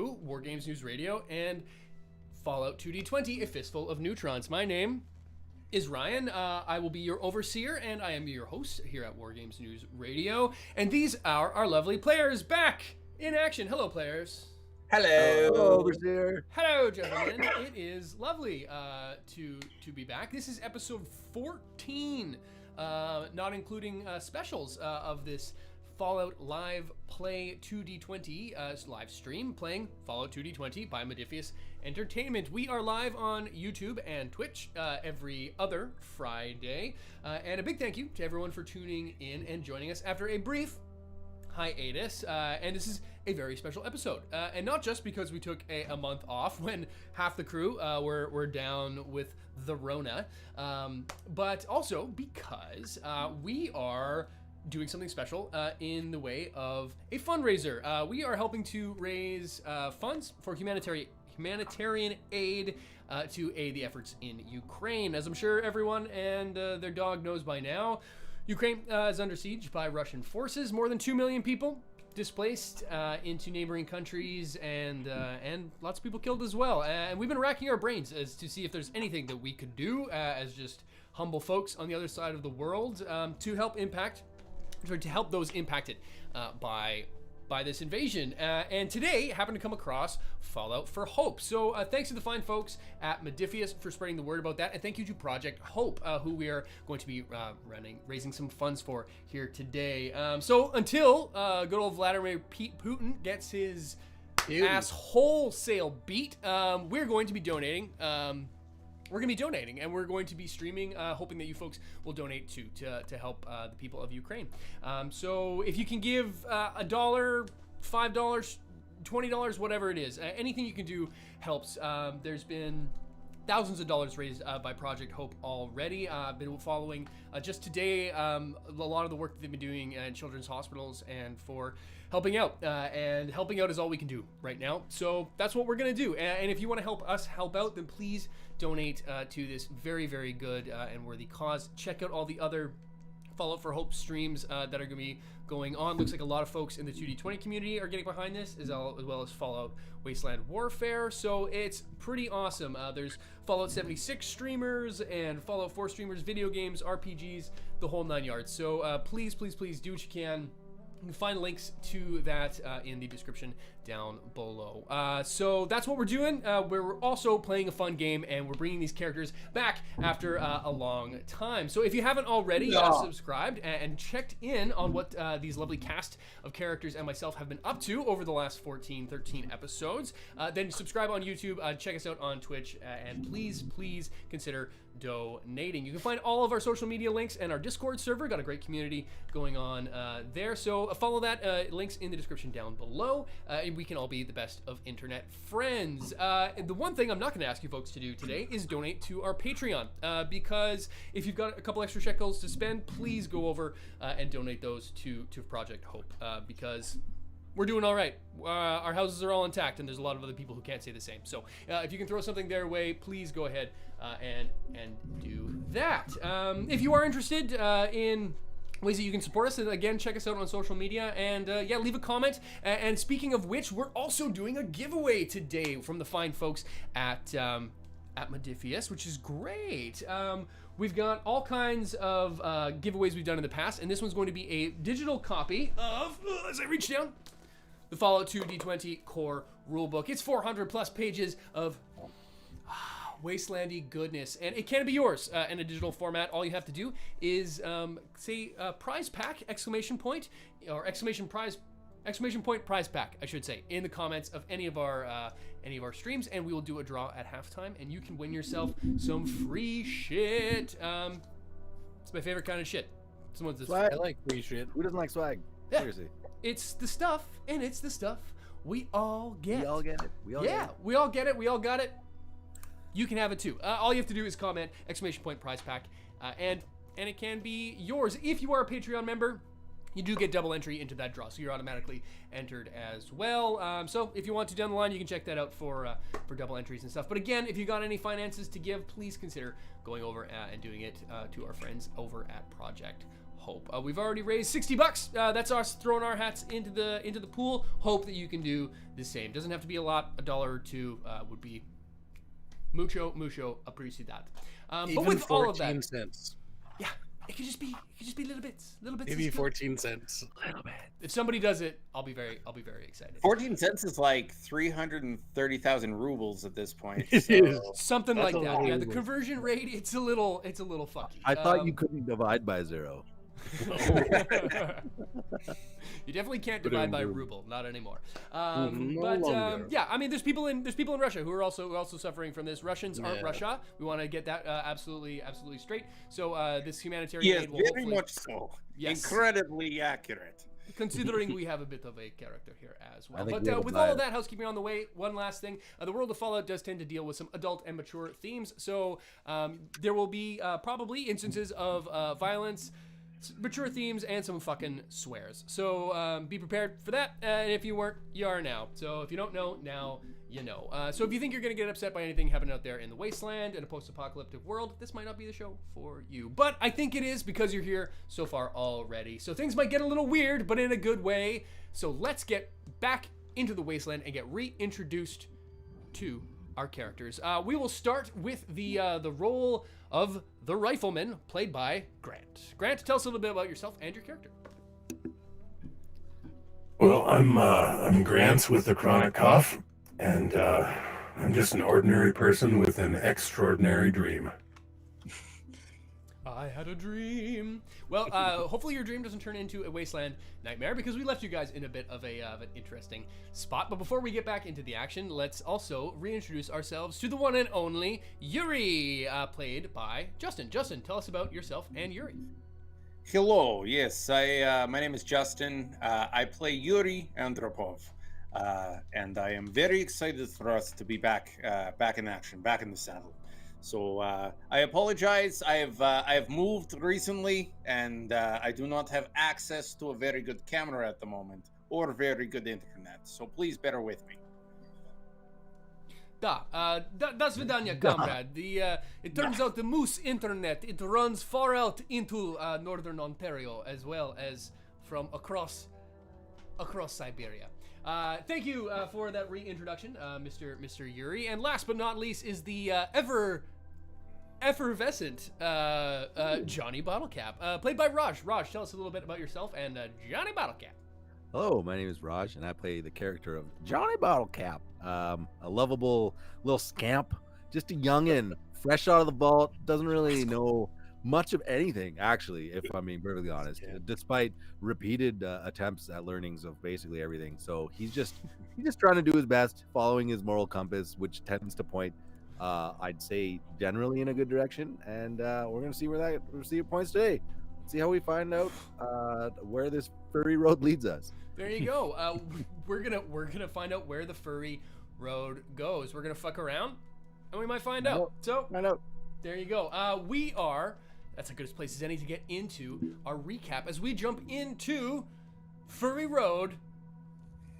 War Games News Radio and Fallout 2D20, a fistful of neutrons. My name is Ryan. I will be your overseer, and I am your host here at War Games News Radio. And these are our lovely players back in action. Hello, players. Hello. Hello, overseer. Hello, gentlemen. It is lovely to be back. This is episode 14, not including specials of this Fallout Live Play 2D20 live stream, playing Fallout 2D20 by Modifius Entertainment. We are live on YouTube and Twitch every other Friday. And a big thank you to everyone for tuning in and joining us after a brief hiatus. And this is a very special episode. And not just because we took a month off when half the crew were down with the Rona, but also because we are doing something special in the way of a fundraiser. We are helping to raise funds for humanitarian aid to aid the efforts in Ukraine. As I'm sure everyone and their dog knows by now, Ukraine is under siege by Russian forces. More than 2 million people displaced into neighboring countries, and lots of people killed as well. And we've been racking our brains as to see if there's anything that we could do as just humble folks on the other side of the world to help those impacted by this invasion. And today happened to come across Fallout for Hope. So thanks to the fine folks at Modifius for spreading the word about that, and thank you to Project Hope, who we are going to be raising some funds for here today. So until good old Vladimir Putin gets his ass wholesale beat, we're going to be donating. And we're going to be streaming, hoping that you folks will donate to help the people of Ukraine. So if you can give $1, $5, $20, whatever it is, anything you can do helps. There's been thousands of dollars raised by Project Hope already. I've been following just today a lot of the work that they've been doing in children's hospitals and for helping out. And helping out is all we can do right now. So that's what we're going to do. And if you want to help us help out, then please donate to this very, very good and worthy cause. Check out all the other Fallout for Hope streams that are going to be going on. Looks like a lot of folks in the 2D20 community are getting behind this, as well as Fallout Wasteland Warfare. So it's pretty awesome. There's Fallout 76 streamers and Fallout 4 streamers, video games, RPGs, the whole 9 yards. So please, please, please do what you can. You can find links to that in the description down below. So that's what we're doing. We're also playing a fun game, and we're bringing these characters back after a long time. So if you haven't already subscribed and checked in on what these lovely cast of characters and myself have been up to over the last 13 episodes, then subscribe on YouTube, check us out on Twitch, and please, please consider donating. You can find all of our social media links and our Discord server. Got a great community going on there. So follow that. Links in the description down below. And we can all be the best of internet friends. The one thing I'm not going to ask you folks to do today is donate to our Patreon. Because if you've got a couple extra shekels to spend, please go over and donate those to Project Hope. Because we're doing all right. Our houses are all intact, and there's a lot of other people who can't say the same. So if you can throw something their way, please go ahead and do that. If you are interested in ways that you can support us, and again, check us out on social media, and yeah, leave a comment. And speaking of which, we're also doing a giveaway today from the fine folks at Modifius, which is great. We've got all kinds of giveaways we've done in the past, and this one's going to be a digital copy of, as I reach down, the Fallout 2 D20 core rulebook. It's 400 plus pages of wastelandy goodness, and it can be yours in a digital format. All you have to do is say prize pack exclamation point or exclamation point prize pack, I should say, in the comments of any of our streams, and we will do a draw at halftime, and you can win yourself some free shit. It's my favorite kind of shit. Swag. I like free shit. Who doesn't like swag? Yeah. Seriously. It's the stuff, and it's the stuff we all get. We all get it. We all yeah, get it. we all get it. We all got it. You can have it too. All you have to do is comment exclamation point prize pack, and it can be yours. If you are a Patreon member, you do get double entry into that draw, so you're automatically entered as well. So if you want to down the line, you can check that out for double entries and stuff. But again, if you got any finances to give, please consider going over and doing it to our friends over at Project hope. We've already raised $60. That's us throwing our hats into the pool. Hope that you can do the same. Doesn't have to be a lot. $1 or $2 would be mucho apreciado. But with all of that, 14 cents. yeah, it could just be little bits. Maybe 14 cents. A little bit. If somebody does it, I'll be very excited. 14 cents is like 330,000 rubles at this point. It so- is. Something That's like a that. lot Yeah, of the rubles. conversion rate, it's a little fucky. I thought you couldn't divide by 0. You definitely can't divide by ruble, not anymore. No But longer. yeah, I mean, there's people in Russia who are also suffering from this. Russians aren't Yeah. Russia. We want to get that absolutely straight. So this humanitarian Yes, aid will very hopefully, much so. Yes. Incredibly accurate. considering we have a bit of a character here as well. I think But we have a with all of bias. that housekeeping on the way, one last thing. The world of Fallout does tend to deal with some adult and mature themes. So there will be probably instances of violence, mature themes, and some fucking swears. So be prepared for that. And if you weren't, you are now. So if you don't know, now you know. So if you think you're going to get upset by anything happening out there in the wasteland in a post-apocalyptic world, this might not be the show for you. But I think it is because you're here so far already. So things might get a little weird, but in a good way. So let's get back into the wasteland and get reintroduced to our characters. We will start with the role of the rifleman, played by Grant. Grant, tell us a little bit about yourself and your character. Well, I'm Grant with the chronic cough, and I'm just an ordinary person with an extraordinary dream. I had a dream. Well, hopefully your dream doesn't turn into a wasteland nightmare, because we left you guys in a bit of an interesting spot. But before we get back into the action, let's also reintroduce ourselves to the one and only Yuri, played by Justin. Justin, tell us about yourself and Yuri. Hello, yes, my name is Justin. I play Yuri Andropov, and I am very excited for us to be back in action, back in the saddle. So I apologize. I have moved recently, and I do not have access to a very good camera at the moment or very good internet. So please bear with me. Da svidanya, comrade. It turns out the Moose internet, it runs far out into northern Ontario, as well as from across Siberia. Thank you for that reintroduction, Mr. Yuri. And last but not least is the effervescent Johnny Bottlecap, played by Raj. Raj, tell us a little bit about yourself and Johnny Bottlecap. Hello, my name is Raj, and I play the character of Johnny Bottlecap, a lovable little scamp, just a youngin', fresh out of the vault, doesn't really know much of anything, actually, if I'm being perfectly honest, despite repeated attempts at learnings of basically everything. So he's just trying to do his best, following his moral compass, which tends to point, I'd say, generally in a good direction. And we're gonna see where it points today. See how we find out where this furry road leads us. There you go. We're gonna find out where the furry road goes. We're gonna fuck around, and we might find out. So I know. there you go. That's as good a place as any to get into our recap as we jump into Furry Road,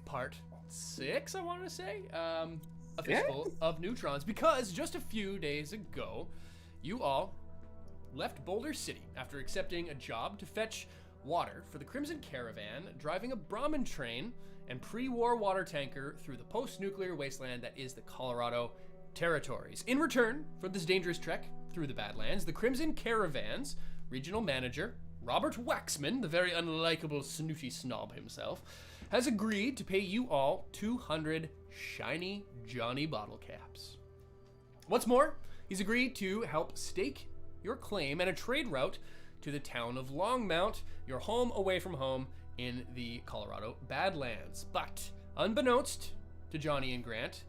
Part 6. I want to say a Fistful of Neutrons, because just a few days ago, you all left Boudler City after accepting a job to fetch water for the Crimson Caravan, driving a Brahmin train and pre-war water tanker through the post-nuclear wasteland that is the Colorado territories. In return for this dangerous trek through the Badlands, the Crimson Caravan's regional manager, Robert Waxman, the very unlikable snooty snob himself, has agreed to pay you all 200 shiny Johnny Bottle Caps. What's more, he's agreed to help stake your claim and a trade route to the town of Longmount, your home away from home in the Colorado Badlands. But unbeknownst to Johnny and Grant,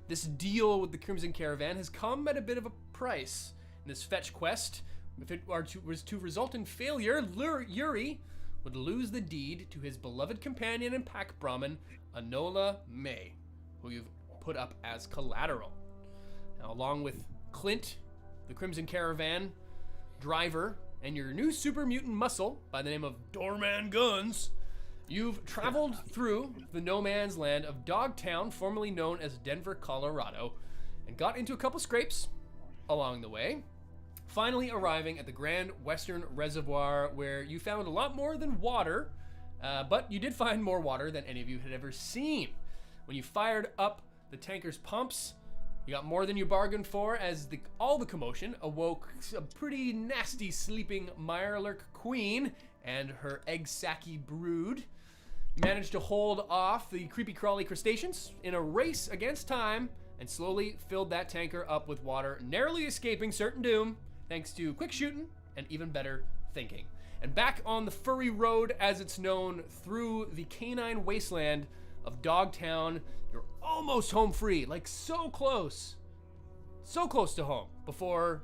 this deal with the Crimson Caravan has come at a bit of a price. In this fetch quest, if it was to result in failure, Yuri would lose the deed to his beloved companion and pack Brahmin, Anola May, who you've put up as collateral. Now, along with Clint, the Crimson Caravan driver, and your new super mutant muscle by the name of Doorman Guns, you've traveled through the no man's land of Dogtown, formerly known as Denver, Colorado, and got into a couple scrapes along the way. finally arriving at the Grand Western Reservoir, where you found a lot more than water, but you did find more water than any of you had ever seen. When you fired up the tanker's pumps, you got more than you bargained for, as all the commotion awoke a pretty nasty sleeping Mirelurk queen and her egg-sacky brood. You managed to hold off the creepy crawly crustaceans in a race against time and slowly filled that tanker up with water, narrowly escaping certain doom thanks to quick shooting and even better thinking. And back on the Furry Road, as it's known, through the canine wasteland of Dogtown, you're almost home free, like so close to home, before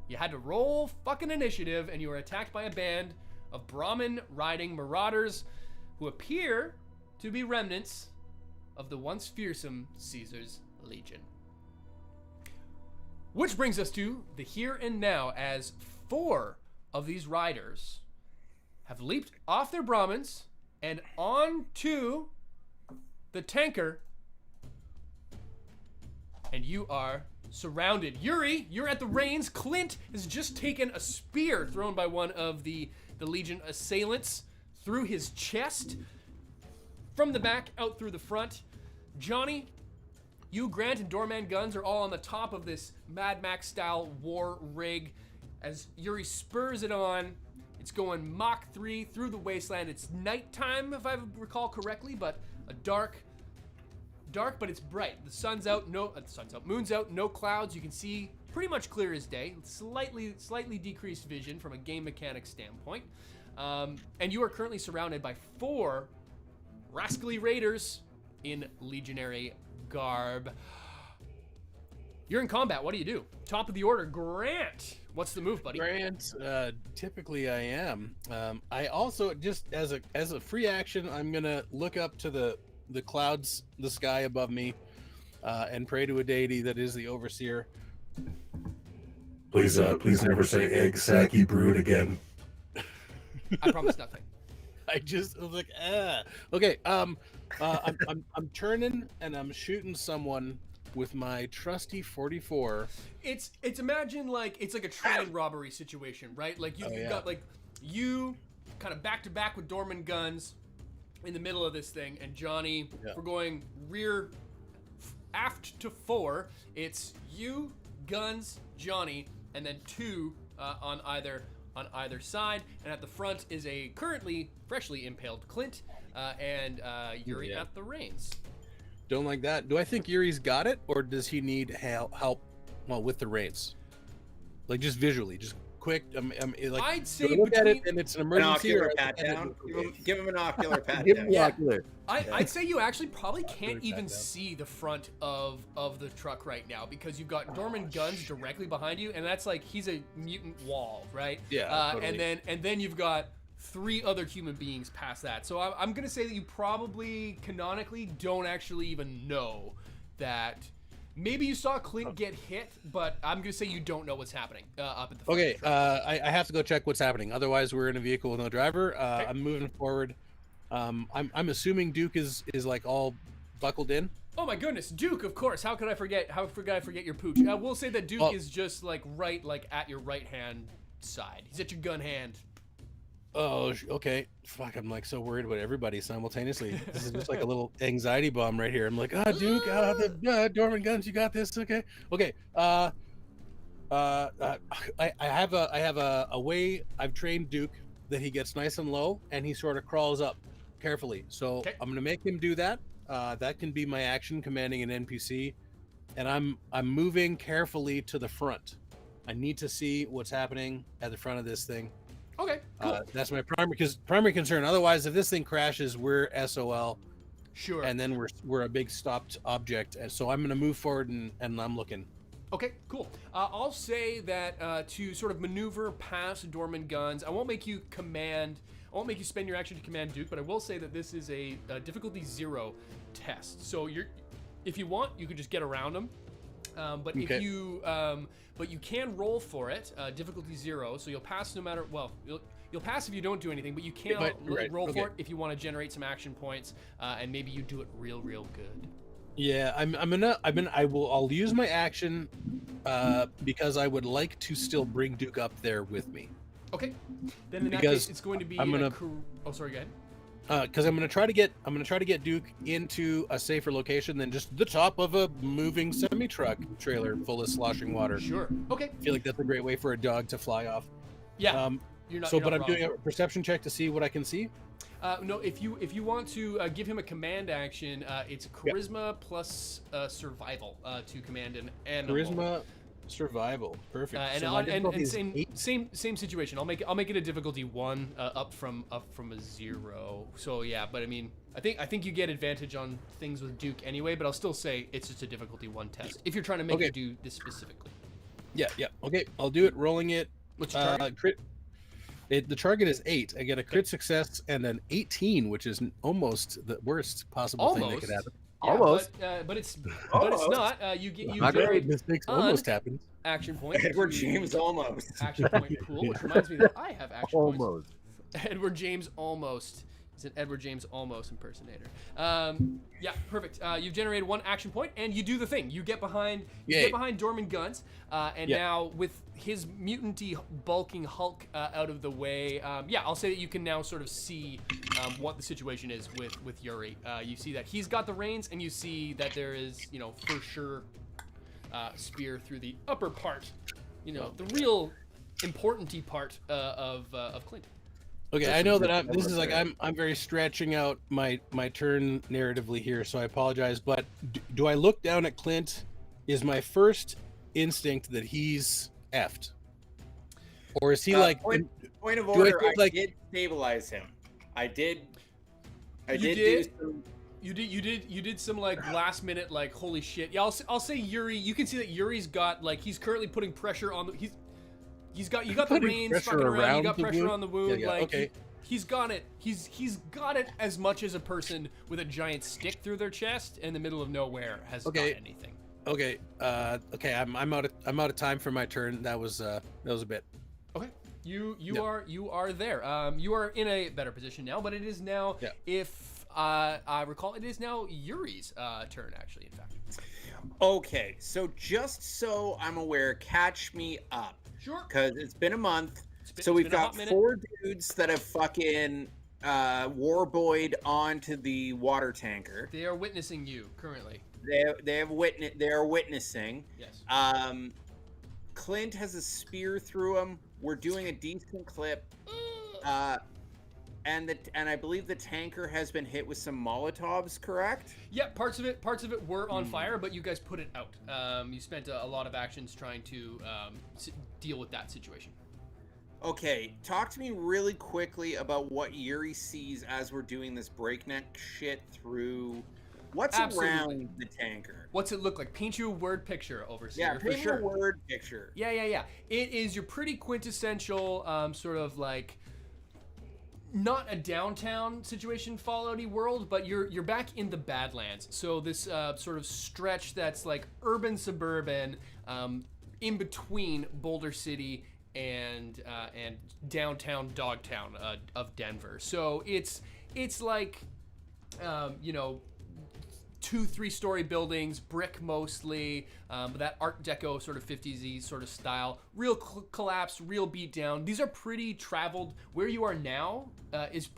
you had to roll fucking initiative and you were attacked by a band of Brahmin riding marauders who appear to be remnants of the once fearsome Caesar's Legion. Which brings us to the here and now, as 4 of these riders have leaped off their Brahmins and onto the tanker, and you are surrounded. Yuri, you're at the reins. Clint has just taken a spear thrown by one of the Legion assailants through his chest, from the back out through the front. Johnny, you, Grant, and Doorman Guns are all on the top of this Mad Max style war rig as Yuri spurs it on. It's going Mach 3 through the wasteland. It's nighttime, if I recall correctly, but a dark, but it's bright. The sun's out, moon's out, no clouds. You can see pretty much clear as day. Slightly decreased vision from a game mechanics standpoint. And you are currently surrounded by 4 rascally raiders in legionary garb. You're in combat. What do you do? Top of the order, Grant. What's the move, buddy? Grant, typically I am. I also, just as a free action, I'm gonna look up to the clouds, the sky above me, and pray to a deity that is the overseer. Please never say egg sacky brood again. I promise nothing. I was like, okay. I'm turning and I'm shooting someone with my trusty 44. It's imagine like it's like a train robbery situation, right? Like you've got like you kind of back to back with Dorman Guns in the middle of this thing, and Johnny, we're going rear aft to 4. It's you, Guns, Johnny, and then 2 on either side, and at the front is a currently freshly impaled Clint and Yuri at the reins. Don't like that. Do I think Yuri's got it, or does he need help? Well, with the reins, like just visually, just quick. Like, I'd say look at it, between and it's an An emergency. ocular or pat down. Give him an ocular pat Give down. me ocular. I'd say you actually probably can't Really even bad, though. see the front of the truck right now, because you've got Dorman Guns directly behind you, and that's like he's a mutant wall, right? Yeah, totally. and then you've got 3 other human beings past that. So I'm gonna say that you probably canonically don't actually even know that. Maybe you saw Clint get hit, but I'm gonna say you don't know what's happening up at the front. Okay, I have to go check what's happening. Otherwise, we're in a vehicle with no driver. I'm moving forward. I'm assuming Duke is like all buckled in. Oh my goodness, Duke! Of course. How could I forget your pooch? We'll say that Duke is just like right, like at your right hand side. He's at your gun hand. Oh, okay. Fuck, I'm like so worried about everybody simultaneously. This is just like a little anxiety bomb right here. I'm like, Duke, the Dorman Guns, you got this. Okay. I have a way I've trained Duke that he gets nice and low and he sort of crawls up carefully. So I'm gonna make him do that. That can be my action, commanding an NPC, and I'm moving carefully to the front. I need to see what's happening at the front of this thing. Okay, cool. That's my primary concern. Otherwise, if this thing crashes, we're SOL. Sure. And then we're a big stopped object. And so I'm going to move forward and I'm looking. Okay, cool. I'll say that to sort of maneuver past Dorman Guns, I won't make you spend your action to command Duke, but I will say that this is a difficulty 0 test. So if you want, you could just get around him. But Okay. if you but you can roll for it, difficulty 0, so you'll pass no matter, well, you'll pass if you don't do anything, but you can roll for it if you want to generate some action points, and maybe you do it real good. Yeah, I'll use my action because I would like to still bring Duke up there with me. Okay. Then in that Because case, it's going to be. Oh, sorry. Go ahead. Because I'm gonna try to get Duke into a safer location than just the top of a moving semi-truck trailer full of sloshing water. Sure. Okay. I feel like that's a great way for a dog to fly off. Yeah. But I'm doing a perception check to see what I can see. No, if you want to give him a command action, it's charisma plus survival to command an animal. Charisma, survival, perfect. Same situation. I'll make it a difficulty 1 up from a 0. So yeah, but I mean, I think you get advantage on things with Duke anyway. But I'll still say it's just a difficulty 1 test if you're trying to make it do this specifically. Yeah. Okay, I'll do it. Rolling it. What's your target? Crit. The target is 8. I get a crit success and an 18, which is almost the worst possible thing that could happen. Yeah, almost, but it's not. You generate mistakes almost happened. Action point. Edward James almost. Action point. Cool. Which reminds me that I have action points. almost. Edward James almost. He's an Edward James almost impersonator. Yeah, perfect. You've generated 1 action point, and you do the thing. You get behind Dorman Guns, and now with his mutanty bulking Hulk out of the way, I'll say that you can now sort of see what the situation is with Yuri. You see that he's got the reins, and you see that there is, for sure, spear through the upper part. The real important-y part of Clint. Okay, I know that I'm very stretching out my turn narratively here, so I apologize. But do I look down at Clint? Is my first instinct that he's effed, or is he point of order? I did stabilize him. I did. You did some last minute holy shit. Yeah, I'll say Yuri. You can see that Yuri's got he's currently putting pressure on the you got the reins fucking around. You got pressure on the wound. Okay. He's got it. He's got it as much as a person with a giant stick through their chest in the middle of nowhere has got anything. Okay. I'm out of time for my turn. That was a bit. Okay. You are there. You are in a better position now, but it is now. Yeah. If I recall, it is now Yuri's turn. Actually, in fact. Okay. So just so I'm aware, catch me up. Sure. Because it's been a month. So we've got 4 dudes that have fucking warboyed onto the water tanker. They are witnessing you currently. They are witnessing. Yes. Clint has a spear through him. We're doing a decent clip. And I believe the tanker has been hit with some Molotovs, correct? Yeah, parts of it were on fire, but you guys put it out. You spent a lot of actions trying to deal with that situation. Okay, talk to me really quickly about what Yuri sees as we're doing this breakneck shit through. What's around the tanker? What's it look like? Paint you a word picture, Overseer. Yeah, paint me a word picture. Yeah. It is your pretty quintessential sort of not a downtown situation Fallout-y world, but you're back in the Badlands. So this sort of stretch that's urban suburban in between Boulder City and downtown Dogtown of Denver. So it's 2-3 story buildings, brick mostly, but that Art Deco sort of 50s sort of style. Real collapse, real beat down. These are pretty traveled. Where you are now is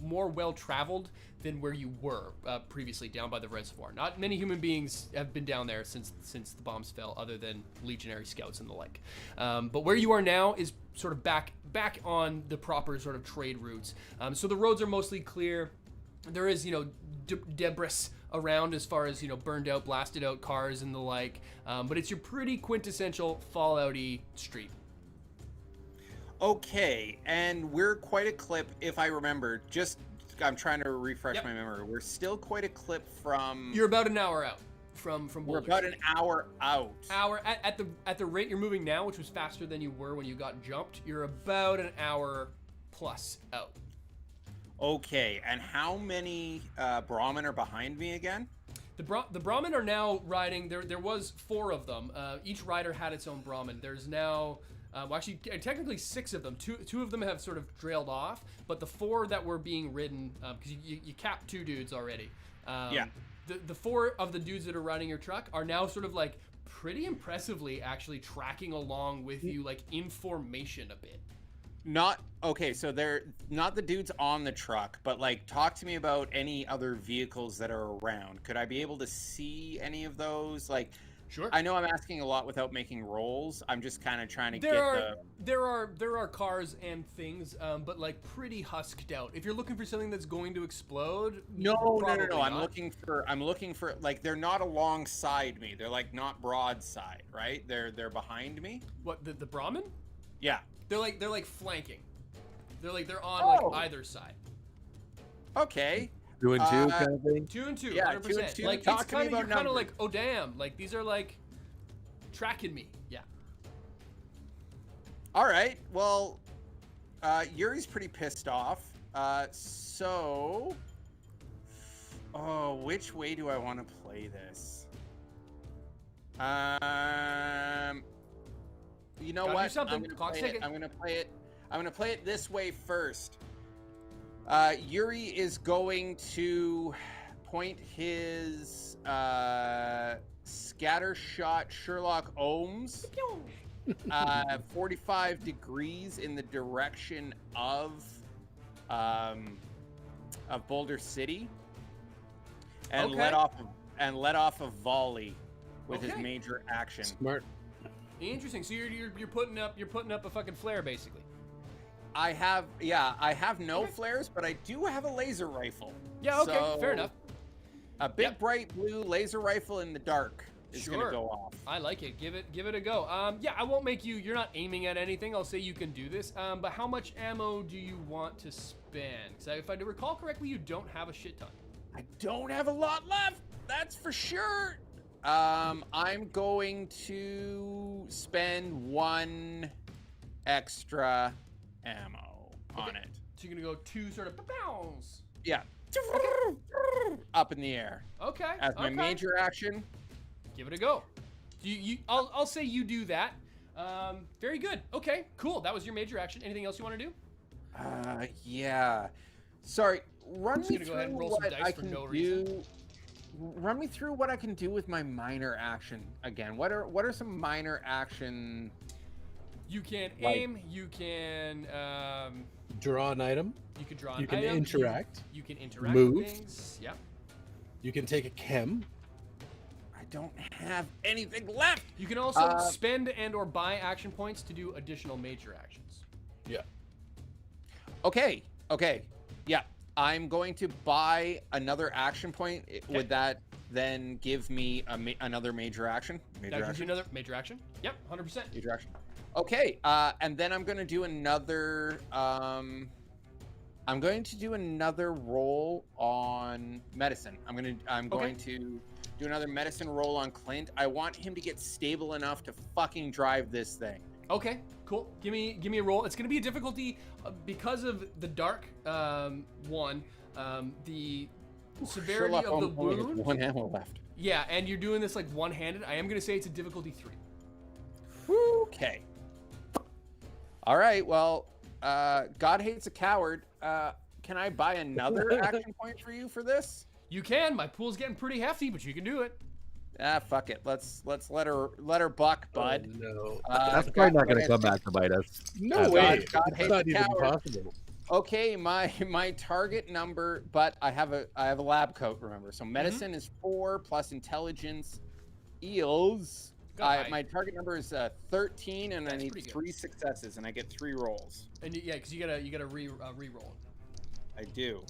more well traveled than where you were previously down by the reservoir. Not many human beings have been down there since the bombs fell, other than legionary scouts and the like. But where you are now is sort of back on the proper sort of trade routes. So the roads are mostly clear. There is debris around as far as burned out, blasted out cars and the like, but it's your pretty quintessential Fallout-y street. Okay, and we're quite a clip, if I remember. I'm trying to refresh my memory. We're still quite a clip from. You're about an hour out from Boulder. We're about an hour out. At the rate you're moving now, which was faster than you were when you got jumped. You're about an hour plus out. Okay, and how many Brahmin are behind me again? The Brahmin are now riding. There was 4 of them. Each rider had its own Brahmin. There's now, technically 6 of them. Two of them have sort of trailed off, but the 4 that were being ridden, because you capped 2 dudes already. the four of the dudes that are running your truck are now sort of like pretty impressively actually tracking along with you, like in formation a bit. So they're not the dudes on the truck, but like talk to me about any other vehicles that are around. Could I be able to see any of those? Like, sure. I know I'm asking a lot without making rolls. I'm just kind of trying to there are cars and things, but like pretty husked out. If you're looking for something that's going to explode, no. I'm looking for like, they're not alongside me. They're like not broadside, right? They're behind me. What, the Brahmin? Yeah. They're like flanking. They're on like either side. Okay. 2 and 2 kind of thing. 2 and 2, Yeah, 100%. 2 and 2. Like Talk it's to me kind of, about you're kind of numbers. like, oh damn, like these are like tracking me. Yeah. All right. Well, Yuri's pretty pissed off. Which way do I want to play this? You know what? I'm gonna play it this way first. Yuri is going to point his scatter shot Sherlock Ohms 45 degrees in the direction of Boulder City, and let off a volley with his major action. Smart. Interesting. So you're putting up a fucking flare basically. I have no flares, but I do have a laser rifle. Yeah, okay, So, fair enough. A big bright blue laser rifle in the dark is gonna go off. I like it. Give it a go. Yeah, I won't make you. You're not aiming at anything. I'll say you can do this. But how much ammo do you want to spend? Because if I recall correctly, you don't have a shit ton. I don't have a lot left. That's for sure. I'm going to spend 1 extra ammo on it. So you're gonna go 2 sort of bounce. Yeah. Up in the air. Okay. As my major action. Give it a go. I'll say you do that. Very good. Okay, cool. That was your major action. Anything else you want to do? Yeah. Sorry. Run me go through ahead and roll some what dice I for can no do. reason. Run me through what I can do with my minor action again. What are some minor action? You can aim. You can Draw an item. You can draw. You can item, interact. You can interact. Move. With things. Yeah. You can take a chem. I don't have anything left. You can also spend and/or buy action points to do additional major actions. Yeah. Okay. Yeah. I'm going to buy another action point. Okay. Would that then give me another major action? That gives you another major action. Yep, 100%. Major action. Okay. And then I'm going to do another. I'm going to do another roll on medicine. I'm going to do another medicine roll on Clint. I want him to get stable enough to fucking drive this thing. Okay, cool. Give me a roll. It's gonna be a difficulty because of the dark one. The severity Sherlock of the only has wound. 1 ammo left. Yeah, and you're doing this like one-handed. I am gonna say it's a difficulty 3. Okay. All right. Well, God hates a coward. Can I buy another action point for you for this? You can. My pool's getting pretty hefty, but you can do it. Fuck it. Let's let her buck, bud. Oh, no. That's probably not going to come back to bite us. No way. God It's hates not a even coward. possible. Okay, my target number, but I have a lab coat. Remember, so medicine is 4 plus intelligence eels. My target number is 13, and I need 3 successes, and I get 3 rolls. And because you gotta re-roll. I do.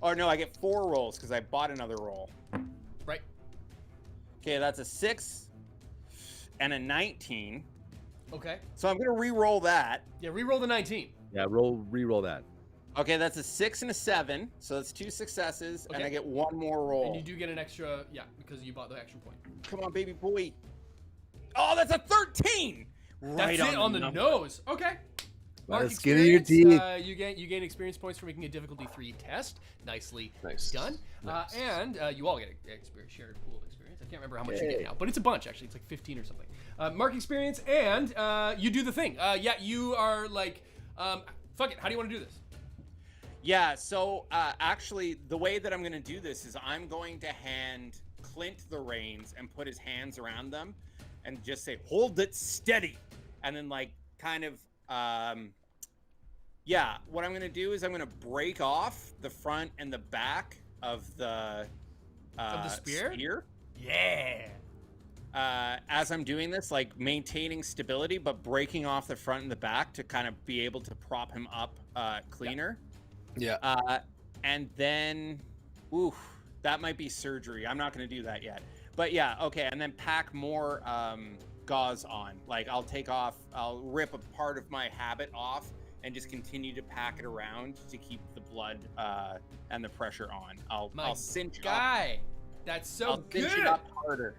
Oh no, I get 4 rolls because I bought another roll. Right. Okay, that's a 6 and a 19. Okay. So I'm gonna re-roll that. Yeah, re-roll the 19. Yeah, re-roll that. Okay, that's a 6 and a 7, so that's 2 successes, and I get 1 more roll. And you do get an extra, because you bought the action point. Come on, baby boy. Oh, that's a 13! Right That's it on the nose. Okay. By Mark the skin of your teeth. You gain experience points for making a difficulty 3 test. Nicely Nice. done. Nice. And you all get experience, shared pool of experience. I can't remember how much you get now, but it's a bunch actually. It's like 15 or something. Mark experience, and you do the thing. You are like, fuck it. How do you want to do this? Yeah, so actually, the way that I'm going to do this is I'm going to hand Clint the reins and put his hands around them and just say, hold it steady. And then, like, kind of, yeah, what I'm going to do is I'm going to break off the front and the back of the spear. Yeah. As I'm doing this, like maintaining stability, but breaking off the front and the back to kind of be able to prop him up cleaner. Yeah. And then, oof, that might be surgery. I'm not going to do that yet. But yeah, okay. And then pack more gauze on. Like I'll rip a part of my habit off and just continue to pack it around to keep the blood and the pressure on. I'll cinch guy. That's so I'll good. cinch it up harder.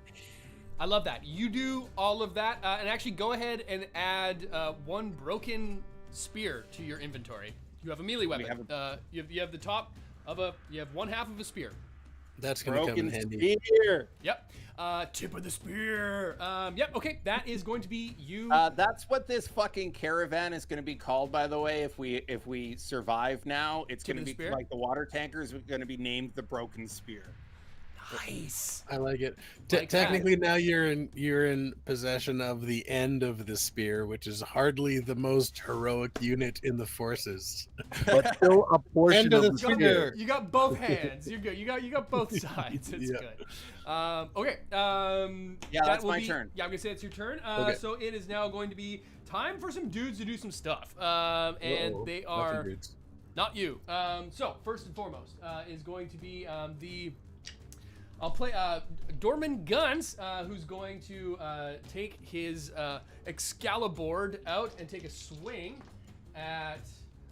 I love that. You do all of that, and actually go ahead and add one broken spear to your inventory. You have a melee weapon. You have the top of you have one half of a spear. That's gonna come in handy. Spear. Yep. Tip of the spear. Yep. Okay, that is going to be you. That's what this fucking caravan is going to be called, by the way. If we survive now, it's going to be spear? like the water tanker is going to be named the Broken Spear. Nice. I like it. Like Technically, now you're in possession of the end of the spear, which is hardly the most heroic unit in the forces. But still a portion End of the the spear. You got both hands. You're good. You got both sides. It's good. Okay. Yeah, that's my turn. Yeah, I'm gonna say it's your turn. Okay. So it is now going to be time for some dudes to do some stuff. And they are not you. So first and foremost is going to be I'll play Dorman Guns, who's going to take his Excalibur out and take a swing at.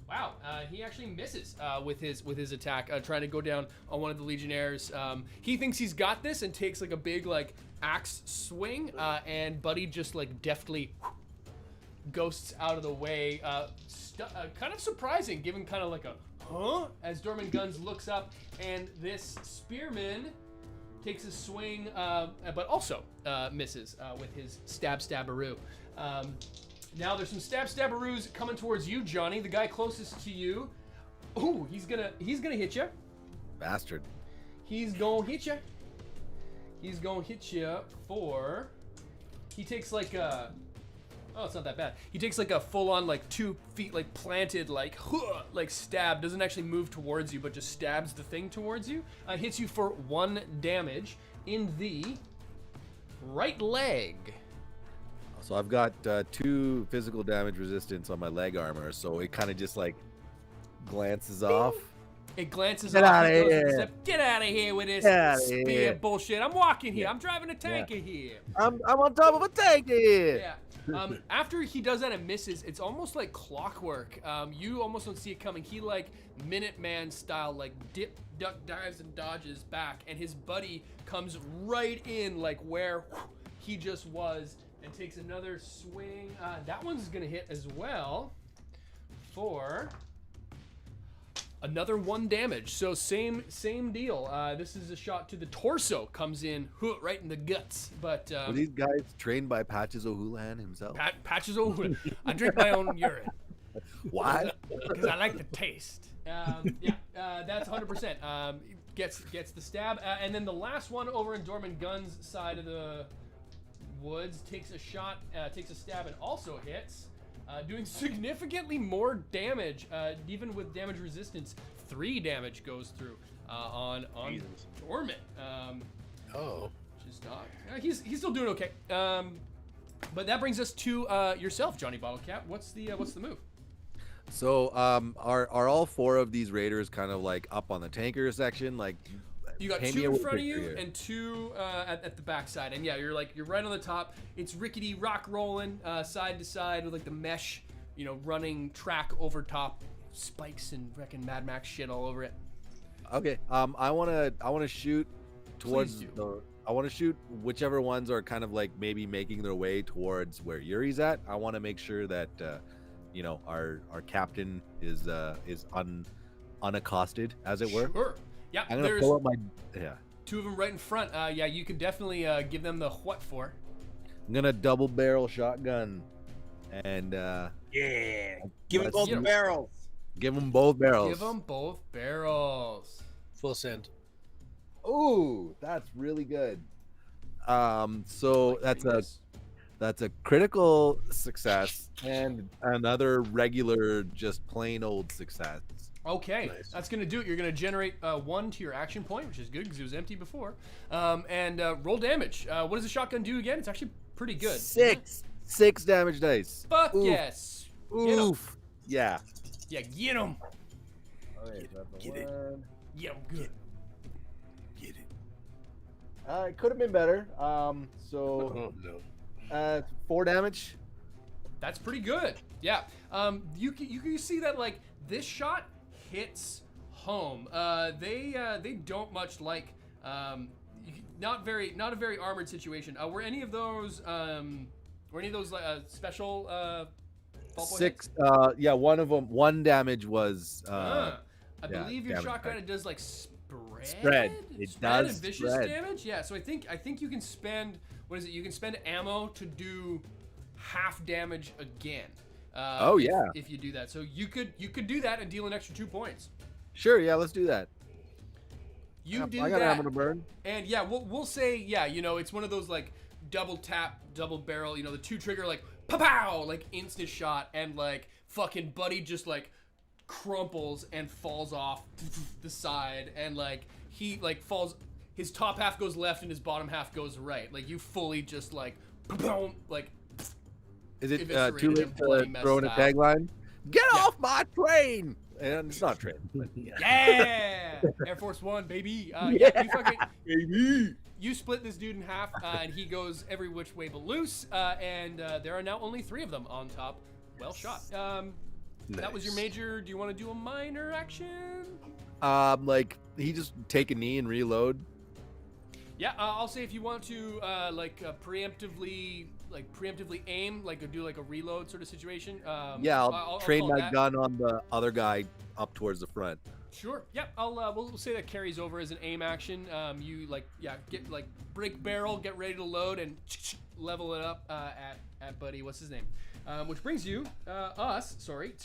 Wow, he actually misses with his attack, trying to go down on one of the Legionnaires. He thinks he's got this and takes like a big like axe swing, and Buddy just like deftly ghosts out of the way. Kind of surprising, given kind of like a huh as Dorman Guns looks up, and this spearman takes a swing, but also misses with his stabbaroo. Now there's some stabbaroos coming towards you, Johnny, the guy closest to you. Ooh, he's gonna hit you. Bastard. He's gonna hit you. He's gonna hit you for. He takes like a. Oh, it's not that bad. He takes like a full-on like 2 feet like planted like stab. Doesn't actually move towards you, but just stabs the thing towards you. Hits you for 1 damage in the right leg. So I've got 2 physical damage resistance on my leg armor, so it kind of just like glances off. It glances Get off. out of He goes here. and says, get out of here with this Get outta spear here. bullshit. I'm walking here. I'm driving a tanker here. I'm on top of a tank here. Yeah. After he does that and misses, it's almost like clockwork. You almost don't see it coming. He like Minuteman style, like dip, duck, dives, and dodges back, and his buddy comes right in like where he just was and takes another swing. That one's gonna hit as well for another 1 damage. So same deal. This is a shot to the torso, comes in right in the guts. But Were these guys trained by Patches O'Houlihan himself? Patches O'Houlihan. I drink my own urine Why? because I like the taste. That's 100%. Gets the stab, and then the last one over in Dorman Guns' side of the woods takes a shot, takes a stab, and also hits. Doing significantly more damage, even with damage resistance. 3 damage goes through on Dorman. Just he's still doing okay. But that brings us to yourself, Johnny Bottlecap. What's the move? So are all 4 of these raiders kind of like up on the tanker section? Like You got paint me 2 a in front of picture you here. and 2 at the backside, and yeah, you're right on the top. It's rickety rock rolling side to side with like the mesh, running track over top, spikes and wrecking Mad Max shit all over it. Okay. I wanna shoot towards Please do. I want to shoot whichever ones are kind of like maybe making their way towards where Yuri's at. I want to make sure that our captain is unaccosted, as it were. Sure. Yeah. I'm gonna There's pull up my 2 of them right in front. Yeah, you can definitely give them the what for. I'm gonna double barrel shotgun, and Yeah. Give me let's both see. barrels. Give them both barrels. Give them both barrels. Full send. Ooh, that's really good. So that's a critical success and another regular, just plain old success. Okay, Nice. that's going to do it. You're going to generate 1 to your action point, which is good because it was empty before. And roll damage. What does the shotgun do again? It's actually pretty good. 6 damage dice. Fuck Oof. yes. Get 'em. Oof. Yeah. Yeah, get him. Okay, that's Get a it. 1. Get him good. Get it. It could have been better. Oh no. 4 damage. That's pretty good. Yeah. You can see that like this shot hits home. They don't much like not a very armored situation. Were any of those special ballpoint 6. Yeah, one of them. 1 damage was. I yeah, believe your damage shotgun dice. it does like spread. Spread. It Spread does and vicious spread. damage. Yeah. So I think you can spend you can spend ammo to do half damage again. If you do that, so you could do that and deal an extra 2 points. Sure. Yeah, let's do that. You do I got that, ammo to burn. and yeah, we'll say it's one of those like double tap, double barrel. The 2 trigger like pow, like instant shot, and like fucking Buddy just like crumples and falls off the side, and like he like falls. His top half goes left and his bottom half goes right. Like you fully just like like. Is it eviscerated too late him bloody to mess throw in a style. tagline? Get Yeah. off my train! And it's not train. But Yeah, Air Force One, baby. You split this dude in half, and he goes every which way but loose. And there are now only 3 of them on top. Well shot. That was your Nice. major. Do you want to do a minor action? like he just take a knee and reload. Yeah, I'll say if you want to preemptively aim, like do like a reload sort of situation. Yeah, I'll train call my that. gun on the other guy up towards the front. Sure. Yep. We'll say that carries over as an aim action. You get like break barrel, get ready to load, and level it up at Buddy. What's his name? Which brings you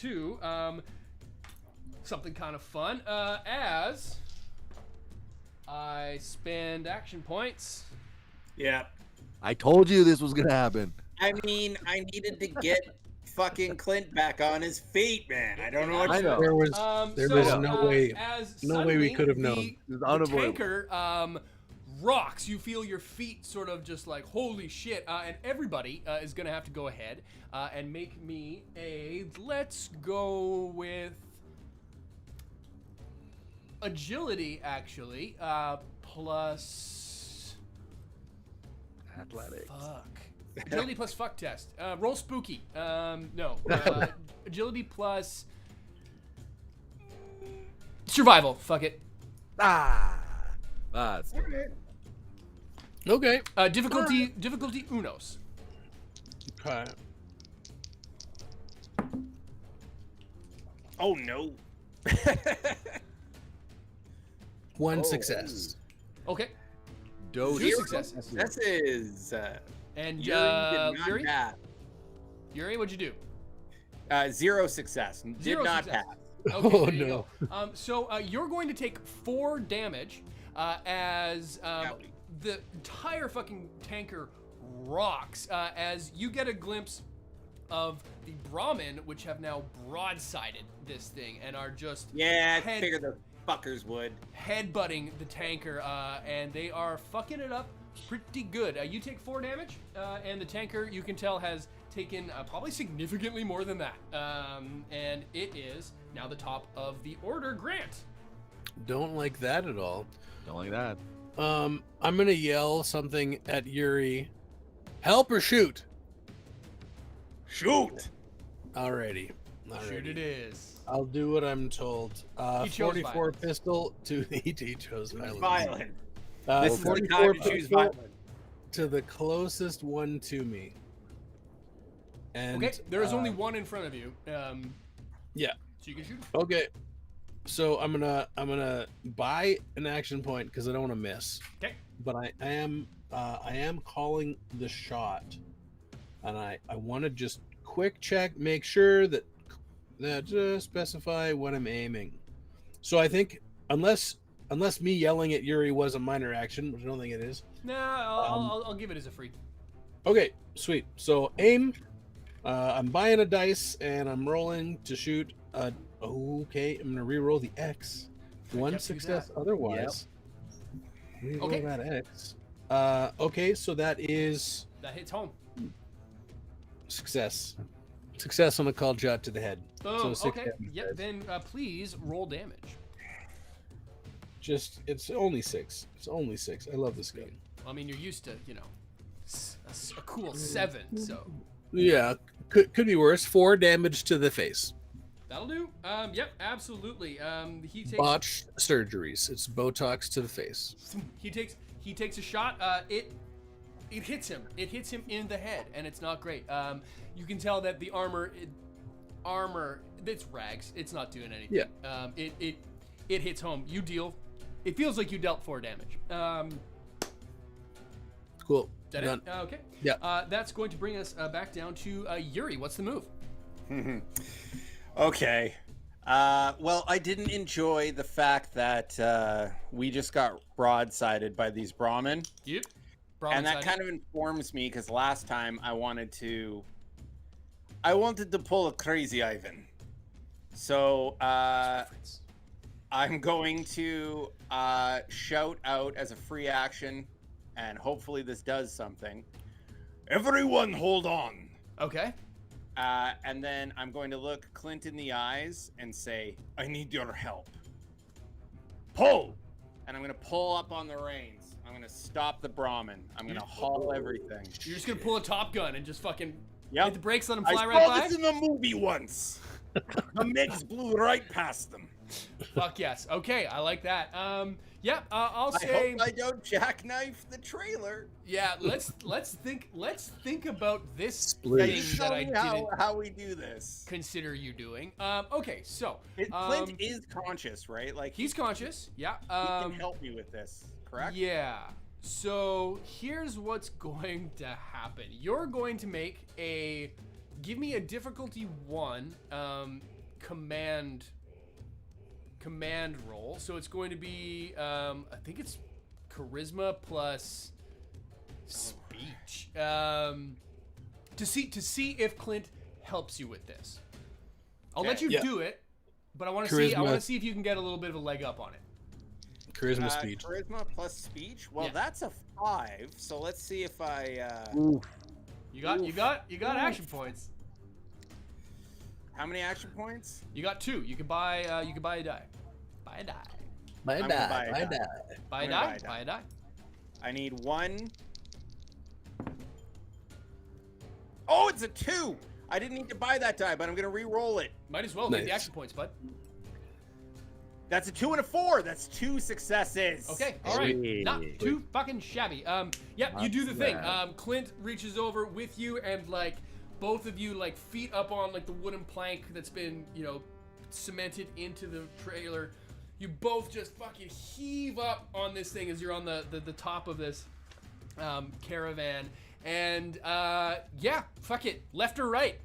to something kind of fun. As I spend action points. Yeah. I told you this was gonna happen. I mean, I needed to get fucking Clint back on his feet, man. I don't know what I to know. There was no way. As No way we suddenly could have known. This is The unavoidable. tanker rocks. You feel your feet sort of just like holy shit, and everybody is gonna have to go ahead and make me a. Let's go with agility, actually, plus Athletics. fuck. Agility plus fuck test. Roll spooky. No. Agility plus survival. Fuck it. That's Okay. Difficulty unos. Okay. Oh no. 1 success. Okay. Doge. 2 successes. This is And Yuri did not Yuri? pass. Yuri, what'd you do? 0 success. Did Zero not success. pass. Okay, Oh, there you no. go. So you're going to take 4 damage as Howdy. the entire fucking tanker rocks as you get a glimpse of the Brahmin, which have now broadsided this thing and are just Yeah, I head- figured the fuckers would. headbutting the tanker, and they are fucking it up pretty good. You take 4 damage, and the tanker, you can tell, has taken probably significantly more than that. And it is now the top of the order. Grant. Don't like that at all. Don't like that. I'm gonna yell something at Yuri. Help or shoot. Shoot. Alrighty. Shoot it is. I'll do what I'm told. He chose 44 violence. pistol to he chose violence. Violent. Uh, This is the 44 time to choose pistol violent. to the closest one to me. And Okay, there is only one in front of you. Yeah. So you can shoot. Okay. So I'm gonna buy an action point because I don't want to miss. Okay. But I am calling the shot, and I want to just quick check, make sure that Just specify what I'm aiming. So I think unless me yelling at Yuri was a minor action, which I don't think it is. Nah, I'll give it as a free. Okay, sweet. So aim. I'm buying a dice and I'm rolling to shoot. Okay, I'm gonna re-roll the X. One success otherwise. Re-roll that X. Okay, so that is hits home. Success. Success on a called shot to the head. Oh, so okay. Yep. Then please roll damage. It's only 6. It's only 6. I love this gun. Well, I mean, you're used to, a cool 7, so. Yeah, could be worse. 4 damage to the face. That'll do. Yep, absolutely. He takes botched surgeries. It's Botox to the face. He takes a shot. It hits him. It hits him in the head, and it's not great. You can tell that the armor, it's rags. It's not doing anything. Yeah. It hits home. You deal. It feels like you dealt 4 damage. Cool. Done. Okay. Yeah. That's going to bring us back down to Yuri. What's the move? Okay. Well, I didn't enjoy the fact that we just got broadsided by these Brahmin. Yep. And that kind of informs me because last time I wanted to pull a crazy Ivan. So I'm going to shout out as a free action, and hopefully this does something. Everyone hold on. Okay. And then I'm going to look Clint in the eyes and say, I need your help. Pull! And I'm going to pull up on the reins. I'm going to stop the Brahmin. I'm going to haul everything. You're just going to pull a Top Gun and just fucking hit the brakes, let them fly I right by? saw this in the movie once. The MiGs blew right past them. Fuck yes. Okay, I like that. I'll I say. hope I don't jackknife the trailer. Yeah, let's think about this Split. thing that I didn't how we do this. consider you doing. Okay, so Clint is conscious, right? Like he's conscious. Yeah. he can help me with this, correct? Yeah. So here's what's going to happen. You're going to give me a difficulty 1 command roll. So it's going to be I think it's charisma plus speech. To see if Clint helps you with this. I'll let you do it, but I want to see if you can get a little bit of a leg up on it. Charisma speech. Charisma plus speech. Well, that's a 5. So let's see if I. You got action points. How many action points? You got 2. You can buy a die. Buy a die. Buy a die. Buy a die. I need 1. Oh, it's a 2. I didn't need to buy that die, but I'm gonna re-roll it. Might as well get the action points, bud. That's a 2 and a 4. That's 2 successes. Okay, all right. Not too fucking shabby. You do the thing. Clint reaches over with you, and like both of you like feet up on like the wooden plank that's been cemented into the trailer. You both just fucking heave up on this thing as you're on the top of this caravan, and fuck it. Left or right?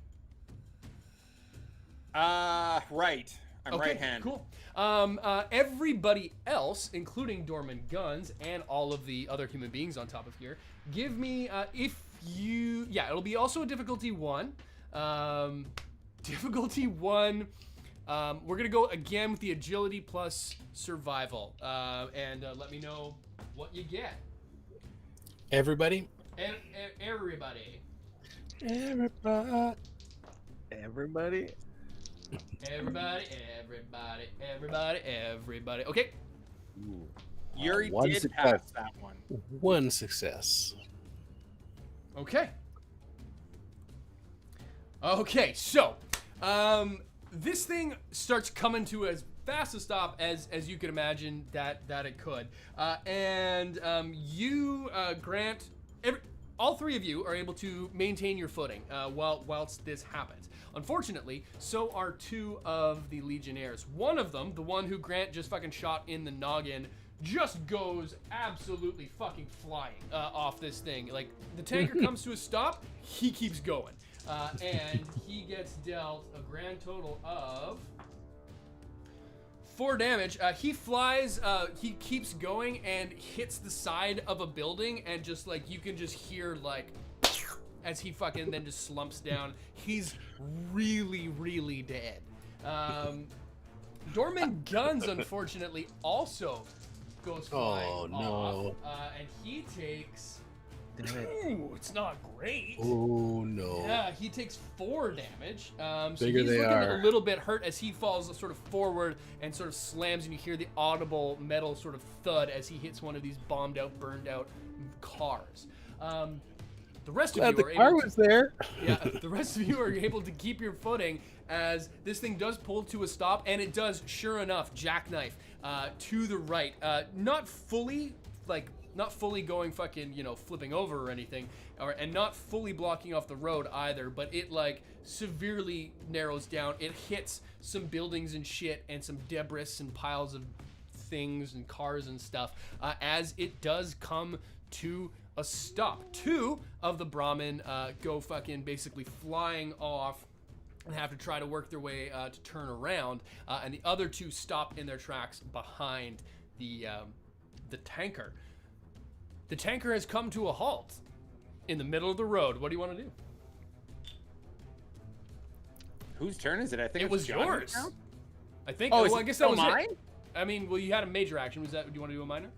Right. I'm right-handed. Cool. Everybody else, including Dorman Guns and all of the other human beings on top of here, give me it'll be also a difficulty 1. Difficulty 1. We're gonna go again with the agility plus survival, and let me know what you get. Everybody. Everybody. Okay. Yuri One did success. pass that one. 1 success. Okay. Okay, so this thing starts coming to as fast a stop as you could imagine that it could, and you, Grant, all 3 of you are able to maintain your footing whilst this happens. Unfortunately, so are 2 of the Legionnaires. One of them, the one who Grant just fucking shot in the noggin, just goes absolutely fucking flying off this thing. Like, the tanker comes to a stop, he keeps going. And he gets dealt a grand total of 4 damage. He flies, he keeps going and hits the side of a building, and just like you can just hear like as he fucking then just slumps down. He's really, really dead. Dorman Guns, unfortunately, also goes flying off, and he takes. Ooh, it's not great. Oh no. Yeah, he takes 4 damage. So Bigger he's they looking are. a little bit hurt as he falls sort of forward and sort of slams, and you hear the audible metal sort of thud as he hits one of these bombed out, burned out cars. The rest of you are able there. Yeah, the rest of you are able to keep your footing as this thing does pull to a stop, and it does, sure enough, jackknife to the right. Not fully going fucking, flipping over or anything, and not fully blocking off the road either, but it like severely narrows down. It hits some buildings and shit and some debris and piles of things and cars and stuff as it does come to a stop. 2 of the Brahmin go fucking basically flying off and have to try to work their way to turn around, and the other 2 stop in their tracks behind the tanker. The tanker has come to a halt in the middle of the road. What do you want to do? Whose turn is it? I think It was Johnny's yours. now? I think. Oh, well, I guess that was mine? it. I mean, well, you had a major action. Was that? Do you want to do a minor?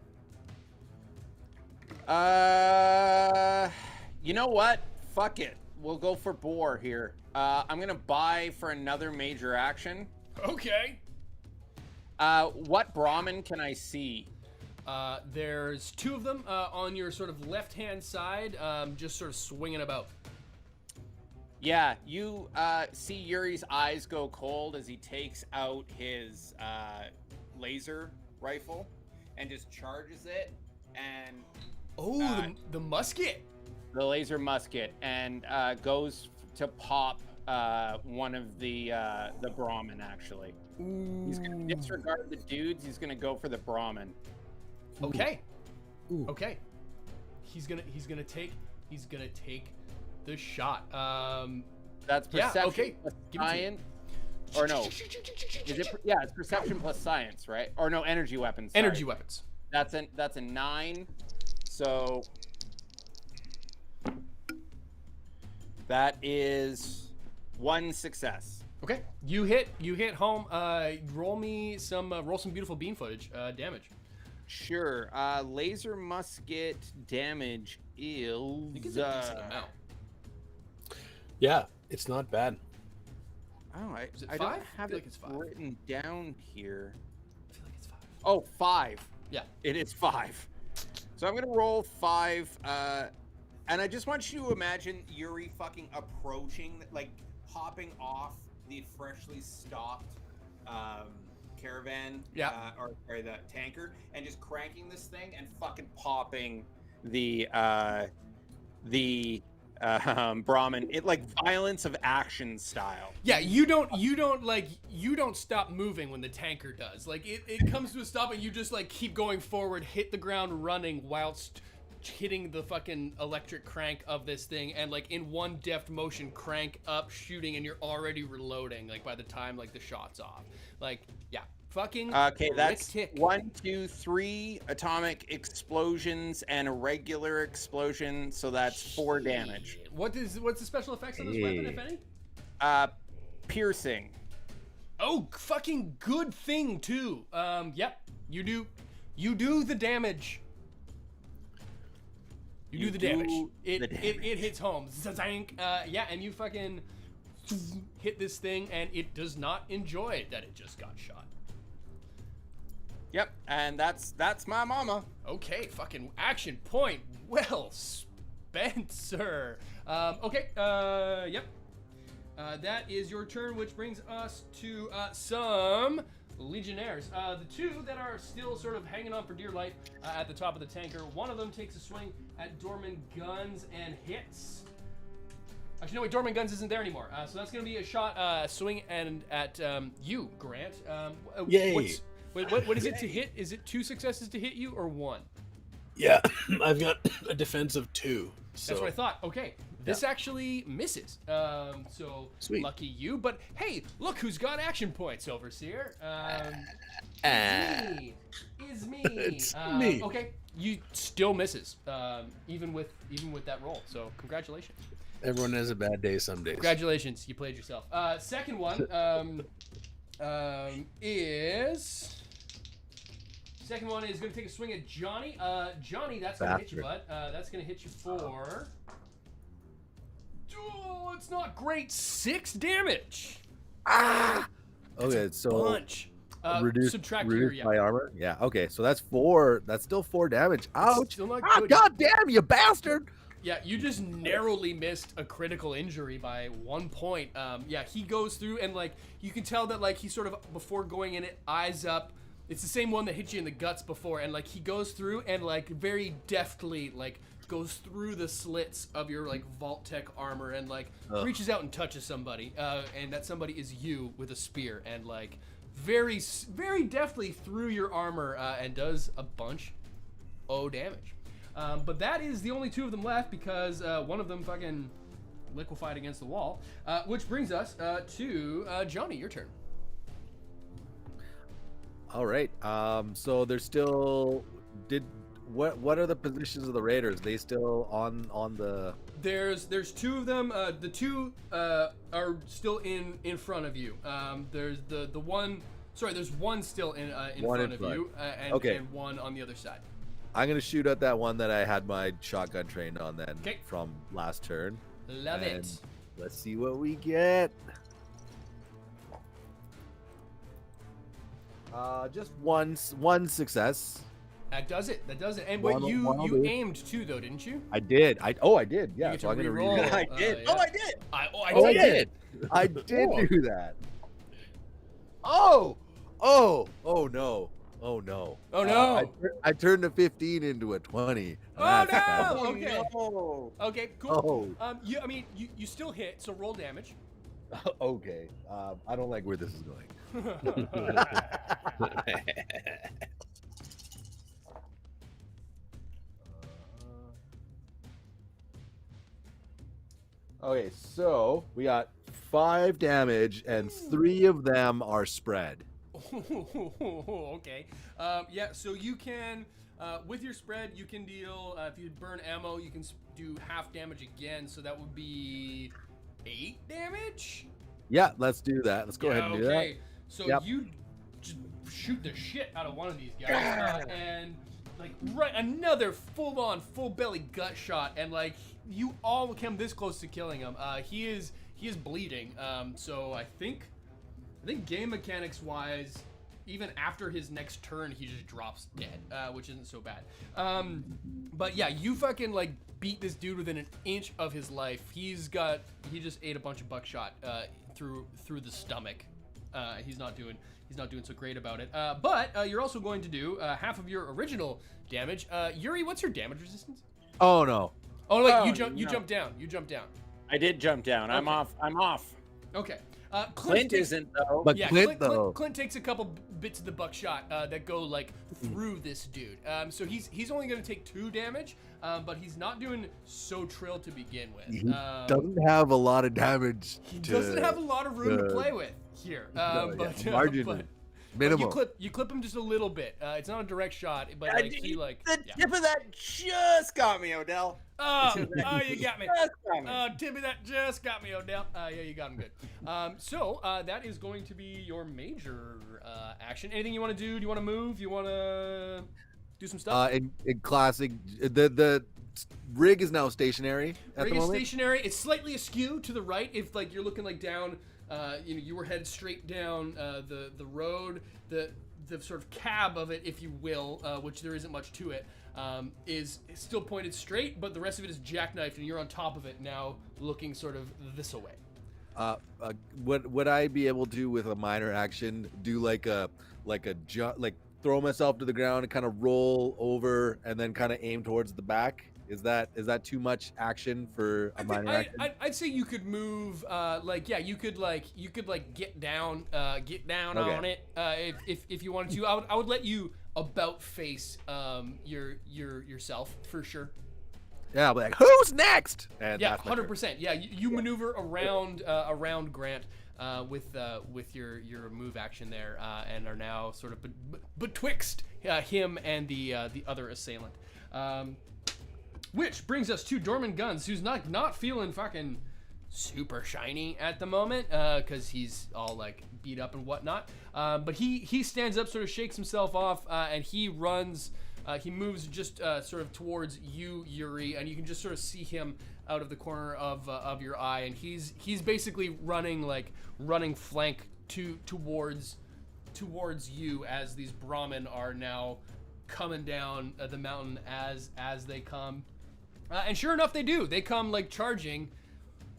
You know what? Fuck it. We'll go for Boar here. I'm gonna buy for another major action. Okay. What Brahmin can I see? There's 2 of them on your sort of left-hand side, just sort of swinging about. Yeah, you see Yuri's eyes go cold as he takes out his laser rifle and just charges it, and the musket. the laser musket, and goes to pop one of the Brahmin. Actually, he's gonna disregard the dudes. He's gonna go for the Brahmin. Okay. Ooh. Okay. He's gonna take the shot. That's Yeah, perception okay. plus Give it to me. science. Or no, is it? Yeah, it's perception plus science, right? Or no, energy weapons. Sorry. Energy weapons. That's a 9. So that is 1 success. Okay. You hit home. Roll some beautiful beam footage. Damage. Sure. Laser musket damage is. I think it's a decent amount. Yeah, it's not bad. Oh, Is it I 5? don't I have feel it like it's 5. written down here. I feel like it's 5. Oh, 5. Yeah. It is 5. So I'm gonna roll 5. And I just want you to imagine Yuri fucking approaching, like hopping off the freshly stopped caravan, or the tanker, and just cranking this thing and fucking popping the Brahmin. It like violence of action style. Yeah, you don't stop moving when the tanker does. Like it comes to a stop and you just like keep going forward, hit the ground running whilst hitting the fucking electric crank of this thing, and like in one deft motion crank up shooting, and you're already reloading like by the time like the shot's off. Like, yeah. Fucking okay, that's tick. 1, 2, 3 atomic explosions and a regular explosion, so that's 4 damage. What's the special effects on this weapon, if any? Piercing. Oh, fucking good thing too. Yep, you do the damage. You do the damage. It hits home. Zank. Yeah, and you fucking hit this thing, and it does not enjoy that it just got shot. Yep, and that's my mama. Okay, fucking action point. Well spent, sir. Okay, yep. That is your turn, which brings us to some Legionnaires. The 2 that are still sort of hanging on for dear life at the top of the tanker. One of them takes a swing at Dorman Guns and hits. Actually, no, wait, Dorman Guns isn't there anymore. So that's going to be a shot, swing, and at you, Grant. Yay. What is it to hit? Is it 2 successes to hit you or 1? Yeah, I've got a defense of 2. So. That's what I thought. Okay. This actually misses. So Sweet. lucky you. But hey, look who's got action points, Overseer. Is me. It's me. Okay, you still misses, even with that roll. So congratulations. Everyone has a bad day some days. Congratulations, you played yourself. Second one is going to take a swing at Johnny. Johnny, that's going to hit you, bud. That's going to hit you for. Oh, it's not great. 6 damage. Okay, so Bunch. Subtract reduce your my armor. Yeah. Okay, so that's 4. That's still 4 damage. Ouch! Still not Ah, good. God damn you, bastard! Yeah, you just narrowly missed a critical injury by 1 point. Yeah, he goes through and like you can tell that like he sort of before going in it, eyes up. It's the same one that hit you in the guts before, and like he goes through and like very deftly like goes through the slits of your like Vault Tech armor and like reaches out and touches somebody, and that somebody is you with a spear and like very deftly through your armor and does a bunch of damage. But that is the only 2 of them left because one of them fucking liquefied against the wall, which brings us to Johnny. Your turn. All right. So there's still what are the positions of the raiders? They still on the? There's 2 of them. The 2 are still in front of you. There's the one. Sorry, there's one still in front of you, and one on the other side. I'm gonna shoot at that one that I had my shotgun trained on then from last turn. Love it. Let's see what we get. Just one success. That does it. And what you aimed too, though, didn't you? I did. Yeah. So I'm gonna re-roll. reroll. I did. Yeah. I did. I did. I did do that. Oh no. Oh no. I turned a 15 into a 20. Oh That's no. bad. Okay. No. Okay. Cool. Oh. You still hit, so roll damage. Okay. I don't like where this is going. Okay, so we got 5 damage, and 3 of them are spread. Okay. Yeah. So you can, with your spread, you can deal. If you burn ammo, you can do half damage again. So that would be 8 damage. Yeah, let's do that. Let's go ahead and do that. Okay. So you just shoot the shit out of one of these guys, and like another full belly gut shot, and like you all come this close to killing him. He is bleeding. So I think game mechanics wise, even after his next turn, he just drops dead, which isn't so bad. But yeah, you fucking like beat this dude within an inch of his life. He just ate a bunch of buckshot through the stomach. He's not doing so great about it. But you're also going to do half of your original damage. Yuri, what's your damage resistance? Oh no. Oh wait, you jumped down. You jumped down. I did jump down. I'm Okay. off. Okay. Clint isn't though. But Yeah, Clint, Clint takes a couple bits of the buckshot that go like through this dude. So he's only going to take 2 damage, but he's not doing so trill to begin with. he doesn't have a lot of damage. He doesn't have a lot of room to play with here. Margin minimum. But you clip him just a little bit. It's not a direct shot, but like The tip of that just got me, Odell. Oh, you got me. Just got me. Oh, Timmy, that just got me, Odell. Yeah, you got him good. So that is going to be your major action. Anything you want to do? Do you want to move? You want to do some stuff? In classic, the rig is now stationary at Rig the is moment. stationary. It's slightly askew to the right. If like you're looking like down, you were headed straight down the road. The sort of cab of it, if you will, which there isn't much to it, is still pointed straight, but the rest of it is jackknifed, and you're on top of it now, looking sort of this away. Would I be able to, with a minor action, do like a jump, like throw myself to the ground and kind of roll over and then kind of aim towards the back? Is that too much action for a minor action? I'd say you could move. You could get down on it. If you wanted to, I would let you about face yourself for sure. Yeah, I'll be like, who's next? And Yeah, that's my turn. 100%. Yeah, you maneuver around Grant with your move action there, and are now sort of betwixt him and the other assailant. Which brings us to Dorman Guns, who's not feeling fucking super shiny at the moment, because he's all like beat up and whatnot. But he stands up, sort of shakes himself off, and he runs. He moves just sort of towards you, Yuri, and you can just sort of see him out of the corner of your eye, and he's basically running flank towards you as these Brahmin are now coming down the mountain as they come. And sure enough, they do. They come like charging,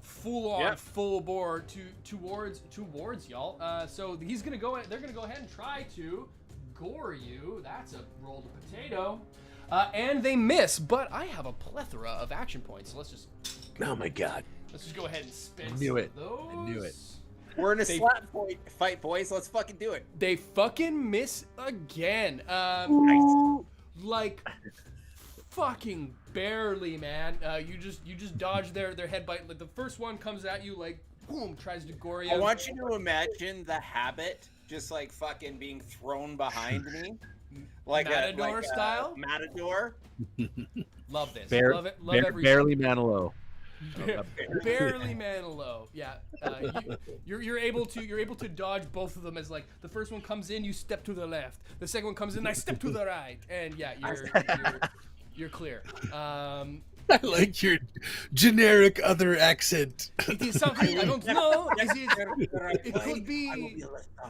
full bore towards y'all. So he's gonna go. They're gonna go ahead and try to gore you. That's a rolled potato, and they miss. But I have a plethora of action points, so let's just. Oh my god! Let's just go ahead and spend. I knew it. Those. I knew it. We're in a slap fight, boys. Let's fucking do it. They fucking miss again. Nice. Like fucking barely, man. You just dodge their head bite. Like the first one comes at you, like boom, tries to gore you. I want you to imagine the habit just like fucking being thrown behind me, like Matador style. Matador. Love this. Bare- Love it. Love bare- every. barely Manilow. Barely Manilow. Yeah. You're able to dodge both of them as like the first one comes in, you step to the left. The second one comes in, I step to the right, and yeah, you're clear. I like your generic other accent. It is something I don't know. It could be.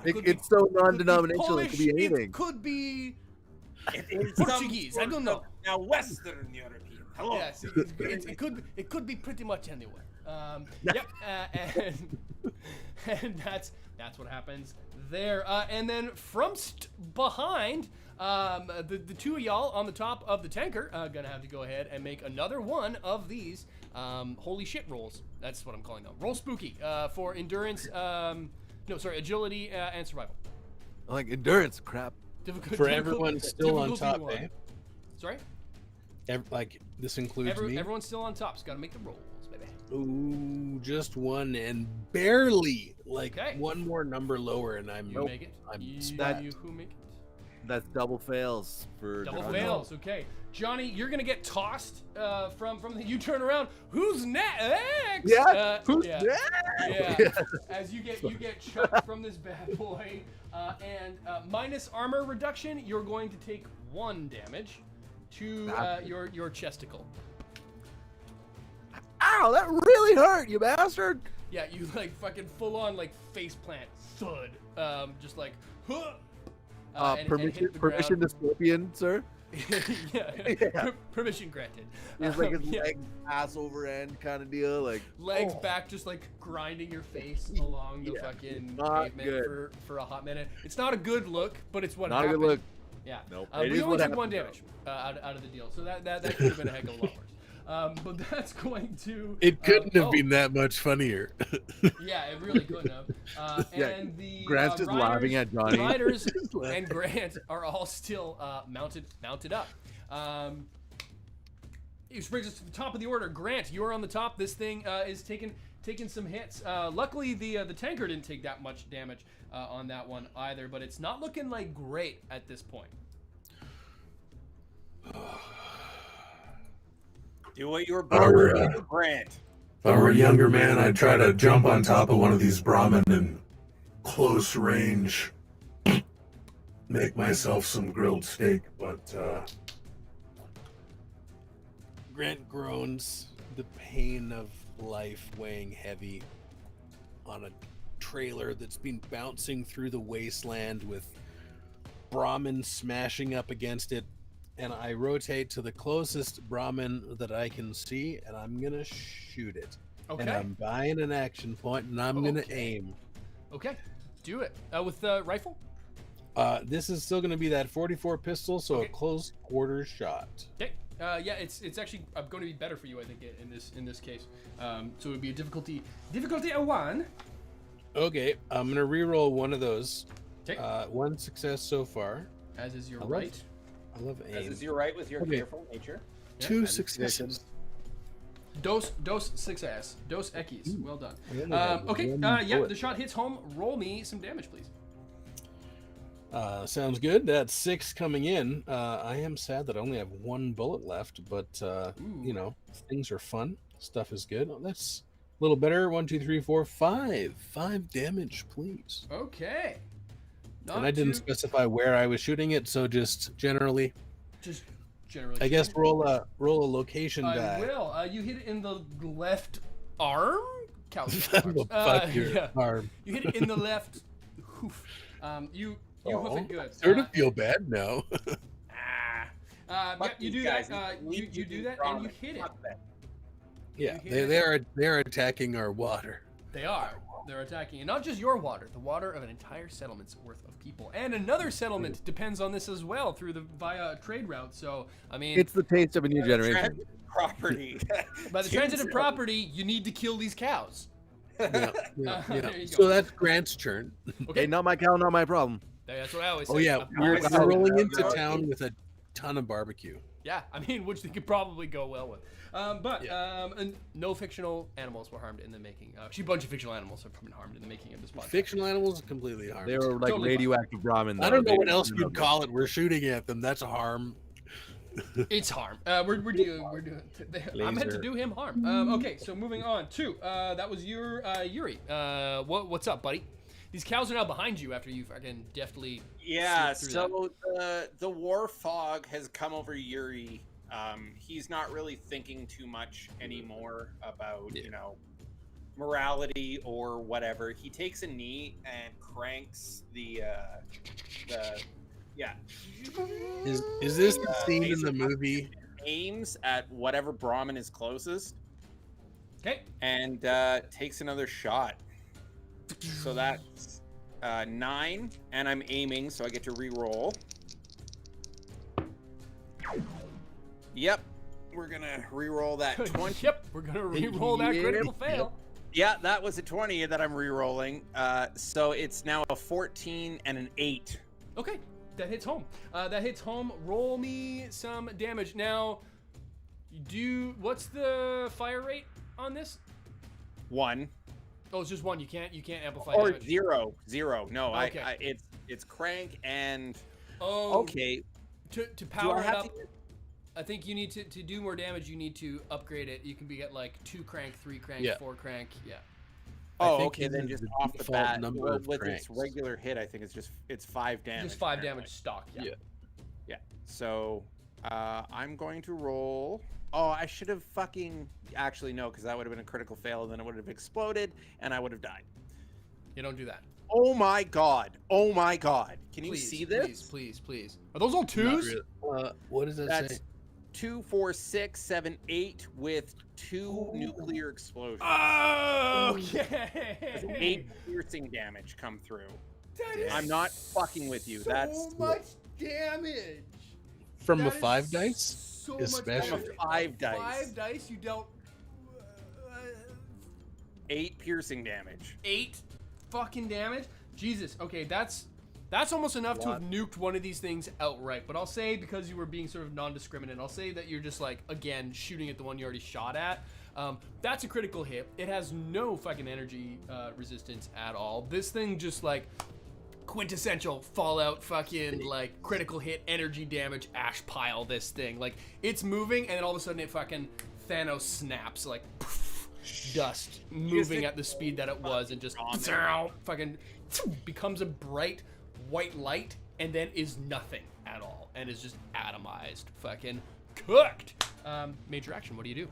It's so non-denominational. It Polish, could be anything. It could be It is Portuguese. I don't know. Now Western European. Hello. Yes, it could be pretty much anywhere. Yep, and that's what happens there. And then from behind, the two of y'all on the top of the tanker gonna have to go ahead and make another one of these holy shit rolls. That's what I'm calling them. Roll spooky for endurance. Agility and survival. Like endurance, crap. For everyone still on top, eh? Sorry. This includes me. Everyone's still on top. So gotta make the rolls, baby. Ooh, just one and barely. Okay. One more number lower, and I'm. You make it. I'm You who make it? That's double fails for. Double fails. Okay, Johnny, you're gonna get tossed from the. You turn around. Who's next? Yeah. Who's yeah. next? Yeah. As you get chucked from this bad boy, and minus armor reduction, you're going to take 1 damage to your chesticle. Ow! That really hurt, you bastard. Yeah, you like fucking full on like face plant thud. Just like. Huh! And hit the Permission ground. to Scorpion, sir. yeah. Permission granted. It's like his legs ass over end kind of deal, like legs back, just like grinding your face along the fucking not pavement good. for a hot minute. It's not a good look, but it's what not happened. a good look. Yeah. Nope. We only took 1 damage out of the deal, so that could have been a heck of a lot worse. But that's going to. It couldn't have been that much funnier. Yeah, it really couldn't have. And the Grant's just laughing at Johnny. Riders and Grant are all still mounted up. Which brings us to the top of the order. Grant, you're on the top. This thing is taking some hits. Luckily, the tanker didn't take that much damage on that one either, but it's not looking like great at this point. Do what you were born to do, Grant. If I were a younger man, I'd try to jump on top of one of these Brahmin in close range. Make myself some grilled steak, but Grant groans, the pain of life weighing heavy on a trailer that's been bouncing through the wasteland with Brahmin smashing up against it. And I rotate to the closest Brahmin that I can see, and I'm gonna shoot it. Okay. And I'm buying an action point, and I'm gonna aim. Okay, do it. With the rifle? This is still gonna be that 44 pistol, so a close quarter shot. Okay. Yeah, it's actually going to be better for you, I think, in this case. So it would be a difficulty a 1. Okay, I'm gonna re-roll one of those. Okay. 1 success so far. As is your right. I love aim. As is your right with your careful nature. Two successes. Dos success. Dos equis. Well done. I only have Okay. one Yeah, bullet. the shot hits home. Roll me some damage, please. Sounds good. That's 6 coming in. I am sad that I only have 1 bullet left, but you know, things are fun. Stuff is good. Oh, that's a little better. 1, 2, 3, 4, 5. 5 damage, please. Okay. And I didn't specify where I was shooting it, so just generally. Just generally. I guess roll a location I die. will. You hit it in the left arm. Fuck your arm. You hit it in the left hoof. You hoof it good. Sort of feel bad now. Yeah, you do that. You do that, and you hit it. Yeah, they're attacking our water. They are. They're attacking, and not just your water, the water of an entire settlement's worth of people, and another settlement depends on this as well via trade route. So, I mean, It's the taste of a new generation. Transitive property. by the transitive property, you need to kill these cows. Yeah. There you go. So that's Grant's turn. Okay, not my cow, not my problem. That's what I always say. Oh yeah, we're rolling into town with a ton of barbecue. Yeah, I mean, which they could probably go well with. And no fictional animals were harmed in the making. Actually, a bunch of fictional animals have been harmed in the making of this podcast. Fictional animals completely harmed. They were like Totally radioactive Brahmin. I don't know what else you'd call it. We're shooting at them. That's a harm. It's harm. We're doing. I meant to do him harm. Okay, so moving on to that was your Yuri. What's up, buddy? These cows are now behind you after you fucking deftly. Yeah, slipped so the war fog has come over Yuri. He's not really thinking too much anymore about, you know, morality or whatever. He takes a knee and cranks the yeah. Is this the scene in the movie? Aims at whatever Brahmin is closest. Okay. And takes another shot. So that's 9, and I'm aiming, so I get to re-roll. Yep, we're gonna re-roll that 20. Yep, we're gonna re-roll that critical fail. Yeah, that was a 20 that I'm re-rolling. So it's now a 14 and an 8. Okay, that hits home. That hits home. Roll me some damage. Now, what's the fire rate on this? 1. Oh, it's just 1. You can't amplify Or damage. 0. No, Okay. it's crank and Oh. okay. To power it up, I think you need to do more damage. You need to upgrade it. You can be at like 2 crank, 3 crank, 4 crank. Yeah. Oh, okay. Then just the off the default bat, number of with cranks. its regular hit, I think it's 5 damage. Just 5 apparently. damage stock. Yeah. Yeah. So I'm going to roll. Oh, I should have fucking actually no, because that would have been a critical fail, and then it would have exploded, and I would have died. You don't do that. Oh my god! Oh my god! Can you Please, see this? Please. Are those all 2s? What does that That's say? 2, 4, 6, 7, 8 with 2 nuclear explosions. Oh, There's okay. 8 piercing damage come through. That is I'm not fucking with you. So That's much damage. From That a is 5 dice? So Especially. much From damage. a 5 dice. 5 dice. You dealt 8 piercing damage. 8 fucking damage. Jesus. Okay, that's almost enough to have nuked one of these things outright. But I'll say, because you were being sort of non-discriminate, I'll say that you're just like, again, shooting at the one you already shot at. That's a critical hit. It has no fucking energy resistance at all. This thing just like quintessential Fallout fucking like critical hit energy damage ash pile. This thing, like, it's moving and then all of a sudden it fucking Thanos snaps, like poof, dust moving at the speed that it was, and just fucking becomes a bright white light and then is nothing at all and is just atomized, fucking cooked. Major action. What do you do?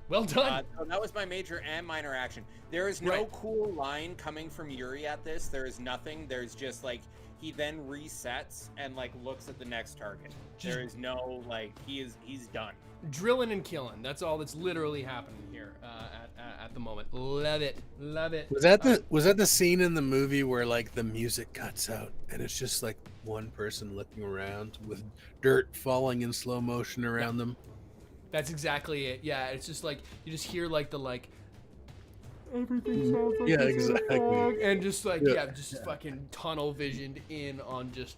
Well done. So that was my major and minor action. There is no cool line coming from Yuri at this. There is nothing. There's just like, he then resets and like looks at the next target. There is no like, he's done. Drilling and killing. That's all that's literally happening here at the moment. Love it. Was that the scene in the movie where like the music cuts out and it's just like one person looking around with dirt falling in slow motion around them? That's exactly it. Yeah, it's just like you just hear like the like everything sounds like exactly, and just like just fucking tunnel visioned in on just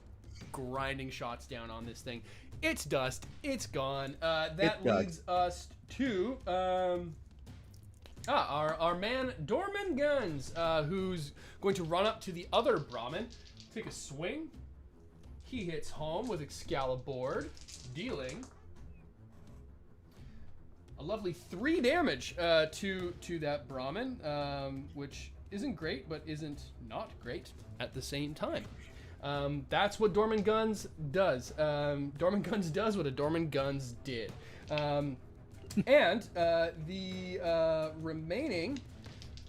grinding shots down on this thing. It's dust. It's gone. That It's dust. leads us to our man Dorman Guns, who's going to run up to the other Brahmin, take a swing. He hits home with Excalibur, dealing a lovely 3 damage to that Brahmin, which isn't great, but isn't not great at the same time. That's what Dorman Guns does. Dorman Guns does what a Dorman Guns did. And the remaining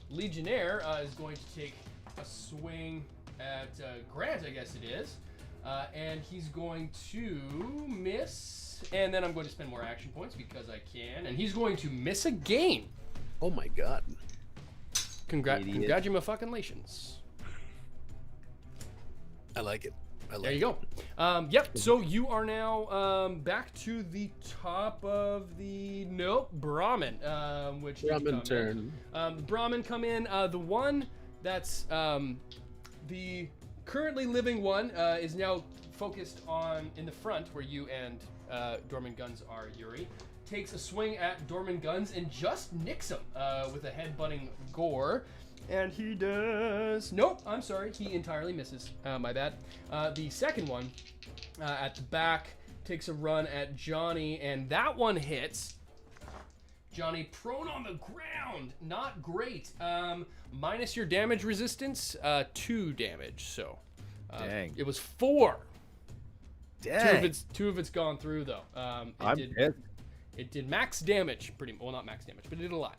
Legionnaire is going to take a swing at Grant, I guess it is. And he's going to miss. And then I'm going to spend more action points because I can. And he's going to miss again. Oh my god. Congratulations. I like it. There you go. Yep. So you are now back to the top of the Brahmin, which Brahmin turn. Brahmin come in. The one that's the currently living one is now focused on in the front where you and Dorman Guns are. Yuri takes a swing at Dorman Guns and just nicks him with a headbutting gore. And he does... Nope, I'm sorry. He entirely misses. My bad. The second one at the back takes a run at Johnny, and that one hits. Johnny prone on the ground. Not great. Minus your damage resistance, 2 damage. So Dang. It was 4. Dang. Two of it's gone through, though. It did max damage. Well, not max damage, but it did a lot.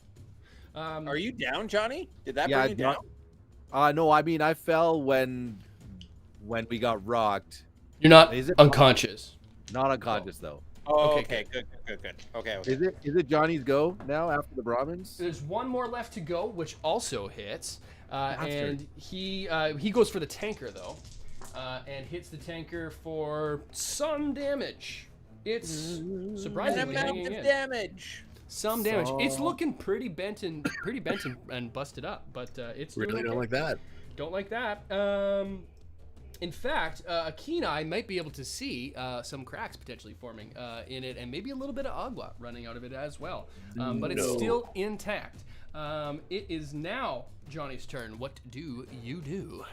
Are you down, Johnny? Did that Yeah, bring you down? no, I mean I fell when we got rocked. You're not Is it unconscious. Not unconscious though. Oh, Okay, okay, good. Okay. Is it Johnny's go now after the Brahmins? There's one more left to go, which also hits, and Bastard. he goes for the tanker though, and hits the tanker for some damage. It's surprisingly Amount hanging of in. damage. Some damage. It's looking pretty bent and busted up, but it's Really doing don't okay. like that. Don't like that. In fact, a keen eye might be able to see some cracks potentially forming in it, and maybe a little bit of agua running out of it as well. But it's still intact. It is now Johnny's turn. What do you do?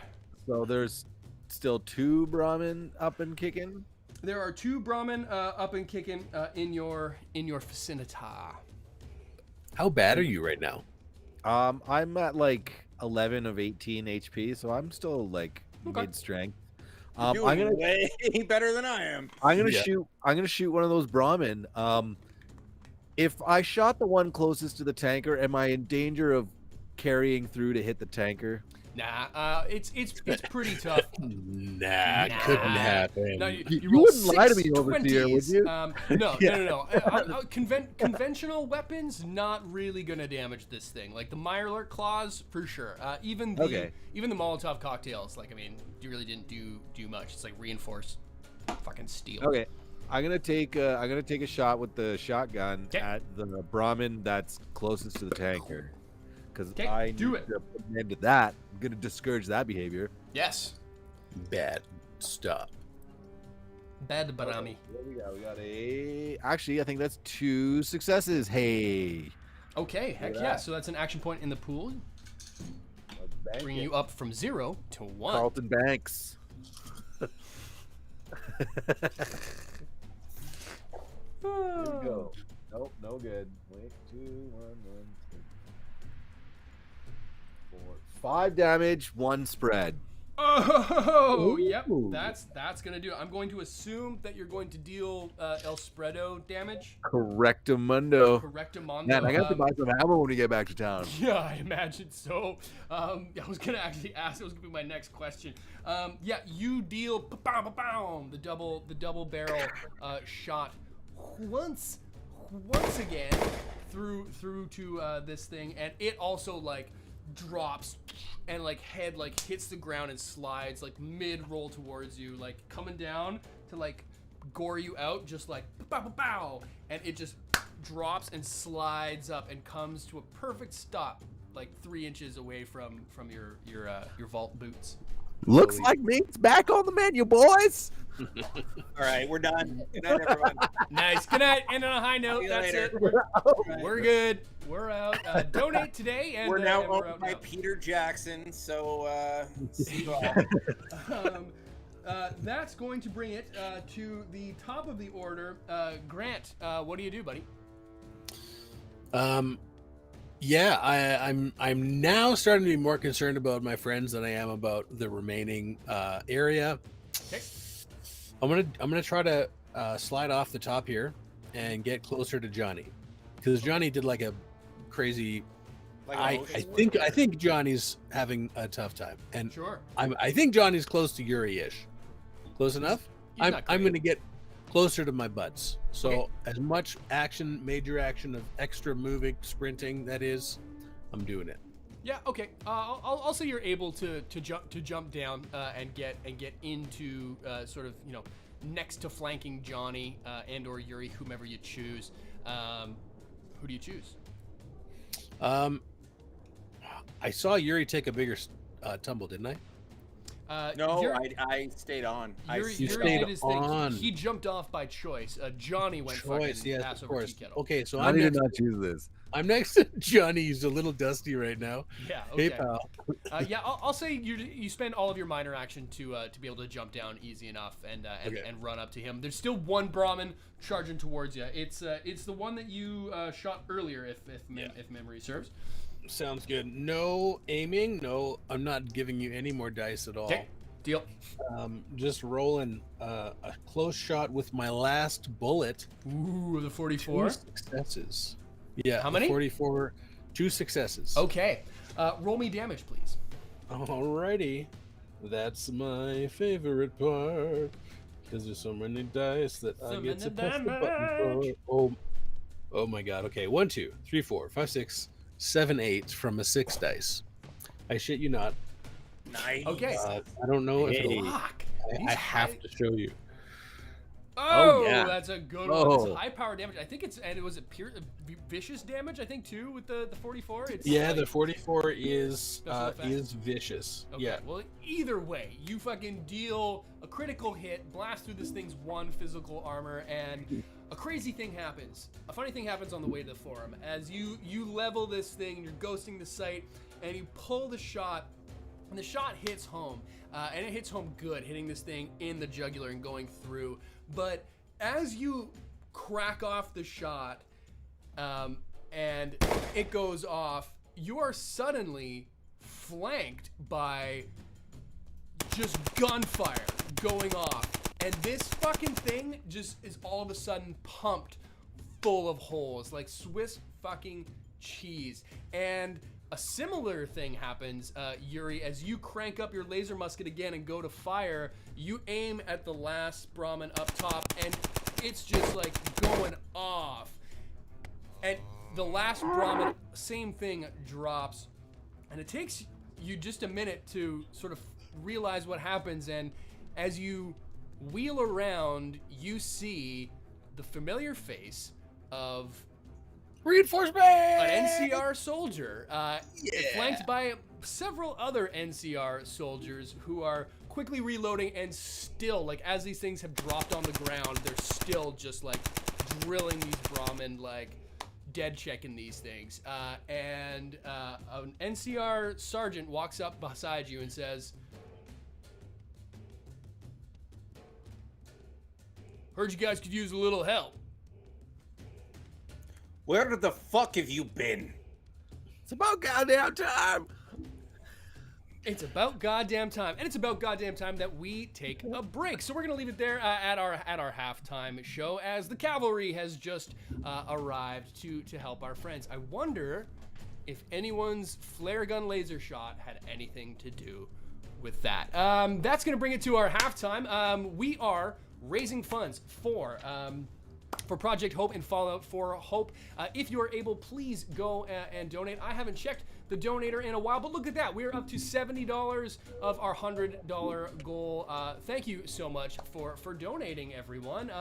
So there's still 2 Brahmin up and kicking. There are 2 Brahmin up and kicking in your vicinity. How bad are you right now? I'm at like 11 of 18 HP, so I'm still like mid strength. I'm You're doing gonna way better than I am. I'm gonna Yeah. shoot one of those Brahmin. If I shot the one closest to the tanker, am I in danger of carrying through to hit the tanker? Nah, it's pretty tough. Nah, couldn't happen. No, You roll wouldn't lie to me, 6 Overseer, would 20s. you? No. Conventional weapons not really gonna damage this thing. Like the Mirelurk claws, for sure. Even the Molotov cocktails, like I mean, you really didn't do much. It's like reinforced fucking steel. Okay, I'm gonna take a shot with the shotgun at the Brahmin that's closest to the tanker, because I need to put an end to that. I'm gonna discourage that behavior. Yes. Bad stuff. Bad Barami. What we got? We got a. Actually, I think that's 2 successes. Hey. Okay, heck yeah. So that's an action point in the pool, bringing you up from 0 to 1. Carlton Banks. Here we go. Nope, no good. Wait, 2, 1, 1, 2, 4, 5 damage, 1 spread. Oh, yep. Ooh. That's gonna do it. I'm going to assume that you're going to deal El Spredo damage. Correctamundo. Correctamundo. Man, I got to buy some ammo when we get back to town. Yeah, I imagine so. I was gonna actually ask. It was gonna be my next question. Yeah, you deal the double barrel shot once again through to this thing, and it also like drops and like head like hits the ground and slides like mid roll towards you, like coming down to like gore you out, just like pow, and it just drops and slides up and comes to a perfect stop like 3 inches away from your vault boots. Looks like meat's back on the menu, boys. All right, we're done. Good night, everyone. Nice. Good night. And on a high note, See you that's later. it. We're good. We're out. Donate today, and We're now and we're owned out by now. Peter Jackson, so see you all. That's going to bring it to the top of the order. Grant, what do you do, buddy? Yeah, I'm now starting to be more concerned about my friends than I am about the remaining area. Okay. I'm gonna try to slide off the top here and get closer to Johnny, because Johnny did like a crazy. Like I think Johnny's having a tough time, and Sure. I think Johnny's close to Yuri-ish. Close enough. He's not I'm great. gonna get closer to my buds. So Okay. as much action, major action of extra moving, sprinting that is, I'm doing it. Yeah. Okay. I'll say you're able to jump down and get into sort of next to flanking Johnny and or Yuri, whomever you choose. Who do you choose? I saw Yuri take a bigger tumble, didn't I? No, Yuri, I stayed on. Yuri You Yuri stayed did his thing. on. He jumped off by choice. Johnny went Choice, fucking yes, ass of over course. tea kettle. Okay, so I I'm did next, not choose this. I'm next to Johnny. He's a little dusty right now. Yeah. Okay. Hey, pal. Yeah, I'll say you spend all of your minor action to be able to jump down easy enough and run up to him. There's still one Brahmin charging towards you. It's the one that you shot earlier, if memory serves. Sounds good. No aiming. No, I'm not giving you any more dice at all. Okay, deal. Just rolling a close shot with my last bullet. Ooh, the 2 44. successes. Yeah. How the many? 44. 2 successes. Okay, roll me damage, please. Alrighty. That's my favorite part. Because there's so many dice that I get to press the button for. Oh my god. Okay. 1, 2, 3, 4, 5, 6, 7, 8 from a 6 dice. I shit you not. Nice. Okay. I don't know if it'll. Fuck. I have to show you. Oh, yeah. that's a good one. Oh. It's high power damage. I think it was vicious damage. I think too with the 44. It's Yeah, like- the 44 is Special effect? vicious. Okay, Yeah. well, either way, you fucking deal a critical hit, blast through this thing's one physical armor, and a crazy thing happens. A funny thing happens on the way to the forum. As you level this thing, you're ghosting the site, and you pull the shot, and the shot hits home. And it hits home good, hitting this thing in the jugular and going through. But as you crack off the shot, and it goes off, you are suddenly flanked by just gunfire going off, and this fucking thing just is all of a sudden pumped full of holes like Swiss fucking cheese. And a similar thing happens, Yuri, as you crank up your laser musket again and go to fire. You aim at the last Brahmin up top, and it's just like going off. And the last Brahmin, same thing, drops. And it takes you just a minute to sort of realize what happens. And as you wheel around, you see the familiar face of Reinforcement! an NCR soldier, flanked by several other NCR soldiers who are quickly reloading and still, like, as these things have dropped on the ground, they're still just, like, drilling these Brahmin, like, dead checking these things. And an NCR sergeant walks up beside you and says, "Heard you guys could use a little help." Where the fuck have you been? It's about goddamn time. It's about goddamn time, and it's about goddamn time that we take a break. So we're gonna leave it there at our halftime show, as the cavalry has just arrived to help our friends. I wonder if anyone's flare gun laser shot had anything to do with that. That's gonna bring it to our halftime. We are raising funds for Project Hope and Fallout 4 Hope. If you are able, please go and donate. I haven't checked the donator in a while, but look at that. We're up to $70 of our $100 goal. Thank you so much for donating, everyone.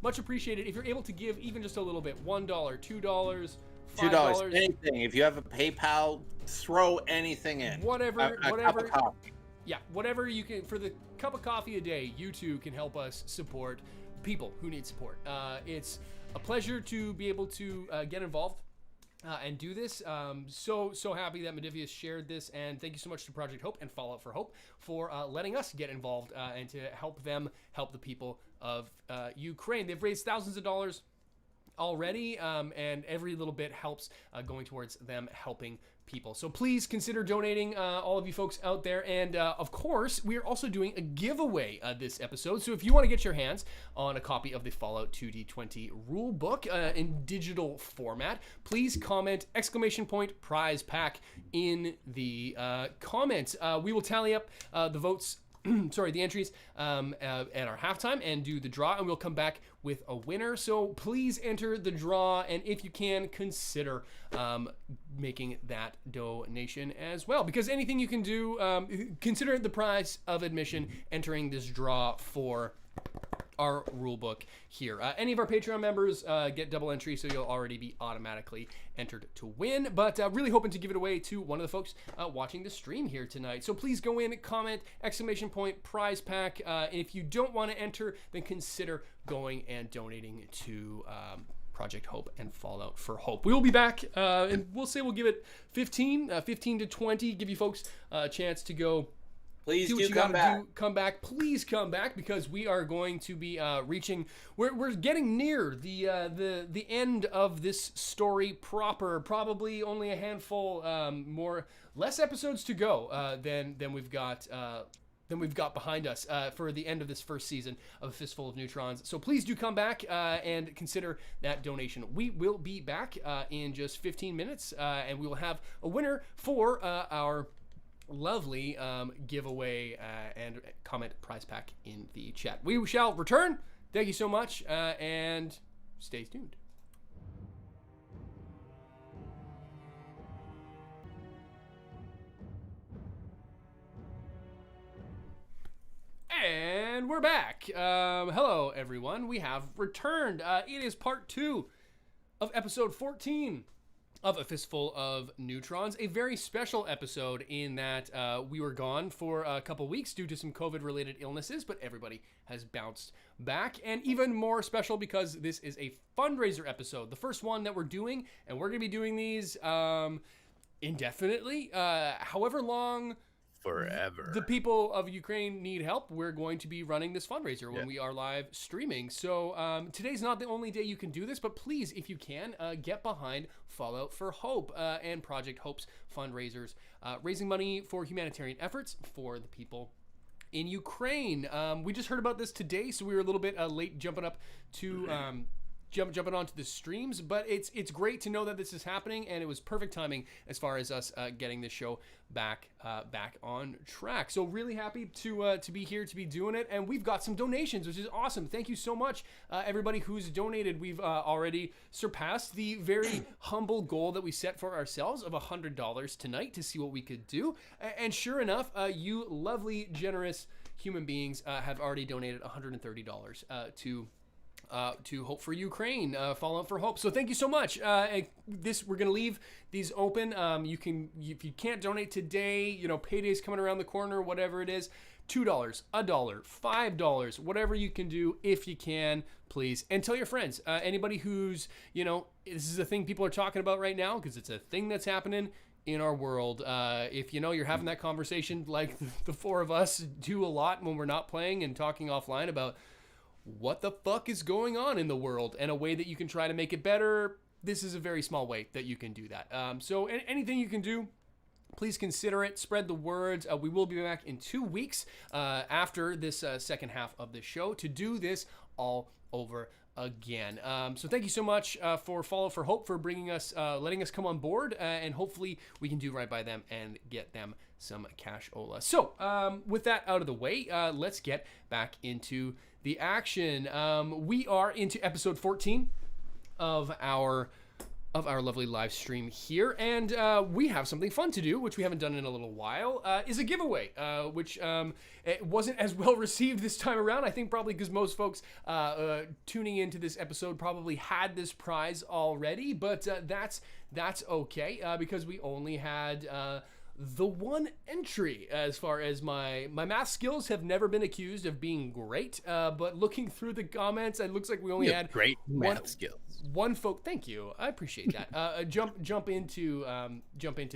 Much appreciated. If you're able to give even just a little bit, $1, $2, $5. $2, anything. If you have a PayPal, throw anything in. Whatever. A cup of coffee. yeah, whatever you can, for the cup of coffee a day, you too can help us support people who need support. It's a pleasure to be able to get involved and do this. So happy that Modifius shared this, and thank you so much to Project Hope and Fallout for Hope for letting us get involved and to help them help the people of Ukraine. They've raised thousands of dollars already, and every little bit helps going towards them helping people. So please consider donating, all of you folks out there. And of course, we are also doing a giveaway this episode. So if you want to get your hands on a copy of the Fallout 2D20 rulebook in digital format, please comment !prize pack in the comments. We will tally up the votes. Sorry, the entries at our halftime and do the draw, and we'll come back with a winner. So please enter the draw, and if you can, consider making that donation as well, because anything you can do, consider the price of admission entering this draw for our rule book here. Any of our Patreon members get double entry, so you'll already be automatically entered to win, but really hoping to give it away to one of the folks watching the stream here tonight. So please go in, comment !prize pack. And if you don't want to enter, then consider going and donating to Project Hope and Fallout for Hope. We will be back, and we'll give it 15 to 20, give you folks a chance to go. Please do do come back. Come back. Please come back, because we are going to be reaching. We're getting near the end of this story proper. Probably only a handful less episodes to go than we've got. Than we've got behind us for the end of this first season of Fistful of Neutrons. So please do come back and consider that donation. We will be back in just 15 minutes, and we will have a winner for our lovely giveaway and comment prize pack in the chat. We shall return. Thank you so much, and stay tuned. And we're back. Hello, everyone. We have returned. It is part 2 of episode 14 of A Fistful of Neutrons, a very special episode in that we were gone for a couple weeks due to some COVID-related illnesses, but everybody has bounced back, and even more special because this is a fundraiser episode, the first one that we're doing, and we're going to be doing these indefinitely, however long forever the people of Ukraine need help. We're going to be running this fundraiser when we are live streaming. So today's not the only day you can do this, but please, if you can, get behind Fallout for Hope and Project Hope's fundraisers, raising money for humanitarian efforts for the people in Ukraine. We just heard about this today, so we were a little bit late jumping up to jumping onto the streams, but it's great to know that this is happening, and it was perfect timing as far as us getting this show back on track. So really happy to be here, to be doing it, and we've got some donations, which is awesome. Thank you so much, everybody who's donated. We've already surpassed the very humble goal that we set for ourselves of $100 tonight to see what we could do, and sure enough, you lovely, generous human beings have already donated $130 to Hope for Ukraine, Fallout for Hope. So thank you so much. We're gonna leave these open. You can, if you can't donate today, payday's coming around the corner, whatever it is, $2, $1, $5, whatever you can do, if you can, please. And tell your friends, anybody who's, this is a thing people are talking about right now, because it's a thing that's happening in our world. If you're having that conversation like the four of us do a lot when we're not playing and talking offline about what the fuck is going on in the world and a way that you can try to make it better, this is a very small way that you can do that. So anything you can do, please consider it. Spread the words. We will be back in 2 weeks after this second half of the show to do this all over again. So thank you so much for Follow for Hope for bringing us, letting us come on board, and hopefully we can do right by them and get them some cashola. So with that out of the way, let's get back into the action. We are into episode 14 of our lovely live stream here, and we have something fun to do, which we haven't done in a little while, is a giveaway, which it wasn't as well received this time around. I think probably because most folks tuning into this episode probably had this prize already, but that's okay, because we only had the one entry as far as my math skills have never been accused of being great. But looking through the comments, it looks like we only had great math skills. One folk. Thank you. I appreciate that. Jump into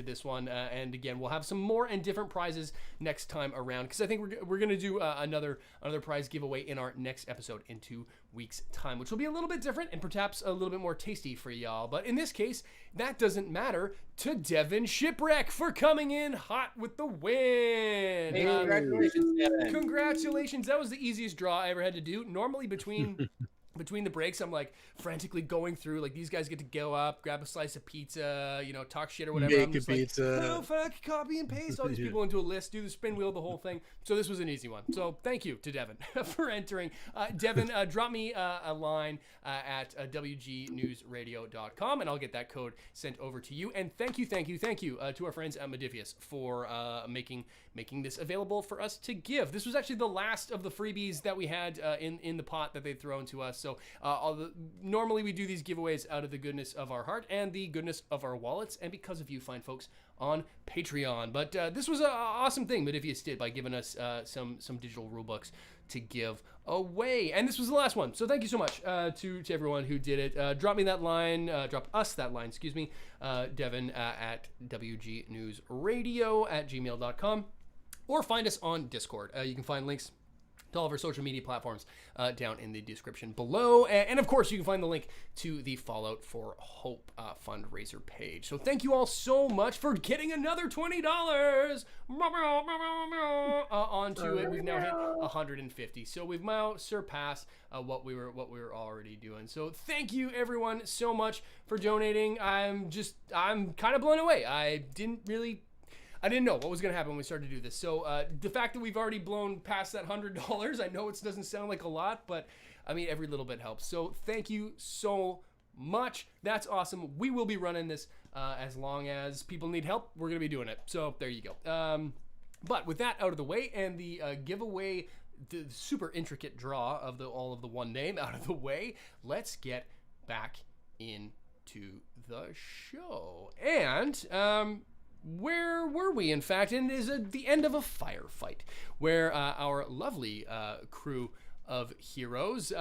this one, and again, we'll have some more and different prizes next time around, because I think we're gonna do another prize giveaway in our next episode in 2 weeks' time, which will be a little bit different and perhaps a little bit more tasty for y'all. But in this case, that doesn't matter to Devin Shipwreck for coming in hot with the win. Hey, congratulations, Devin. Congratulations. That was the easiest draw I ever had to do. Normally between the breaks, I'm like frantically going through, like, these guys get to go up, grab a slice of pizza, talk shit or whatever. Make a pizza. Like, oh, fuck, copy and paste all these people into a list, do the spin wheel, the whole thing. So this was an easy one. So thank you to Devin for entering. Devin, drop me a line at wgnewsradio.com, and I'll get that code sent over to you. And thank you to our friends at Modifius for making this available for us to give. This was actually the last of the freebies that we had in the pot that they'd thrown to us. So normally we do these giveaways out of the goodness of our heart and the goodness of our wallets, and because of you fine folks on Patreon. But this was an awesome thing Modifius did by giving us some digital rule books to give away, and this was the last one. So thank you so much to everyone who did it. Drop us that line, excuse me, Devin at wgnewsradio@gmail.com, or find us on Discord. You can find links to all of our social media platforms down in the description below. And of course, you can find the link to the Fallout for Hope fundraiser page. So thank you all so much for getting another $20 onto it. We've now hit 150. So we've now surpassed what we were already doing. So thank you everyone so much for donating. I'm kind of blown away. I didn't know what was going to happen when we started to do this. So the fact that we've already blown past that $100, I know it doesn't sound like a lot, but I mean, every little bit helps. So thank you so much. That's awesome. We will be running this as long as people need help. We're going to be doing it. So there you go. But with that out of the way, and the giveaway, the super intricate draw of all of the one name out of the way, let's get back into the show. And where were we, in fact? And it is the end of a firefight where our lovely crew of heroes,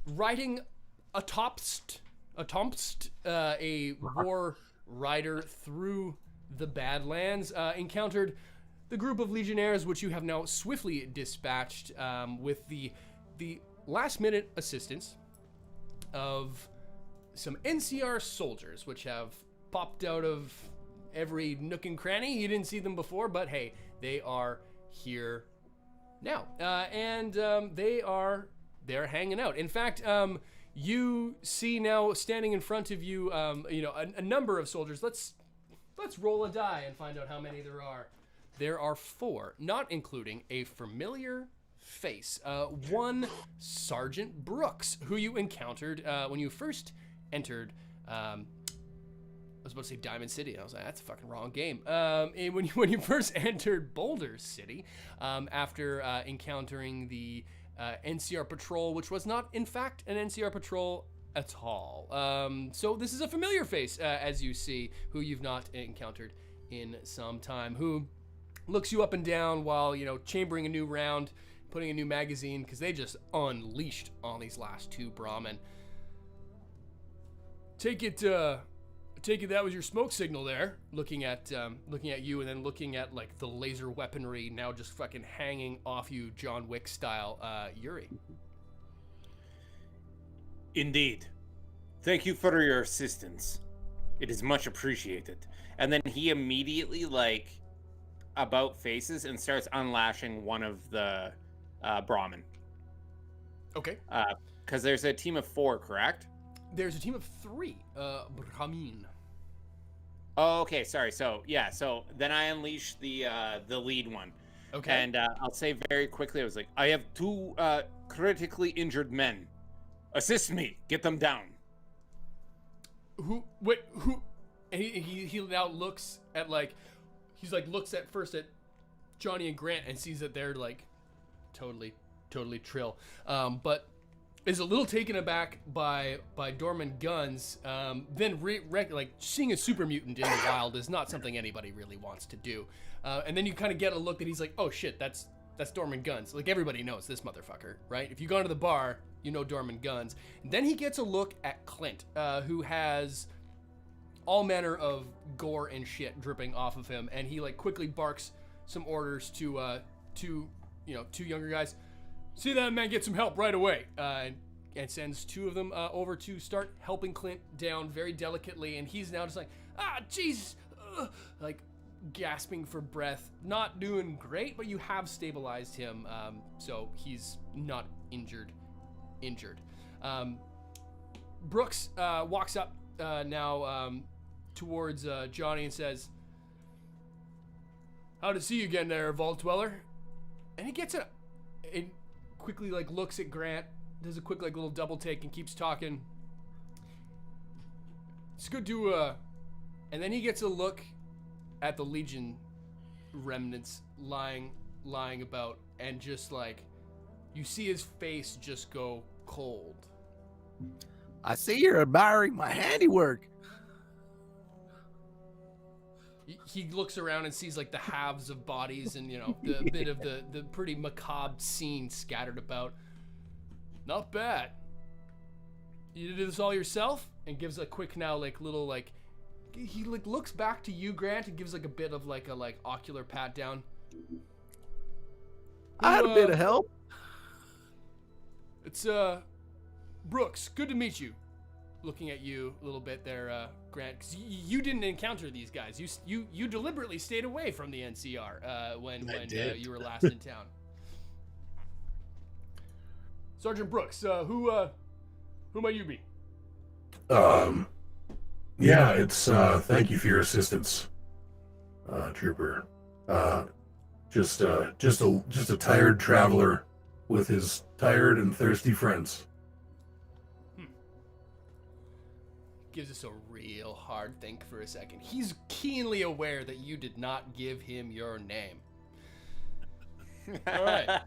riding atopst a war rider through the Badlands, encountered the group of legionnaires, which you have now swiftly dispatched with the last-minute assistance of some NCR soldiers, which have popped out of every nook and cranny. You didn't see them before, but hey, they are here now, and they're hanging out. In fact, you see now standing in front of you, a number of soldiers. Let's roll a die and find out how many there are. There are 4, not including a familiar face. One Sergeant Brooks, who you encountered when you first entered. I was about to say Diamond City. I was like, that's a fucking wrong game. And when you first entered Boulder City, after encountering the NCR patrol, which was not, in fact, an NCR patrol at all. So this is a familiar face, as you see, who you've not encountered in some time, who looks you up and down while, chambering a new round, putting a new magazine, because they just unleashed on these last 2 Brahmin. Take it that was your smoke signal there, looking at you, and then looking at like the laser weaponry now just fucking hanging off you, John Wick style, Yuri. Indeed. Thank you for your assistance. It is much appreciated. And then he immediately about faces and starts unlashing one of the Brahmin. Okay. Because there's a team of 4, correct? There's a team of 3 Brahmin. Oh, okay. Sorry. So then I unleash the lead one. Okay. And I'll say very quickly, I was like, I have 2 critically injured men. Assist me. Get them down. Who? And he now looks at looks at first at Johnny and Grant and sees that they're totally trill. But is a little taken aback by Dorman guns. Then like seeing a super mutant in the wild is not something anybody really wants to do. And then you kind of get a look that he's like, oh shit, that's Dorman guns. Like everybody knows this motherfucker, right? If you go to the bar, you know Dorman guns. And then he gets a look at Clint, who has all manner of gore and shit dripping off of him, and he like quickly barks some orders to two younger guys. See that man get some help right away, and sends two of them over to start helping Clint down very delicately, and he's now just like, Jesus, like gasping for breath, not doing great, but you have stabilized him, so he's not injured. Brooks walks up now towards Johnny and says, "How to see you again there, Vault Dweller?" And he gets it quickly like looks at Grant, does a quick like little double take and keeps talking. It's good to and then he gets a look at the Legion remnants lying about, and just like you see his face just go cold. I see you're admiring my handiwork. He looks around and sees like the halves of bodies and, you know, the bit of the pretty macabre scene scattered about. Not bad. You did this all yourself? And gives a quick now like little like, he like looks back to you, Grant, and gives like a bit of like a like ocular pat down. I had a bit of help. It's Brooks, good to meet you. Looking at you a little bit there, Grant, because you didn't encounter these guys. You deliberately stayed away from the NCR when you were last in town. Sergeant Brooks, who might you be? Yeah, it's thank you for your assistance, Trooper. Just a tired traveler with his tired and thirsty friends. Gives us a real hard think for a second. He's keenly aware that you did not give him your name. All right.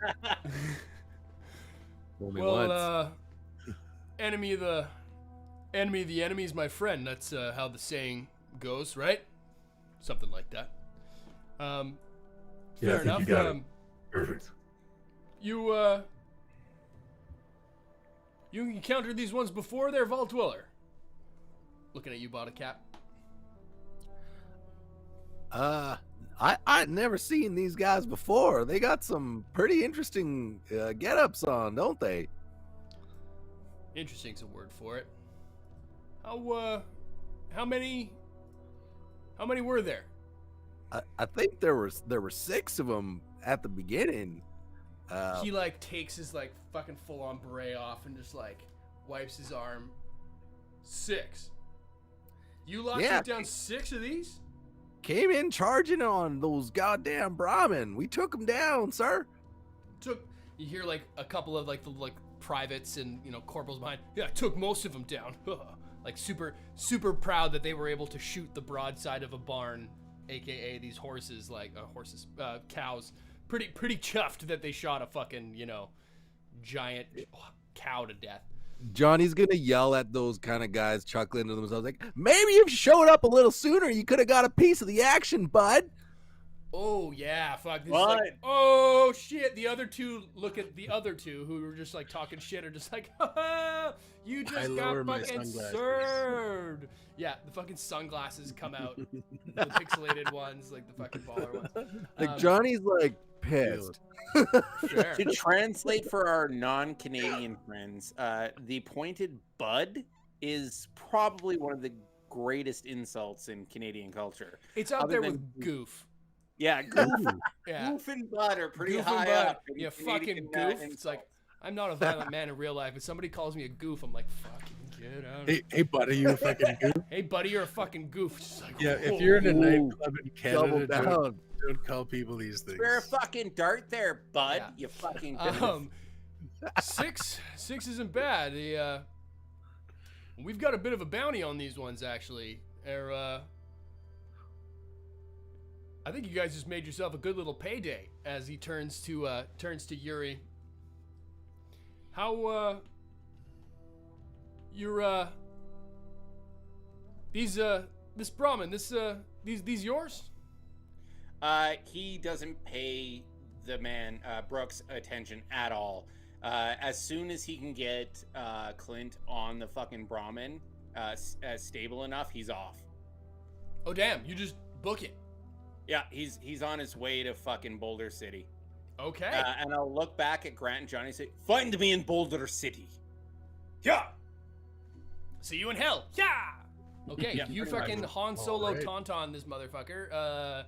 Well, enemy of the enemy is my friend. That's how the saying goes, right? Something like that. Yeah, fair I think enough. you got it. Perfect. You encountered these ones before there, Vault Dweller? Looking at you, Botacap. I'd never seen these guys before. They got some pretty interesting get-ups on, don't they? Interesting's a word for it. How many were there? I think there were 6 of them at the beginning. He like takes his like fucking full-on beret off and just like wipes his arm. 6. You locked down 6 of these? Came in charging on those goddamn Brahmin. We took them down, sir. You hear like a couple of like the like privates and, you know, corporals behind. Yeah, I took most of them down. Like super proud that they were able to shoot the broadside of a barn, aka these horses, cows. Pretty chuffed that they shot a fucking, you know, giant cow to death. Johnny's gonna yell at those kind of guys, chuckling to themselves like, maybe if you showed up a little sooner, you could have got a piece of the action, bud. Oh yeah, fuck. This is like, oh shit. The other two look at the other two who were just like talking shit, are just like, you just got fucking served. Yeah, the fucking sunglasses come out, the pixelated ones, like the fucking baller ones. Like Johnny's like pissed. Sure. To translate for our non-Canadian friends, the pointed bud is probably one of the greatest insults in Canadian culture. It's up there with goof. Yeah, goof. Yeah. Goof and bud are pretty Goof high and bud. up. in Yeah, Canadian, fucking goof. It's insults. like, I'm not a violent man in real life. If somebody calls me a goof, I'm like, fucking get out of Hey, hey, buddy, you a fucking goof? Hey, buddy, you're a fucking goof. Just like, Yeah, if you're in a Whoa. nightclub in Double Canada, down. don't call people these things. We're a fucking dart there, bud. Yeah. You fucking goof. 6 isn't bad. We've got a bit of a bounty on these ones, actually. I think you guys just made yourself a good little payday. As he turns to Yuri. How You're this Brahmin, these yours? He doesn't pay the man Brooks attention at all. As soon as he can get Clint on the fucking Brahmin stable enough, he's off. Oh damn! You just book it. Yeah, he's on his way to fucking Boulder City. Okay. And I'll look back at Grant and Johnny and say, "Find me in Boulder City." Yeah. See you in hell. Yeah. Okay, Yeah, you pretty fucking much. Han Solo Alright. tauntaun this motherfucker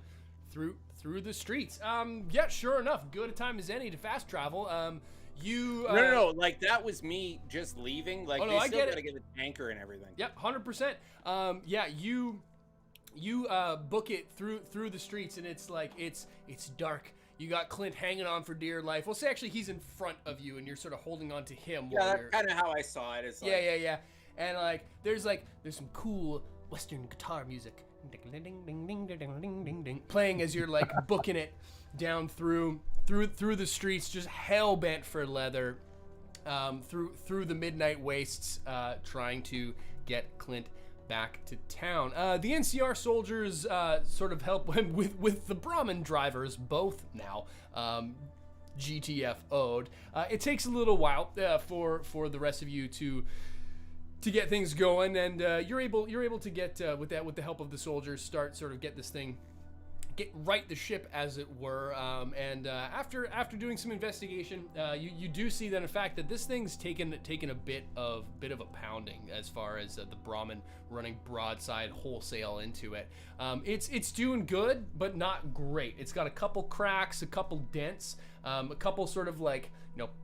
through the streets. Yeah, sure enough, good a time as any to fast travel. You No, like that was me just leaving. Like Oh, no, they I still get gotta it. get the tanker and everything. Yep, 100%. Yeah, you book it through the streets, and it's like it's dark. You got Clint hanging on for dear life. Well, say actually he's in front of you, and you're sort of holding on to him. Yeah, while that's you're... kind of how I saw it. It's like, Yeah. And there's some cool Western guitar music playing as you're like booking it down through the streets, just hell bent for leather, through the midnight wastes, trying to get Clint back to town. The NCR soldiers sort of help him with the Brahmin drivers, both now GTFO'd. It takes a little while for the rest of you to get things going, and you're able to get with the help of the soldiers start sort of get right the ship, as it were, and after doing some investigation, you do see that in fact that this thing's taken a bit of a pounding as far as the Brahmin running broadside wholesale into it. It's doing good, but not great. It's got a couple cracks, a couple dents, a couple sort of like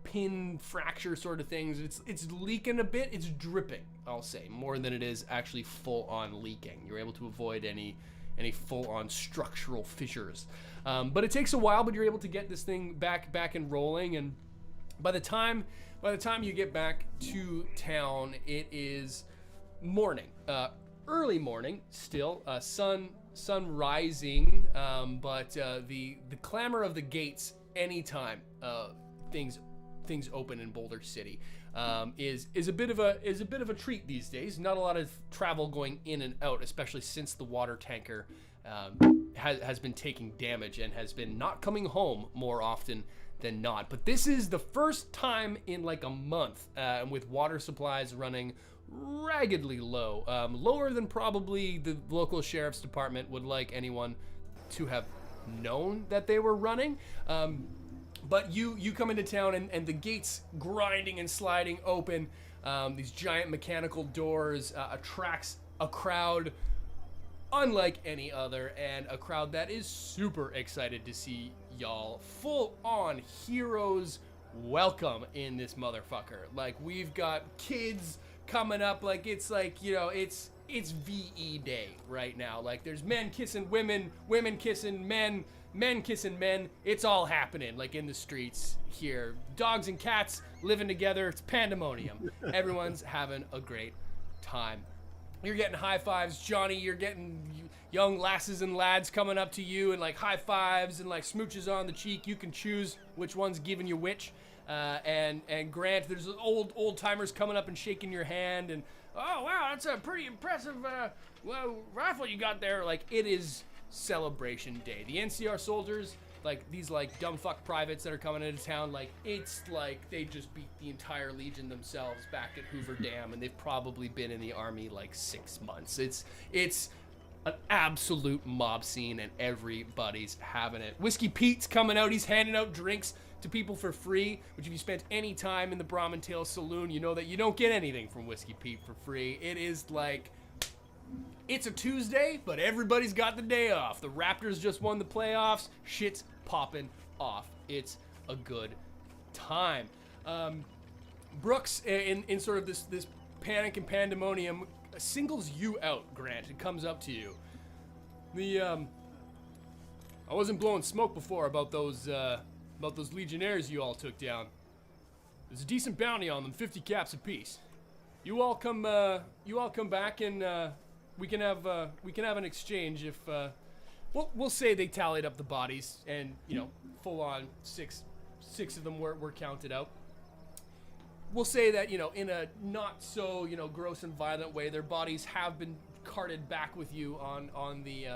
pin fracture sort of things. It's leaking a bit. It's dripping, I'll say, more than it is actually full on leaking. You're able to avoid any full-on structural fissures, but it takes a while. But you're able to get this thing back and rolling, and by the time you get back to town, it is morning, early morning still, sun rising, but the clamor of the gates anytime things open in Boulder City is a bit of a treat these days. Not a lot of travel going in and out, especially since the water tanker has been taking damage and has been not coming home more often than not. But this is the first time in like a month, with water supplies running raggedly low, lower than probably the local sheriff's department would like anyone to have known that they were running. But you come into town, and the gates grinding and sliding open. These giant mechanical doors attracts a crowd unlike any other, and a crowd that is super excited to see y'all. Full on heroes welcome in this motherfucker. Like, we've got kids coming up, like it's VE Day right now. Like, there's men kissing women, women kissing men, men kissing men. It's all happening, like, in the streets here. Dogs and cats living together. It's pandemonium. Everyone's having a great time. You're getting high fives, Johnny. You're getting young lasses and lads coming up to you and like high fives and like smooches on the cheek. You can choose which one's giving you which. And Grant, there's old timers coming up and shaking your hand, and oh wow, that's a pretty impressive rifle you got there. Like, it is celebration day. The NCR soldiers, like these like dumb fuck privates that are coming into town, like it's like they just beat the entire Legion themselves back at Hoover Dam, and they've probably been in the army like 6 months. It's an absolute mob scene, and everybody's having it. Whiskey Pete's coming out. He's handing out drinks to people for free, which if you spent any time in the Brahmin Tail Saloon, you know that you don't get anything from Whiskey Pete for free. It is like, it's a Tuesday, but everybody's got the day off. The Raptors just won the playoffs. Shit's popping off. It's a good time. Brooks, in sort of this panic and pandemonium, singles you out, Grant. It comes up to you. I wasn't blowing smoke before about those legionnaires you all took down. There's a decent bounty on them, 50 caps apiece. You all come back, and we can have an exchange if we'll say they tallied up the bodies, and full on six of them were counted out. we'll say that, in a not so, gross and violent way, their bodies have been carted back with you on the,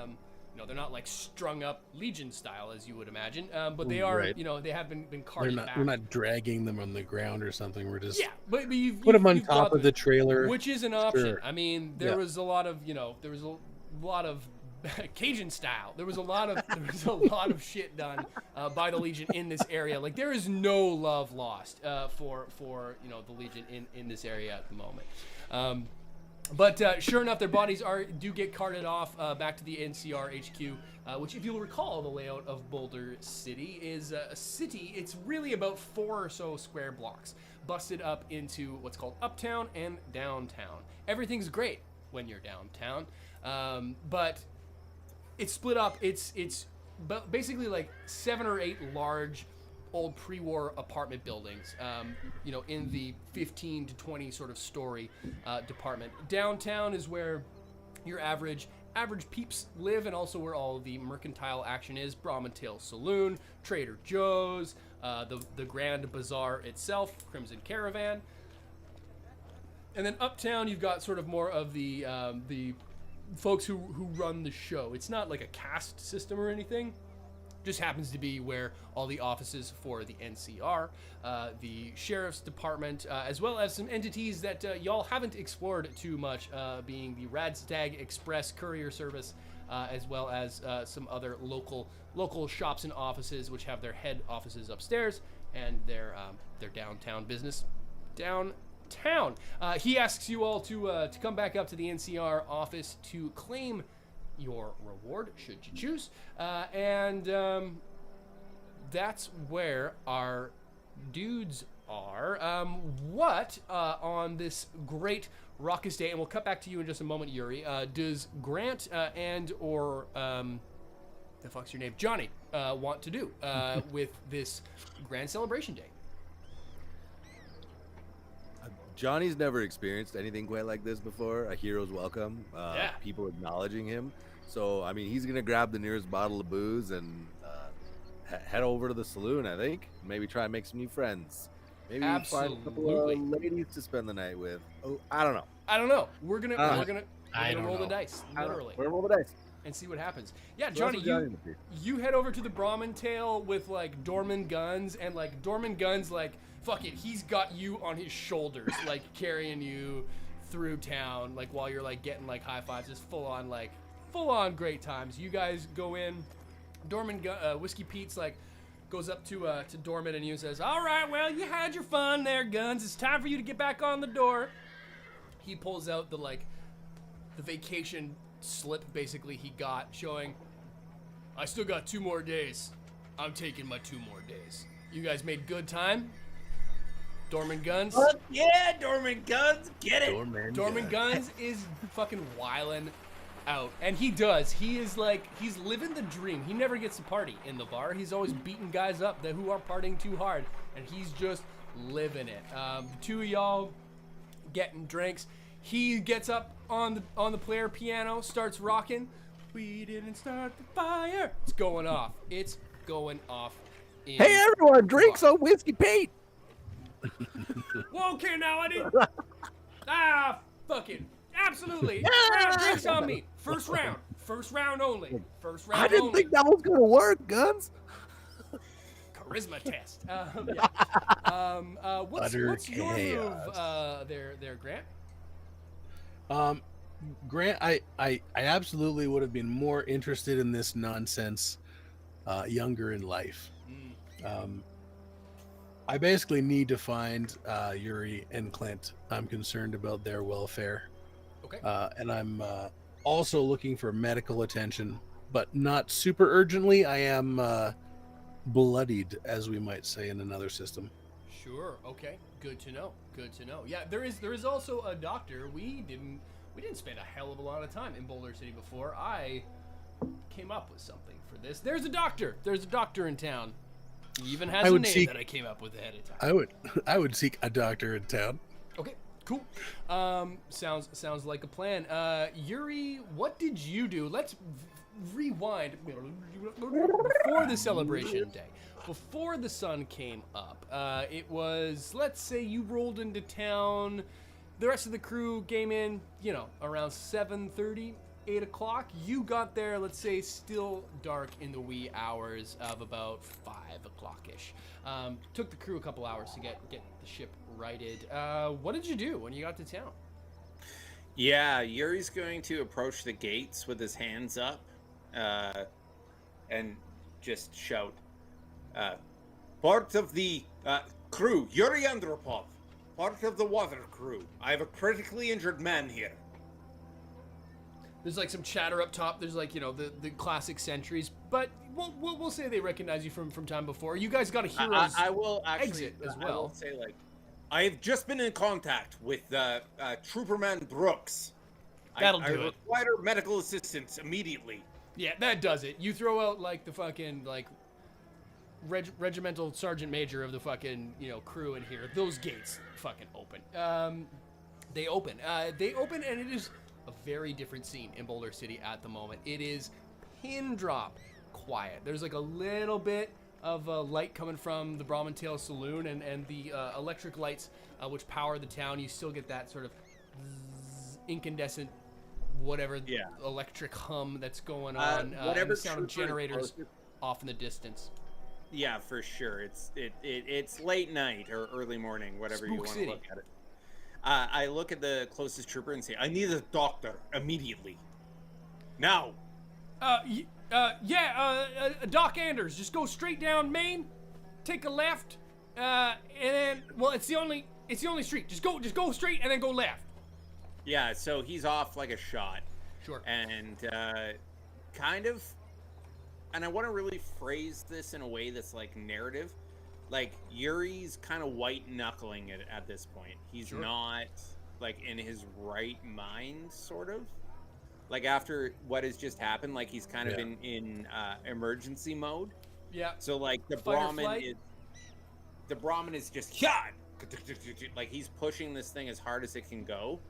they're not like strung up Legion style, as you would imagine, but they are, Right. they have been carted back. We're not dragging them on the ground or something. We're just but you've put them on you've top got of the trailer. which is an option. Sure. I mean, there was a lot of, Cajun style. There was a lot of shit done by the Legion in this area. Like, there is no love lost for the Legion in this area at the moment. But sure enough, their bodies do get carted off back to the NCR HQ, which, if you'll recall, the layout of Boudler City is a city. It's really about 4 or so square blocks, busted up into what's called uptown and downtown. Everything's great when you're downtown, but it's split up. It's basically like 7 or 8 large old pre-war apartment buildings, in the 15 to 20 sort of story department. Downtown is where your average peeps live, and also where all the mercantile action is. Brahman Tail Saloon, Trader Joe's, the Grand Bazaar itself, Crimson Caravan. And then uptown, you've got sort of more of the folks who run the show. It's not like a caste system or anything. Just happens to be where all the offices for the NCR, the Sheriff's Department, as well as some entities that y'all haven't explored too much, being the Radstag Express Courier Service, as well as some other local shops and offices, which have their head offices upstairs and their downtown business downtown. He asks you all to come back up to the NCR office to claim your reward, should you choose, and that's where our dudes are. What on this great raucous day, and we'll cut back to you in just a moment, Yuri, does Grant and or the fuck's your name, Johnny, want to do with this grand celebration day? Johnny's never experienced anything quite like this before. A hero's welcome, people acknowledging him. So, I mean, he's going to grab the nearest bottle of booze and head over to the saloon, I think. Maybe try and make some new friends. Maybe find a couple of ladies to spend the night with. Oh, I don't know. We're gonna roll the dice, literally. We're gonna roll the dice and see what happens. Yeah, Johnny, you head over to the Brahman Tail with like Dorman guns, and like Dorman guns, like, fuck it, he's got you on his shoulders, like carrying you through town, like while you're like getting like high fives, just full on great times. You guys go in. Dorman, Whiskey Pete's like goes up to Dorman and you says, "All right, well, you had your fun there, Guns. It's time for you to get back on the door." He pulls out the vacation slip, basically, he got, showing, "I still got 2 more days. I'm taking my 2 more days. You guys made good time." Dorman Guns. Fuck yeah, Dorman Guns, get it. Dorman Guns is fucking wildin' out, and he does. He is like, he's living the dream. He never gets to party in the bar. He's always beating guys up who are partying too hard, and he's just living it. The 2 of y'all getting drinks. He gets up on the player piano, starts rocking. "We didn't start the fire." It's going off. Hey everyone, drinks on Whiskey Pete. Well, okay, now I didn't. Fucking absolutely. Drinks on me. First round only. I didn't think that was gonna work, Guns. Charisma test. What's your move there, Grant? Grant, I absolutely would have been more interested in this nonsense younger in life. I basically need to find Yuri and Clint. I'm concerned about their welfare. Okay. And I'm also looking for medical attention, but not super urgently. I am bloodied, as we might say in another system. Sure. Okay. Good to know. Yeah, there is also a doctor. We didn't spend a hell of a lot of time in Boulder City before. I came up with something for this. There's a doctor in town. He even has a name that I came up with ahead of time. I would seek a doctor in town. Okay, cool. Sounds like a plan. Yuri, what did you do? Let's rewind before the celebration day. before the sun came up. It was, let's say you rolled into town. The rest of the crew came in, you know, around 7:30, 8 o'clock. You got there, let's say, still dark in the wee hours of about 5 o'clock-ish. Took the crew a couple hours to get the ship righted. What did you do when you got to town? Yeah, Yuri's going to approach the gates with his hands up and just shout, part of the crew, Yuri Andropov, part of the water crew. I have a critically injured man here. There's like some chatter up top. There's like, you know, the classic sentries, but we'll say they recognize you from time before. You guys got a hero's I will actually, exit as well. I will say, like, I have just been in contact with Trooperman Brooks. That'll I do it. require medical assistance immediately. Yeah, that does it. You throw out like the fucking like regimental sergeant major of the fucking, you know, crew in here. Those gates fucking open. They open. And it is a very different scene in Boulder City at the moment. It is pin drop quiet. There's like a little bit of light coming from the Brahmin Tail Saloon and the electric lights which power the town. You still get that sort of incandescent whatever electric hum that's going on. Whatever the sound of generators off in the distance. Yeah, for sure. It's late night or early morning, whatever Spook you want City. to look at it. I look at the closest trooper and say, I need a doctor immediately. Now. Doc Anders, just go straight down Main, take a left, and then, well, it's the only street. Just go straight and then go left. Yeah, so he's off like a shot. Sure. And kind of, and I want to really phrase this in a way that's like narrative. Like, Yuri's kind of white knuckling it at this point. He's not like in his right mind, sort of. Like, after what has just happened, like he's kind of in emergency mode. Yeah. So like the Brahmin is just like he's pushing this thing as hard as it can go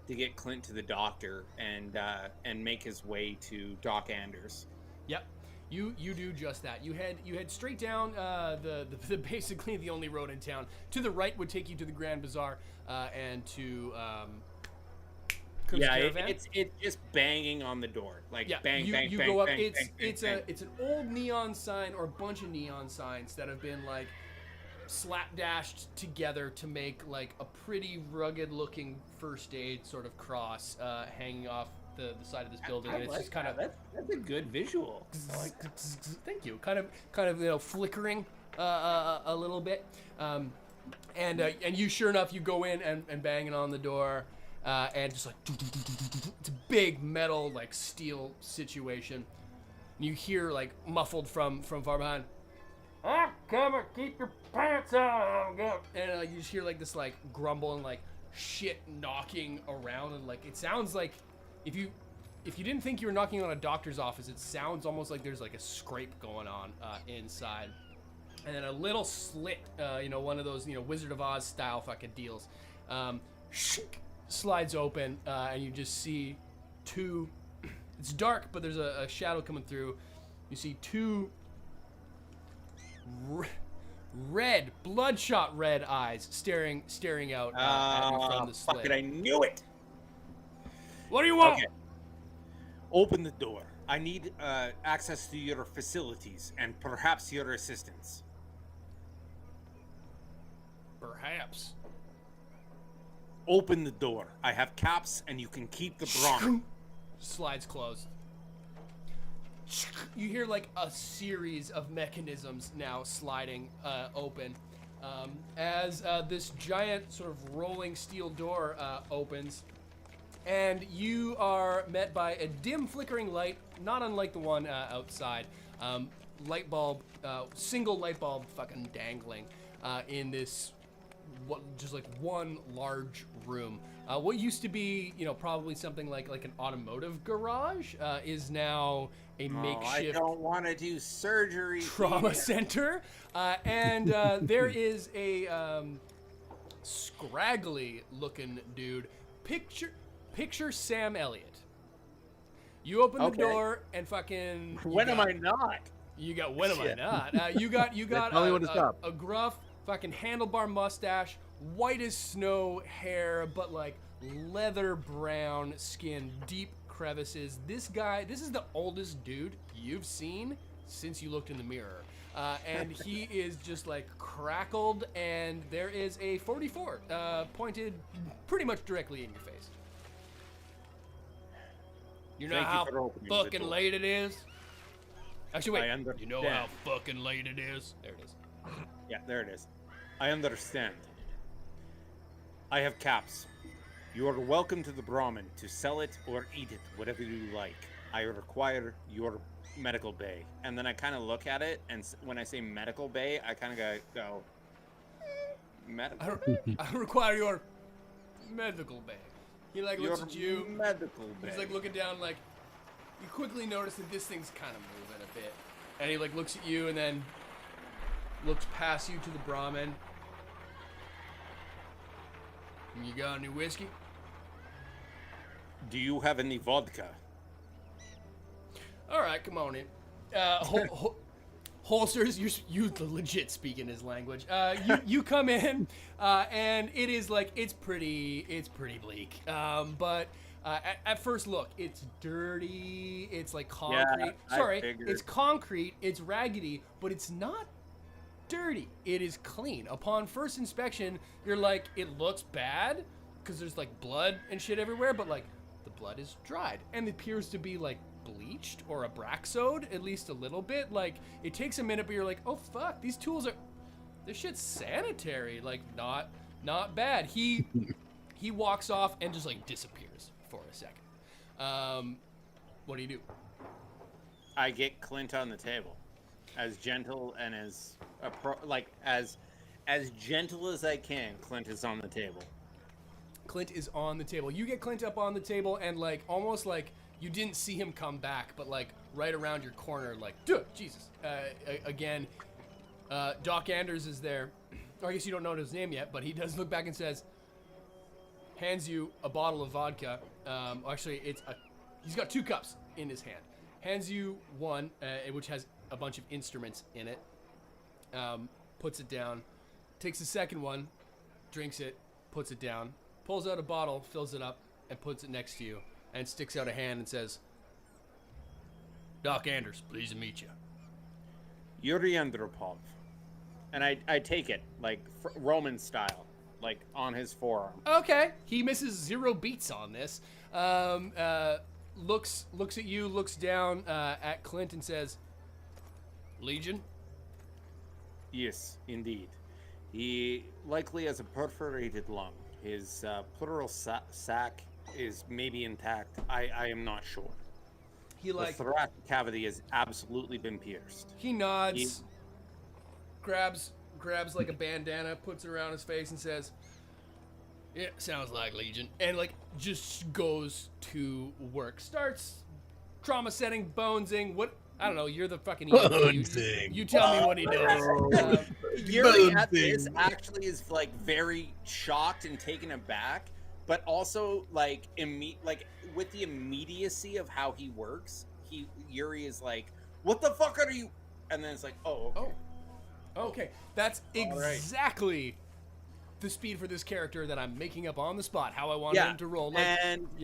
to get Clint to the doctor and make his way to Doc Anders. Yep. You do just that. You head straight down the basically the only road in town. To the right would take you to the Grand Bazaar and to it's just banging on the door, like bang. You go up. It's an old neon sign or a bunch of neon signs that have been like slapdashed together to make like a pretty rugged looking first aid sort of cross hanging off the side of this building. And it's just kind of that's a good visual. Thank you. Kind of you know, flickering a little bit. And you sure enough you go in and banging on the door. And just like it's a big metal like steel situation. And you hear like muffled from far behind, come and keep your pants on. And you just hear like this like grumble and like shit knocking around, and like it sounds like if you didn't think you were knocking on a doctor's office, it sounds almost like there's like a scrape going on inside. And then a little slit, you know, one of those, you know, Wizard of Oz style fucking deals. Slides open, and you just see two. It's dark, but there's a shadow coming through. You see two red, bloodshot red eyes staring out at you from the slit. Fuck it, I knew it. What do you want? Okay. Open the door. I need access to your facilities and perhaps your assistance. Perhaps. Open the door. I have caps, and you can keep the Brahmin. Slides closed. You hear like a series of mechanisms now sliding open as this giant sort of rolling steel door opens, and you are met by a dim flickering light, not unlike the one outside. Light bulb, single light bulb fucking dangling in this just like one large room. What used to be, you know, probably something like an automotive garage is now a makeshift. I don't want to do surgery. Trauma center, and there is a scraggly looking dude. Picture Sam Elliott. You open the door and fucking. When am I not? You got when am I not? You got Tell me when to stop. a gruff fucking handlebar mustache, white as snow hair, but like leather brown skin, deep crevices. This is the oldest dude you've seen since you looked in the mirror. And he is just like crackled, and there is a 44 pointed pretty much directly in your face. You know Thank you how for opening the fucking door. late it is? Actually, I wait. understand. You know how fucking late it is? There it is. Yeah, there it is. I understand. I have caps. You are welcome to the Brahmin to sell it or eat it, whatever you like. I require your medical bay. And then I kind of look at it, and when I say medical bay, I kind of go medical. I require your medical bay. He like looks at you. Medical bay. He's like looking down, like you quickly notice that this thing's kind of moving a bit, and he like looks at you and then looks past you to the Brahmin. You got any whiskey? Do you have any vodka? All right, come on in. Holsters, you legit speaking his language. You come in, and it is like it's pretty bleak. But at first look, it's dirty. It's like concrete. It's concrete. It's raggedy, but it's not dirty. It is clean. Upon first inspection, you're like, it looks bad because there's like blood and shit everywhere, but like the blood is dried and it appears to be like bleached or abraxoed at least a little bit. Like it takes a minute, but you're like, oh fuck, these tools are, this shit's sanitary. Like not bad. He walks off and just like disappears for a second. What do you do? I get Clint on the table, as gentle and as as gentle as I can. Clint is on the table. Clint is on the table. You get Clint up on the table, and like almost like you didn't see him come back, but like right around your corner, like, duh, Jesus. Again, Doc Anders is there. Or I guess you don't know his name yet, but he does look back and says, hands you a bottle of vodka. Actually, he's got 2 cups in his hand. Hands you one, which has a bunch of instruments in it. Puts it down. Takes the second one, drinks it, puts it down. Pulls out a bottle, fills it up, and puts it next to you, and sticks out a hand and says, Doc Anders, pleased to meet you. Yuri Andropov. And I take it, like Roman style, like on his forearm. Okay. He misses 0 beats on this. Looks at you, looks down at Clint and says, Legion? Yes, indeed. He likely has a perforated lung. His pleural sac is maybe intact. I am not sure. He like the thoracic cavity has absolutely been pierced. He nods, grabs like a bandana, puts it around his face, and says, "Yeah, sounds like Legion," and like just goes to work. Starts trauma setting, bonesing. What? I don't know. You're the fucking EMT. You tell me what he does. Yuri at this actually is like very shocked and taken aback, but also like with the immediacy of how he works, Yuri is like, "What the fuck are you?" And then it's like, "Oh, okay." Okay, that's exactly the speed for this character that I'm making up on the spot. How I wanted him to roll. Like,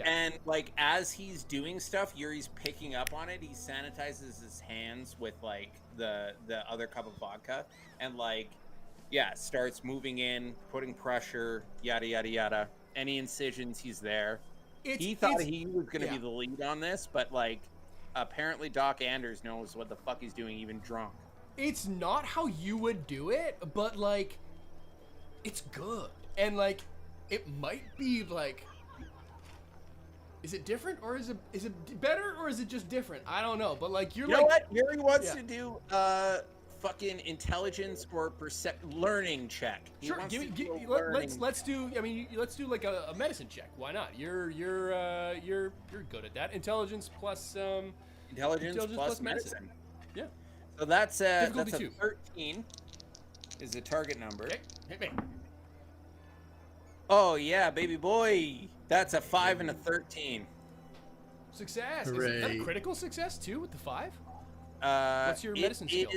and like as he's doing stuff, Yuri's picking up on it. He sanitizes his hands with like the other cup of vodka, and like starts moving in, putting pressure, yada yada yada. Any incisions, he's there. He thought he was going to be the lead on this, but like apparently Doc Anders knows what the fuck he's doing, even drunk. It's not how you would do it, but like it's good. And like it might be like, is it different or is it better or is it just different? I don't know, but like you know what? Yuri wants to do fucking intelligence or learning check. Sure, let's do. I mean, let's do like a medicine check. Why not? You're good at that. Intelligence plus medicine. Yeah. So that's a 2. 13 is the target number. Okay, hit me. Oh yeah, baby boy. That's a 5 and a 13. Success. Hooray. Is that a critical success too with the 5? What's your medicine skill?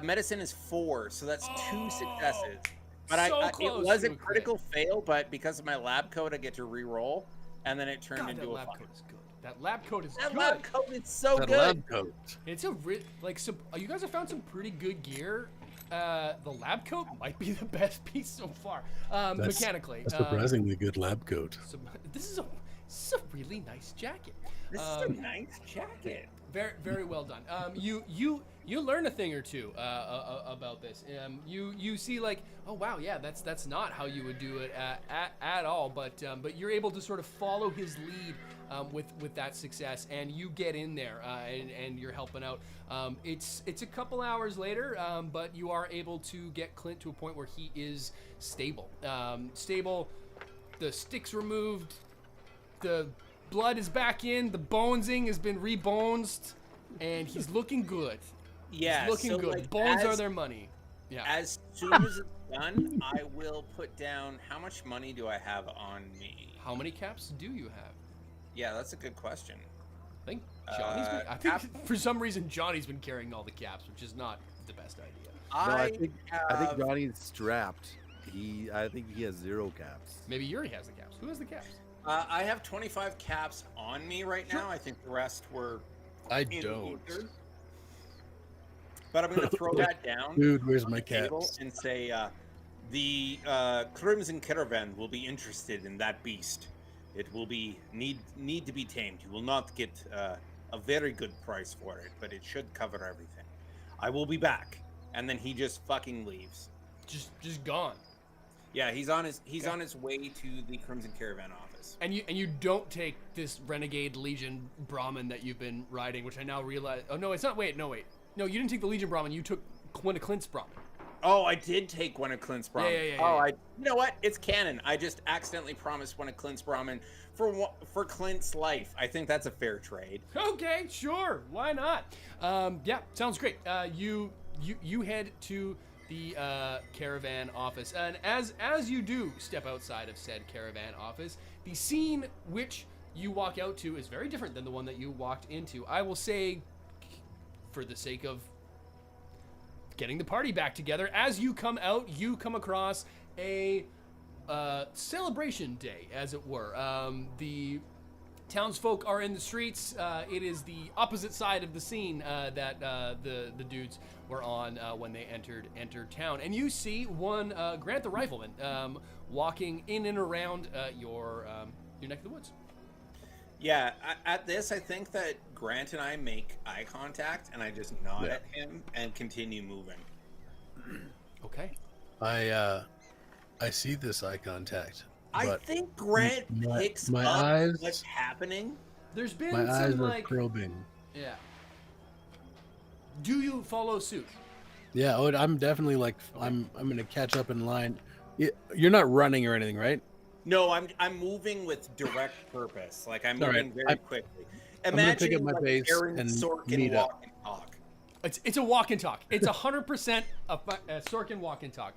Medicine is 4, so that's 2 successes. But so it close was to a a crit. critical fail, but because of my lab coat, I get to re-roll, and then it turned God, into that a lab 5. coat is good. That lab coat is That good. lab coat is so That good. lab coat. It's a you guys have found some pretty good gear. The lab coat might be the best piece so far, mechanically. A surprisingly good lab coat. So, this is a really nice jacket. This is a nice jacket. Very, very well done. You learn a thing or two about this. You see like, oh wow, yeah, that's not how you would do it at all. But you're able to sort of follow his lead with that success, and you get in there and you're helping out. It's a couple hours later, but you are able to get Clint to a point where he is stable. Stable. The sticks removed. The blood is back in. The bonesing has been rebonesed, and he's looking good. Yeah, he's looking so, good. like, Bones are their money. Yeah. As soon as it's done, I will put down how much money do I have on me. How many caps do you have? Yeah, that's a good question. I think Johnny's been. I think for some reason Johnny's been carrying all the caps, which is not the best idea. I think Johnny's strapped. I think he has 0 caps. Maybe Yuri has the caps. Who has the caps? I have 25 caps on me right now. I think the rest were. I in don't. ether. But I'm going to throw that down. Dude, where's on my the table caps? and say the Crimson Caravan will be interested in that beast. It will be need to be tamed. You will not get a very good price for it, but it should cover everything. I will be back. And then he just fucking leaves. Just gone. Yeah, he's on his way to the Crimson Caravan office. And you don't take this Renegade Legion Brahmin that you've been riding, which I now realize. Oh no, it's not. Wait. No, you didn't take the Legion Brahmin. You took one of Clint's Brahmin. Oh, I did take one of Clint's Brahmin. Yeah. You know what? It's canon. I just accidentally promised one of Clint's Brahmin for Clint's life. I think that's a fair trade. Okay, sure. Why not? Yeah, sounds great. You head to the caravan office, and as you do step outside of said caravan office, the scene which you walk out to is very different than the one that you walked into. I will say, for the sake of getting the party back together, as you come out, you come across a celebration day, as it were. The townsfolk are in the streets. It is the opposite side of the scene that the dudes were on when they entered town. And you see one Grant the Rifleman walking in and around your neck of the woods. Yeah, at this, I think that Grant and I make eye contact, and I just nod at him and continue moving. Okay. I see this eye contact. I think Grant picks my up eyes, what's happening. There's been My eyes some are probing. Yeah. Do you follow suit? Yeah, I'm definitely like I'm gonna catch up in line. You're not running or anything, right? No, I'm moving with direct purpose. Like I'm moving very quickly. I'm gonna pick Imagine up my pace Aaron and Sorkin meet up. walk and talk. It's a walk and talk. It's 100% a Sorkin walk and talk.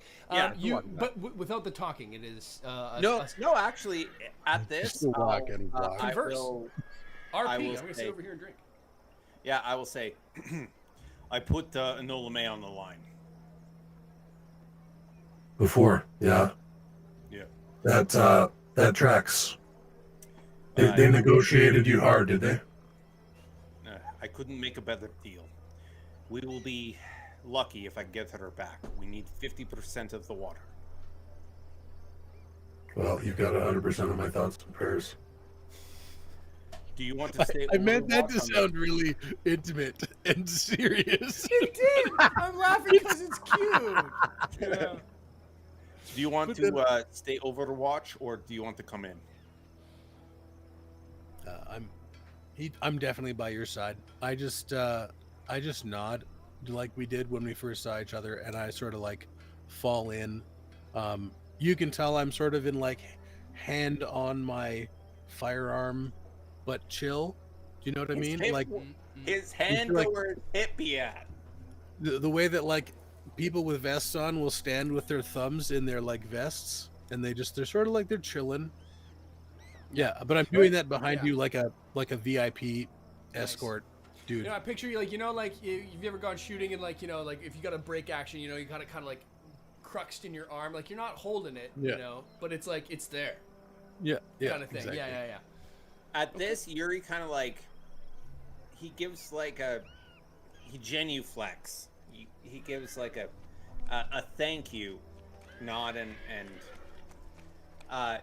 Without the talking, it is. No, actually, at this, Just a walk and walk. Converse. RP, I'm gonna sit over here and drink. Yeah, I will say, I put Enola May on the line. Before, yeah. That tracks. They negotiated you hard, did they? I couldn't make a better deal. We will be lucky if I get her back. We need 50% of the water. Well, you've got 100% of my thoughts and prayers. Do you want to stay? I meant that to sound really intimate and serious. It did. I'm laughing because it's cute. Yeah. Do you want to stay Overwatch, or do you want to come in? I'm definitely by your side. I just nod like we did when we first saw each other, and I sort of like fall in. You can tell I'm sort of in like hand on my firearm, but chill. Do you know what I mean? Like his hand like, where his hip be at. The way that like people with vests on will stand with their thumbs in their like vests, and they're sort of like they're chilling. Yeah, but I'm doing that behind you like a VIP escort. Dude. You know, I picture you like, you know, like you've ever gone shooting and like, you know, like if you got a break action, you know, you got it kind of like cruxed in your arm, like you're not holding it, you know, but it's like it's there. Yeah. Kind of thing. Exactly. Yeah. At this, Yuri kind of like he gives like he genuflex. He gives like a thank you nod and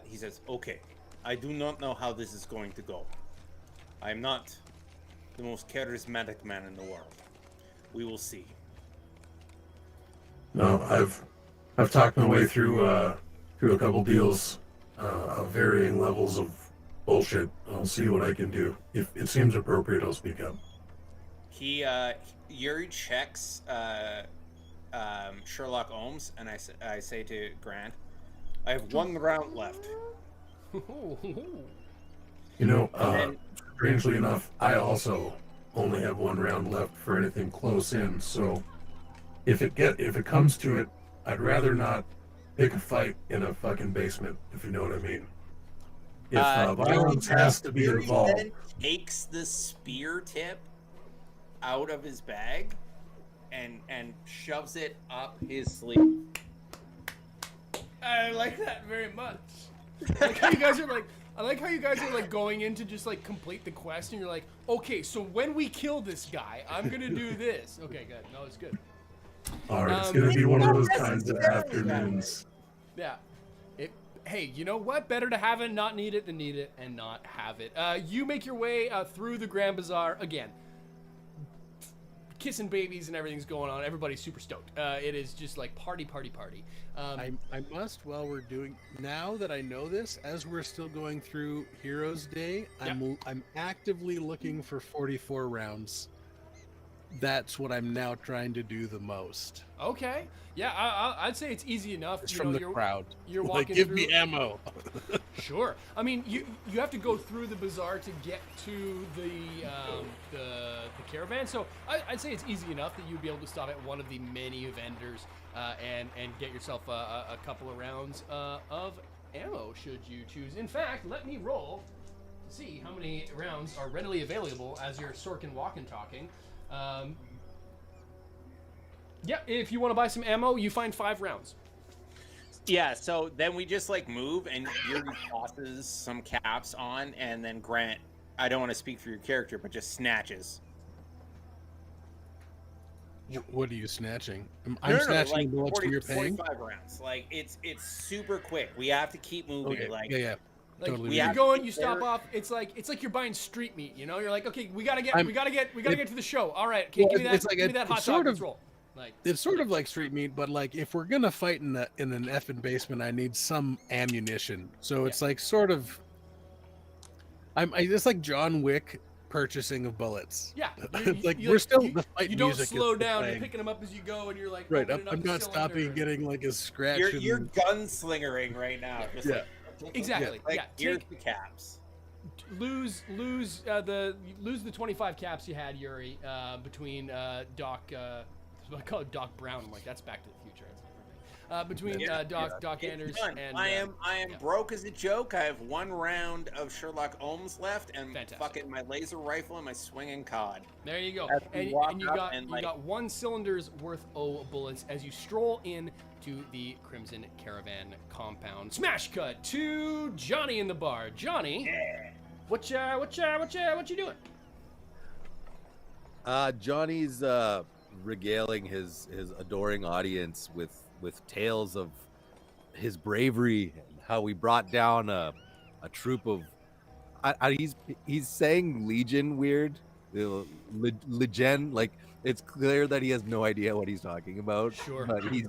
he says, "Okay, I do not know how this is going to go. I'm not the most charismatic man in the world. We will see." No, I've talked my way through a couple deals of varying levels of bullshit. I'll see what I can do. If it seems appropriate, I'll speak up. Yuri checks Sherlock Holmes, and I say to Grant, "I have 1 round left." You know, strangely enough, I also only have 1 round left for anything close in. So if it comes to it, I'd rather not pick a fight in a fucking basement, if you know what I mean. If violence has to be Yuri involved. then takes the spear tip out of his bag and shoves it up his sleeve. I like that very much. I like how you guys are like. I like how you guys are like going in to just like complete the quest, and you're like, okay, so when we kill this guy, I'm gonna do this. Okay, good. No, it's good. All right, it's gonna be one of those kinds of afternoons. Yeah. Hey, you know what? Better to have it, not need it, than need it and not have it. You make your way through the Grand Bazaar again. Kissing babies and everything's going on. Everybody's super stoked. It is just like party. I must, while we're doing, now that I know this, as we're still going through Heroes Day, I'm actively looking for 44 rounds. That's what I'm now trying to do the most. Okay. Yeah, I'd say it's easy enough. It's from the crowd. You're like, walking give through. me ammo. Sure. I mean, you have to go through the bazaar to get to the caravan. So I'd say it's easy enough that you'd be able to stop at one of the many vendors and get yourself a couple of rounds of ammo should you choose. In fact, let me roll to see how many rounds are readily available as you're Sorkin walking talking. Yeah, if you want to buy some ammo, you find 5 rounds. Yeah, so then we just like move and Yuri tosses some caps on, and then Grant, I don't want to speak for your character, but just snatches. What are you snatching? I'm snatching like bullets for your paying? 45 rounds. Like it's super quick. We have to keep moving. Okay. Like Yeah. Like Totally. you're going, you stop off. It's like you're buying street meat. You know, you're like, okay, we gotta get to the show. All right, okay, give me that hot dog. Let's roll. Like it's sort of like street meat, but like if we're gonna fight in an effing basement, I need some ammunition. So it's like sort of. It's like John Wick purchasing of bullets. Yeah, we're still the fight. You don't music slow is down. playing. You're picking them up as you go, and you're like, Right. opening up I'm the not cylinder. stopping, getting like a scratch. You're gunslingering right now. Just Yeah. Exactly. Like, Yeah. here's the caps. Lose the 25 caps you had, Yuri, between Doc. I call it Doc Brown. I'm like, that's Back to the Future. Between Doc Anders and I am broke as a joke. I have 1 round of Sherlock Holmes left, and fucking my laser rifle and my swinging cod. There you go. And you like, got 1 cylinder's worth of bullets as you stroll in to the Crimson Caravan compound. Smash cut to Johnny in the bar. Johnny, what you doing? Johnny's regaling his adoring audience with tales of his bravery and how we brought down a troop of he's saying legion weird, legion, like it's clear that he has no idea what he's talking about. Sure. But he's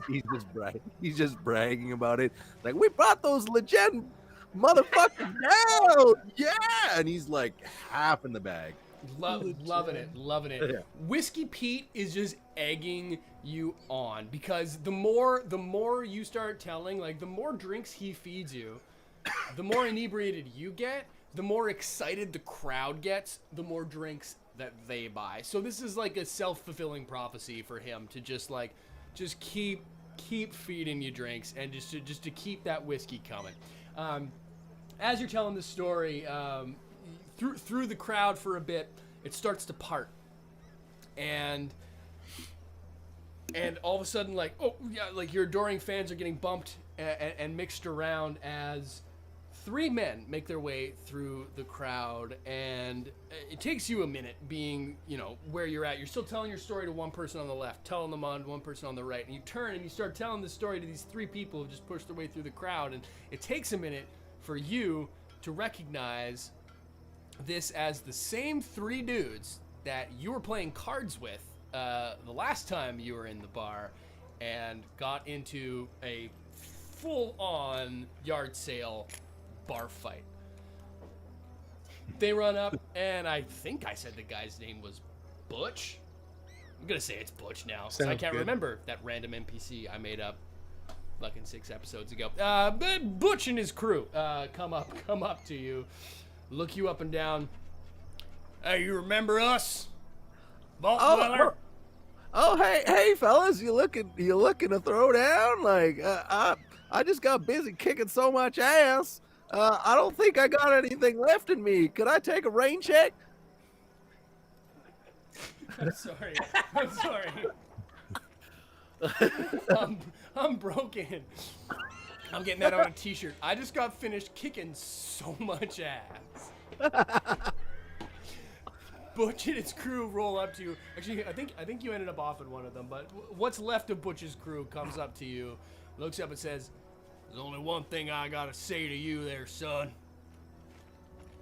just bragging about it, like we brought those legion motherfuckers down, yeah, and he's like half in the bag. Loving it. Yeah. Whiskey Pete is just egging you on because the more you start telling, like the more drinks he feeds you, the more inebriated you get, the more excited the crowd gets, the more drinks that they buy. So this is like a self-fulfilling prophecy for him to just keep feeding you drinks and just to keep that whiskey coming. As you're telling the story, through the crowd for a bit, it starts to part, and all of a sudden, like, oh yeah, like your adoring fans are getting bumped and mixed around as 3 men make their way through the crowd, and it takes you a minute being, where you're at. You're still telling your story to one person on the left, telling them on one person on the right, and you turn and you start telling the story to these 3 people who just pushed their way through the crowd, and it takes a minute for you to recognize this as the same 3 dudes that you were playing cards with the last time you were in the bar and got into a full-on yard sale bar fight. They run up, and I think I said the guy's name was Butch. I'm gonna say it's Butch now, because I can't remember that random NPC I made up fucking 6 episodes ago. But Butch and his crew come up to you, look you up and down. Hey, you remember us? Vault Dweller? Oh, hey, fellas, you looking to throw down? Like, I just got busy kicking so much ass. I don't think I got anything left in me. Could I take a rain check? I'm sorry. I'm broken. I'm getting that on a t-shirt. I just got finished kicking so much ass. Butch and his crew roll up to you. Actually, I think you ended up off in one of them, but what's left of Butch's crew comes up to you, looks up and says, "There's only one thing I gotta say to you there, son.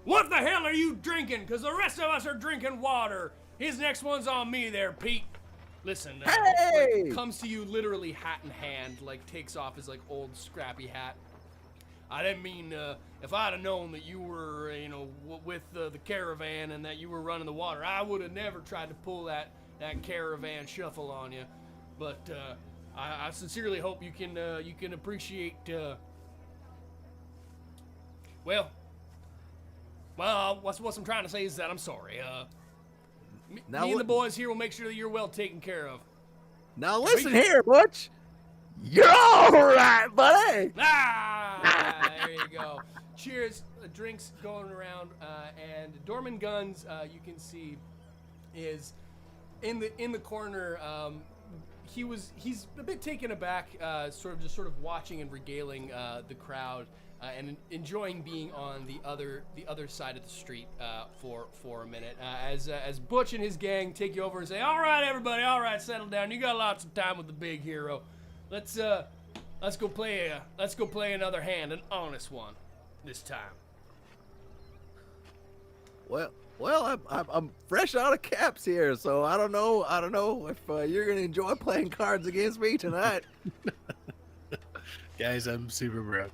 What the hell are you drinking? Because the rest of us are drinking water. His next one's on me there, Pete. Listen, hey! Comes to you literally hat in hand, like takes off his like old scrappy hat. I didn't mean, if I'd have known that you were, with the caravan and that you were running the water, I would have never tried to pull that caravan shuffle on you. But I sincerely hope you can appreciate. Well, what I'm trying to say is that I'm sorry. Me and the boys here will make sure that you're well taken care of. Now listen here, Butch. You're all right, buddy. There you go. Cheers. Drinks going around, and Dorman Guns, you can see, is in the corner. He's a bit taken aback, sort of watching and regaling the crowd, and enjoying being on the other side of the street for a minute. As Butch and his gang take you over and say, "All right, everybody, all right, settle down. You got lots of time with the big hero. Let's go play another hand, an honest one, this time." Well, I'm fresh out of caps here, so I don't know if you're gonna enjoy playing cards against me tonight. Guys, I'm super broke.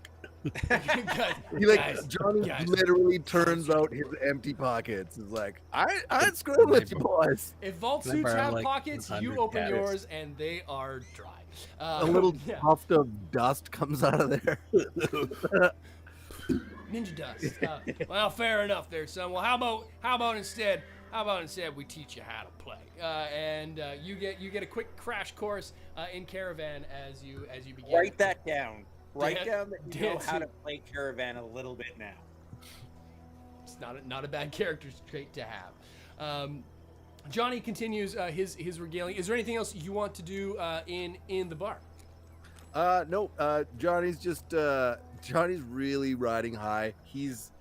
Johnny literally turns out his empty pockets. He's like, I screwed with you boys. If vault suits have pockets, you open yours and they are dry. A little puff of dust comes out of there. Ninja dust. Well, fair enough there, son. Well, how about instead we teach you how to play, and you get a quick crash course in Caravan as you begin. Write that down. Write down that you know how to play Caravan a little bit now. It's not a bad character trait to have. Johnny continues his regaling. Is there anything else you want to do in the bar? No. Johnny's really riding high. He's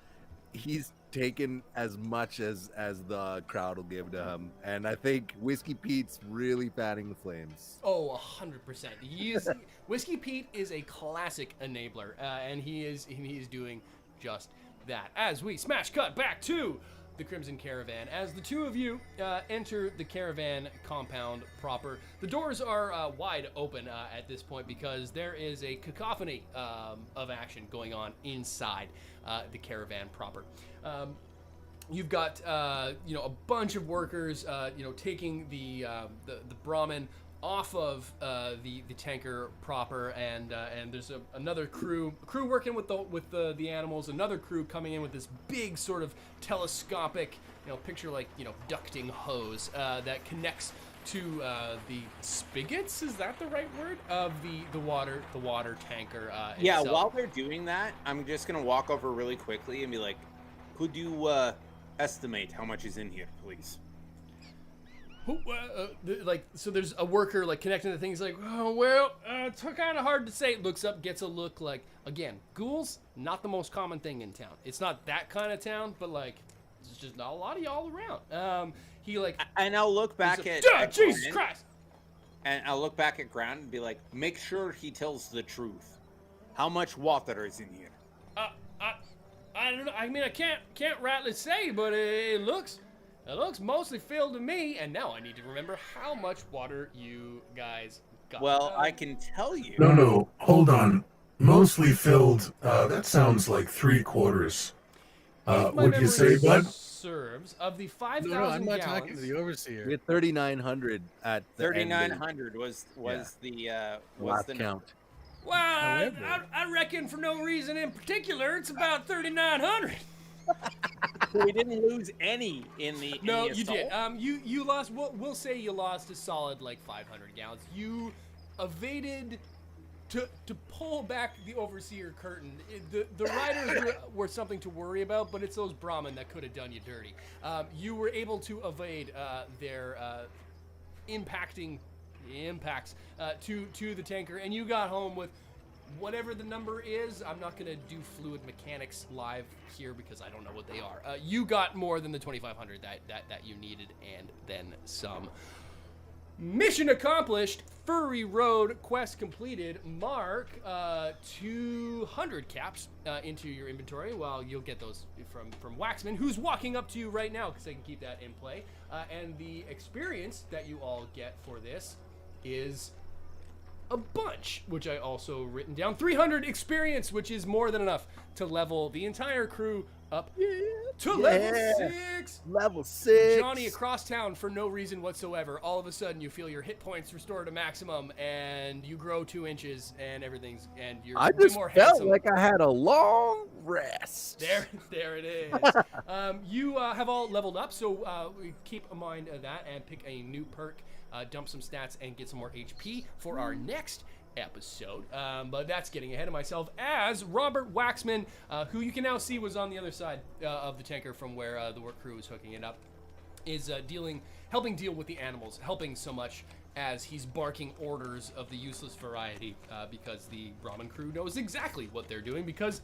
taken as much as the crowd will give to him, and I think Whiskey Pete's really fanning the flames. Oh, 100%. Whiskey Pete is a classic enabler, and he is doing just that. As we smash cut back to the Crimson Caravan, as the two of you enter the caravan compound proper, the doors are wide open at this point because there is a cacophony of action going on inside the caravan proper. You've got a bunch of workers taking the Brahmin off of the tanker proper, and there's another crew working with the animals, another crew coming in with this big sort of telescopic, picture like ducting hose that connects to the spigots. Is that the right word? Of the water tanker. Yeah. Itself. While they're doing that, I'm just gonna walk over really quickly and be like, "Could you estimate how much is in here, please?" So there's a worker like connecting the things like, oh, well, it's kind of hard to say. Looks up, gets a look like, again, ghouls, not the most common thing in town. It's not that kind of town, but like, there's just not a lot of y'all around. He like, and I'll look back at Jesus Christ. And I'll look back at Ground and be like, make sure he tells the truth. How much water is in here? I don't know. I mean, I can't rightly say, but it looks mostly filled to me. And now I need to remember how much water you guys got. Well, I can tell you. No, hold on. Mostly filled. That sounds like 3/4. Would you say, bud? Serves of the 5,000 No, I'm not gallons. talking to the overseer. We had 3,900 at the 3,900 was the last the count. Well, I reckon for no reason in particular, it's about 3,900. So we didn't lose any in the. No, in the you assault? did. You lost. We'll say you lost a solid like 500 gallons. You evaded. To pull back the overseer curtain, the riders were something to worry about, but it's those Brahmin that could have done you dirty. You were able to evade their impacts to the tanker, and you got home with whatever the number is. I'm not going to do fluid mechanics live here because I don't know what they are. You got more than the 2,500 that you needed, and then some. Mission accomplished. Furry Road quest completed. Mark 200 caps into your inventory. Well, you'll get those from Waxman, who's walking up to you right now because I can keep that in play. And the experience that you all get for this is a bunch, which I also written down. 300 experience, which is more than enough to level the entire crew up to level 6. Level 6. Johnny across town for no reason whatsoever. All of a sudden, you feel your hit points restored to maximum, and you grow 2 inches, and everything, and you're I way just more felt handsome. like I had a long rest. There it is. You have all leveled up, so we keep in mind of that and pick a new perk, dump some stats, and get some more HP for our next episode. But that's getting ahead of myself, as Robert Waxman, who you can now see was on the other side of the tanker from where the work crew was hooking it up, is helping deal with the animals, helping so much as he's barking orders of the useless variety, because the Brahmin crew knows exactly what they're doing because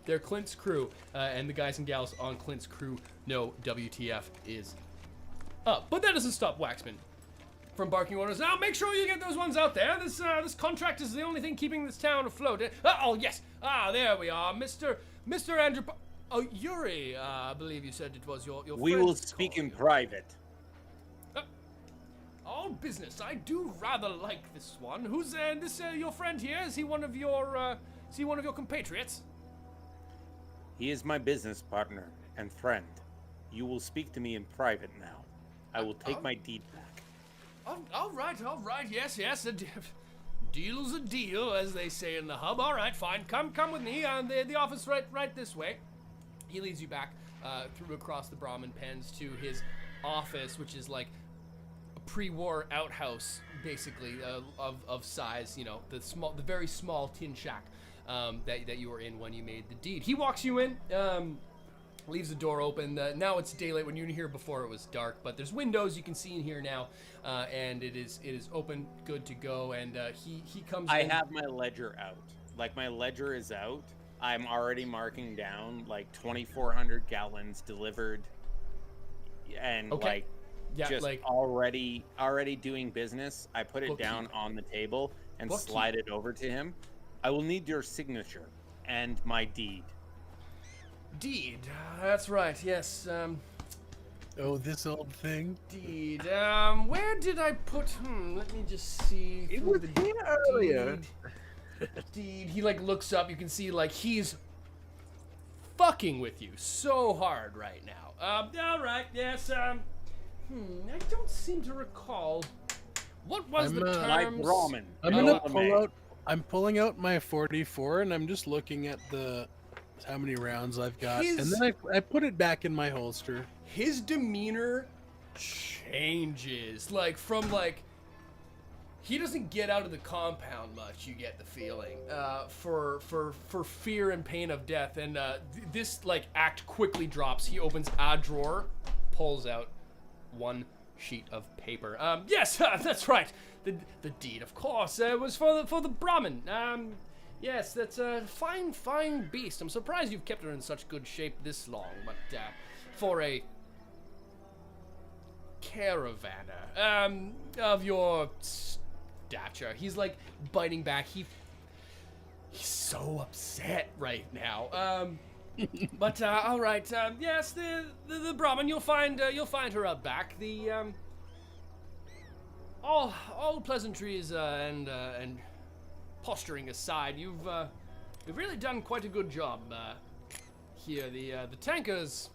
they're Clint's crew, and the guys and gals on Clint's crew know WTF is up. But that doesn't stop Waxman from barking orders. Now make sure you get those ones out there. This contract is the only thing keeping this town afloat. Oh yes. There we are, Mr. Andrew. Oh, Yuri, I believe you said it was your We friend will speak in private. All business. I do rather like this one. Who's this? Your friend here? Is he one of your compatriots? He is my business partner and friend. You will speak to me in private now. I will take my deed back. All right. Yes. A deal's a deal, as they say in the hub. All right, fine. Come with me. The office right this way. He leads you back through across the Brahmin pens to his office, which is like a pre-war outhouse, basically of size. You know, the very small tin shack that you were in when you made the deed. He walks you in. Leaves the door open. Now it's daylight. When you were here before, it was dark, but there's windows you can see in here now, and it is open, good to go. And he comes. I have my ledger out. Like, my ledger is out. I'm already marking down like 2,400 gallons delivered, and already doing business. I put it down on the table and slide it over to him. I will need your signature and my deed. Deed, that's right, yes. Oh, this old thing? Deed, where did I put, let me just see. It was here earlier. Deed, he like looks up, you can see like he's fucking with you so hard right now. Alright, yes, I don't seem to recall. What was the terms? Brahmin. I'm pulling out my 44 and I'm just looking at how many rounds I've got, and then I put it back in my holster. His demeanor changes, from he doesn't get out of the compound much. You get the feeling for fear and pain of death, and this act quickly drops. He opens a drawer, pulls out one sheet of paper. Yes, that's right. The deed, of course, was for the Brahmin. Yes, that's a fine beast. I'm surprised you've kept her in such good shape this long, but for a caravaner of your stature, he's like biting back. He's so upset right now. But all right. Yes, the Brahmin. You'll find her out back. The all pleasantries and posturing aside, you've really done quite a good job here. The tankers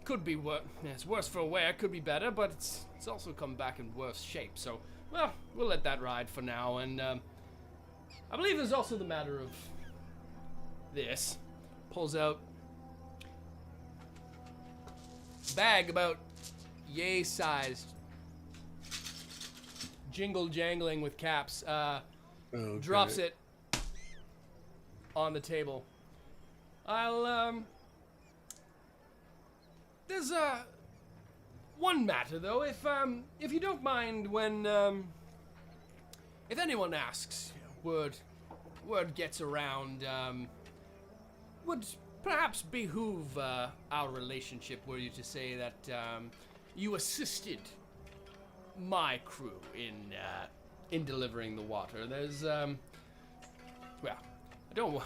could be worse. It's worse for wear. Could be better, but it's also come back in worse shape. So, well, we'll let that ride for now. And I believe there's also the matter of this. Pulls out bag about yay sized, jingle jangling with caps. Okay. Drops it on the table. There's one matter though, if you don't mind, when if anyone asks, word gets around, would perhaps behoove our relationship were you to say that you assisted my crew in delivering the water. There's well, I don't.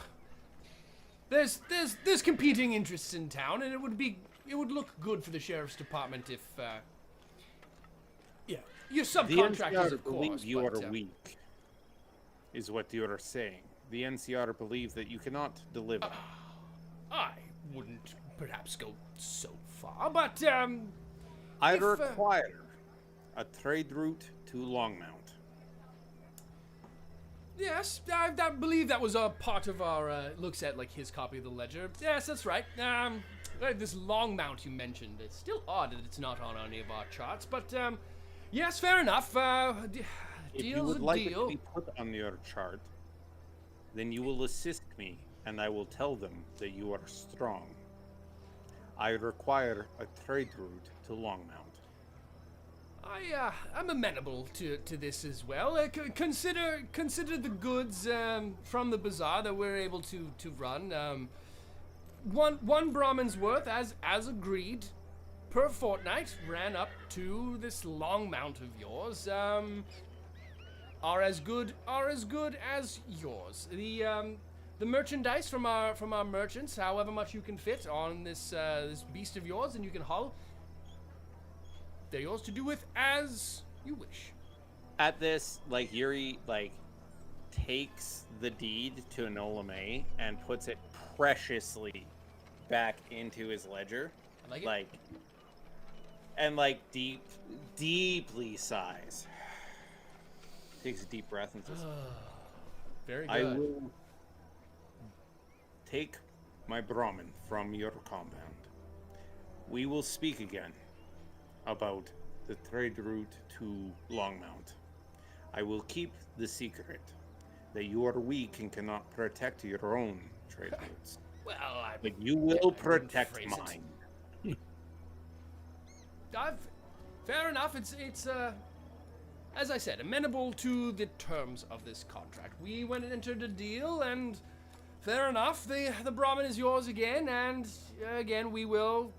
There's competing interests in town, and it would look good for the sheriff's department if yeah, your subcontractors, of course. You are weak, is what you are saying. The NCR believe that you cannot deliver. I wouldn't perhaps go so far, but I require a trade route to Longmount. Yes, I believe that was a part of our looks at like his copy of the ledger. Yes, that's right. This Longmount you mentioned. It's still odd that it's not on any of our charts, but yes, fair enough. If you would like it to be put on your chart, then you will assist me, and I will tell them that you are strong. I require a trade route to Longmount. I'm amenable to this as well. Consider the goods from the bazaar that we're able to run. One Brahmin's worth, as agreed, per fortnight, ran up to this Longmount of yours. Are as good as yours. The merchandise from our merchants, however much you can fit on this beast of yours, and you can haul. They're yours to do with as you wish. At this, like, Yuri, like, takes the deed to Enola May and puts it preciously back into his ledger. I like it. Like, and, like, deeply sighs. Takes a deep breath and says, Very good. I will take my Brahmin from your compound. We will speak again about the trade route to Longmount. I will keep the secret that you are weak and cannot protect your own trade routes. Well, but you will protect mine. Fair enough. It's as I said, amenable to the terms of this contract. We went and entered a deal, and fair enough. The Brahmin is yours again, and again we will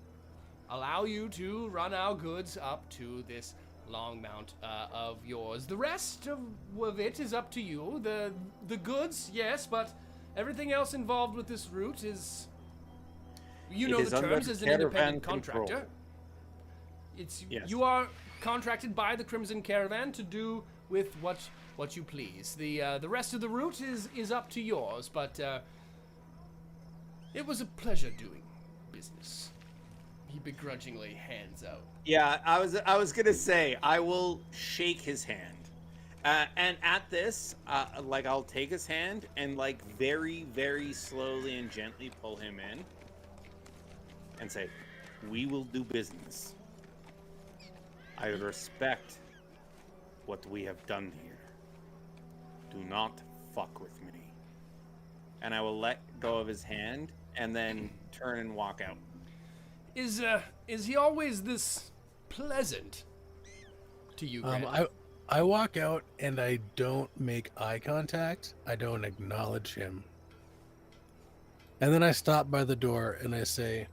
allow you to run our goods up to this Longmount of yours. The rest of it is up to you. The goods, yes, but everything else involved with this route is, you know, the terms as an independent contractor. It's yes. You are contracted by the Crimson Caravan to do with what you please. The rest of the route is up to yours, but it was a pleasure doing business. He begrudgingly hands out. Yeah, I was gonna say I will shake his hand, and at this, like I'll take his hand and like very, very slowly and gently pull him in, and say, "We will do business. I respect what we have done here. Do not fuck with me." And I will let go of his hand and then turn and walk out. Is he always this pleasant to you, Grant. I walk out and I don't make eye contact. I don't acknowledge him. And then I stop by the door and I say,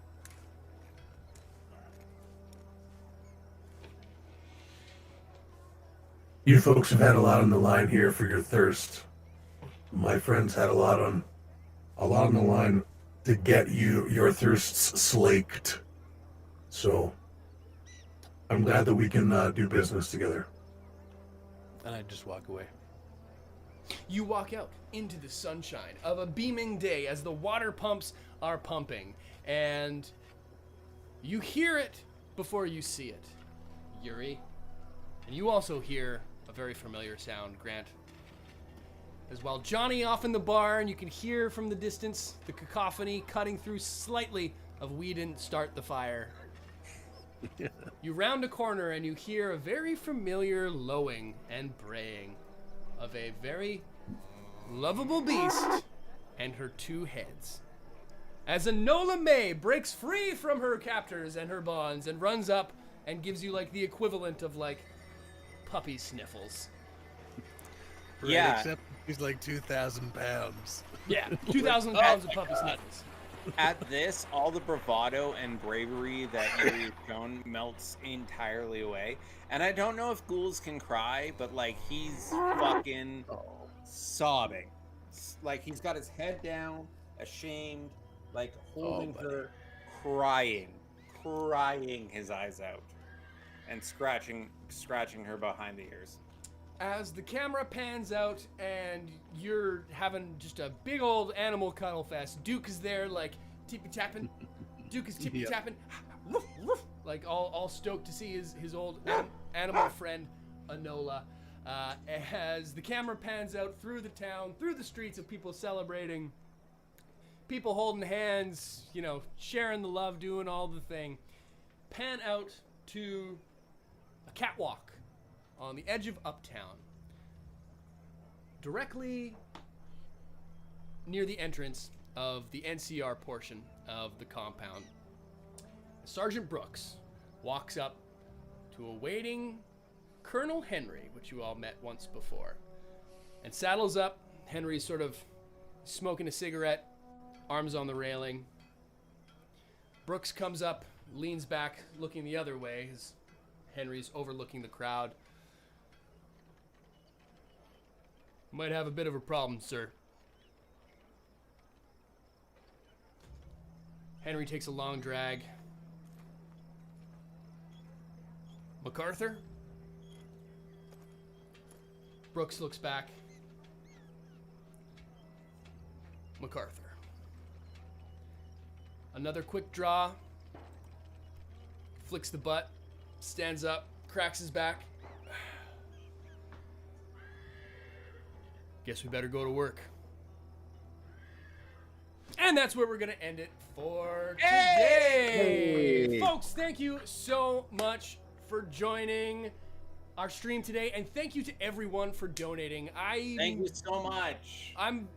"You folks have had a lot on the line here for your thirst. My friends had a lot on the line to get your thirsts slaked. So I'm glad that we can do business together." and I just walk away. You walk out into the sunshine of a beaming day as the water pumps are pumping, and you hear it before you see it, Yuri. And you also hear a very familiar sound, Grant. As while Johnny off in the bar, and you can hear from the distance the cacophony cutting through slightly of "We Didn't Start the Fire." You round a corner and you hear a very familiar lowing and braying of a very lovable beast and her two heads. As Enola May breaks free from her captors and her bonds and runs up and gives you like the equivalent of like puppy sniffles. Right, Yeah. Except he's like 2,000 pounds. Yeah, 2,000 pounds of puppy sniffles. At this, all the bravado and bravery that Yuri's shown melts entirely away. And I don't know if ghouls can cry, but like he's fucking sobbing. Like he's got his head down, ashamed, like holding her, crying his eyes out, and scratching her behind the ears. As the camera pans out and you're having just a big old animal cuddle fest, Duke is there like tippy-tapping. Duke is tippy-tapping. Woof, woof, like all stoked to see his old animal friend, Enola. As the camera pans out through the town, through the streets of people celebrating, people holding hands, you know, sharing the love, doing all the thing. Pan out to a catwalk on the edge of Uptown, directly near the entrance of the NCR portion of the compound. Sergeant Brooks walks up to a waiting Colonel Henry, which you all met once before, and saddles up. Henry's sort of smoking a cigarette, arms on the railing. Brooks comes up, leans back, looking the other way as Henry's overlooking the crowd. "Might have a bit of a problem, sir." Henry takes a long drag. "MacArthur?" Brooks looks back. "MacArthur." Another quick draw. Flicks the butt. Stands up. Cracks his back. "Guess we better go to work." And that's where we're going to end it for today. Hey! Folks, thank you so much for joining our stream today, and thank you to everyone for donating. Thank you so much. I'm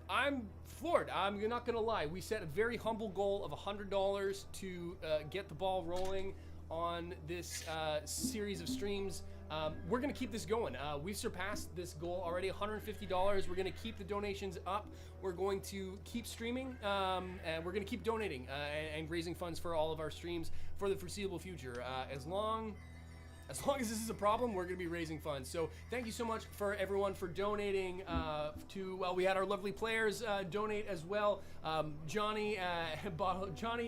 floored. I'm not going to lie. We set a very humble goal of $100 to get the ball rolling on this series of streams. We're going to keep this going. We've surpassed this goal already, $150. We're going to keep the donations up. We're going to keep streaming, and we're going to keep donating and raising funds for all of our streams for the foreseeable future. As long as this is a problem, we're going to be raising funds. So thank you so much for everyone for donating we had our lovely players donate as well. Johnny,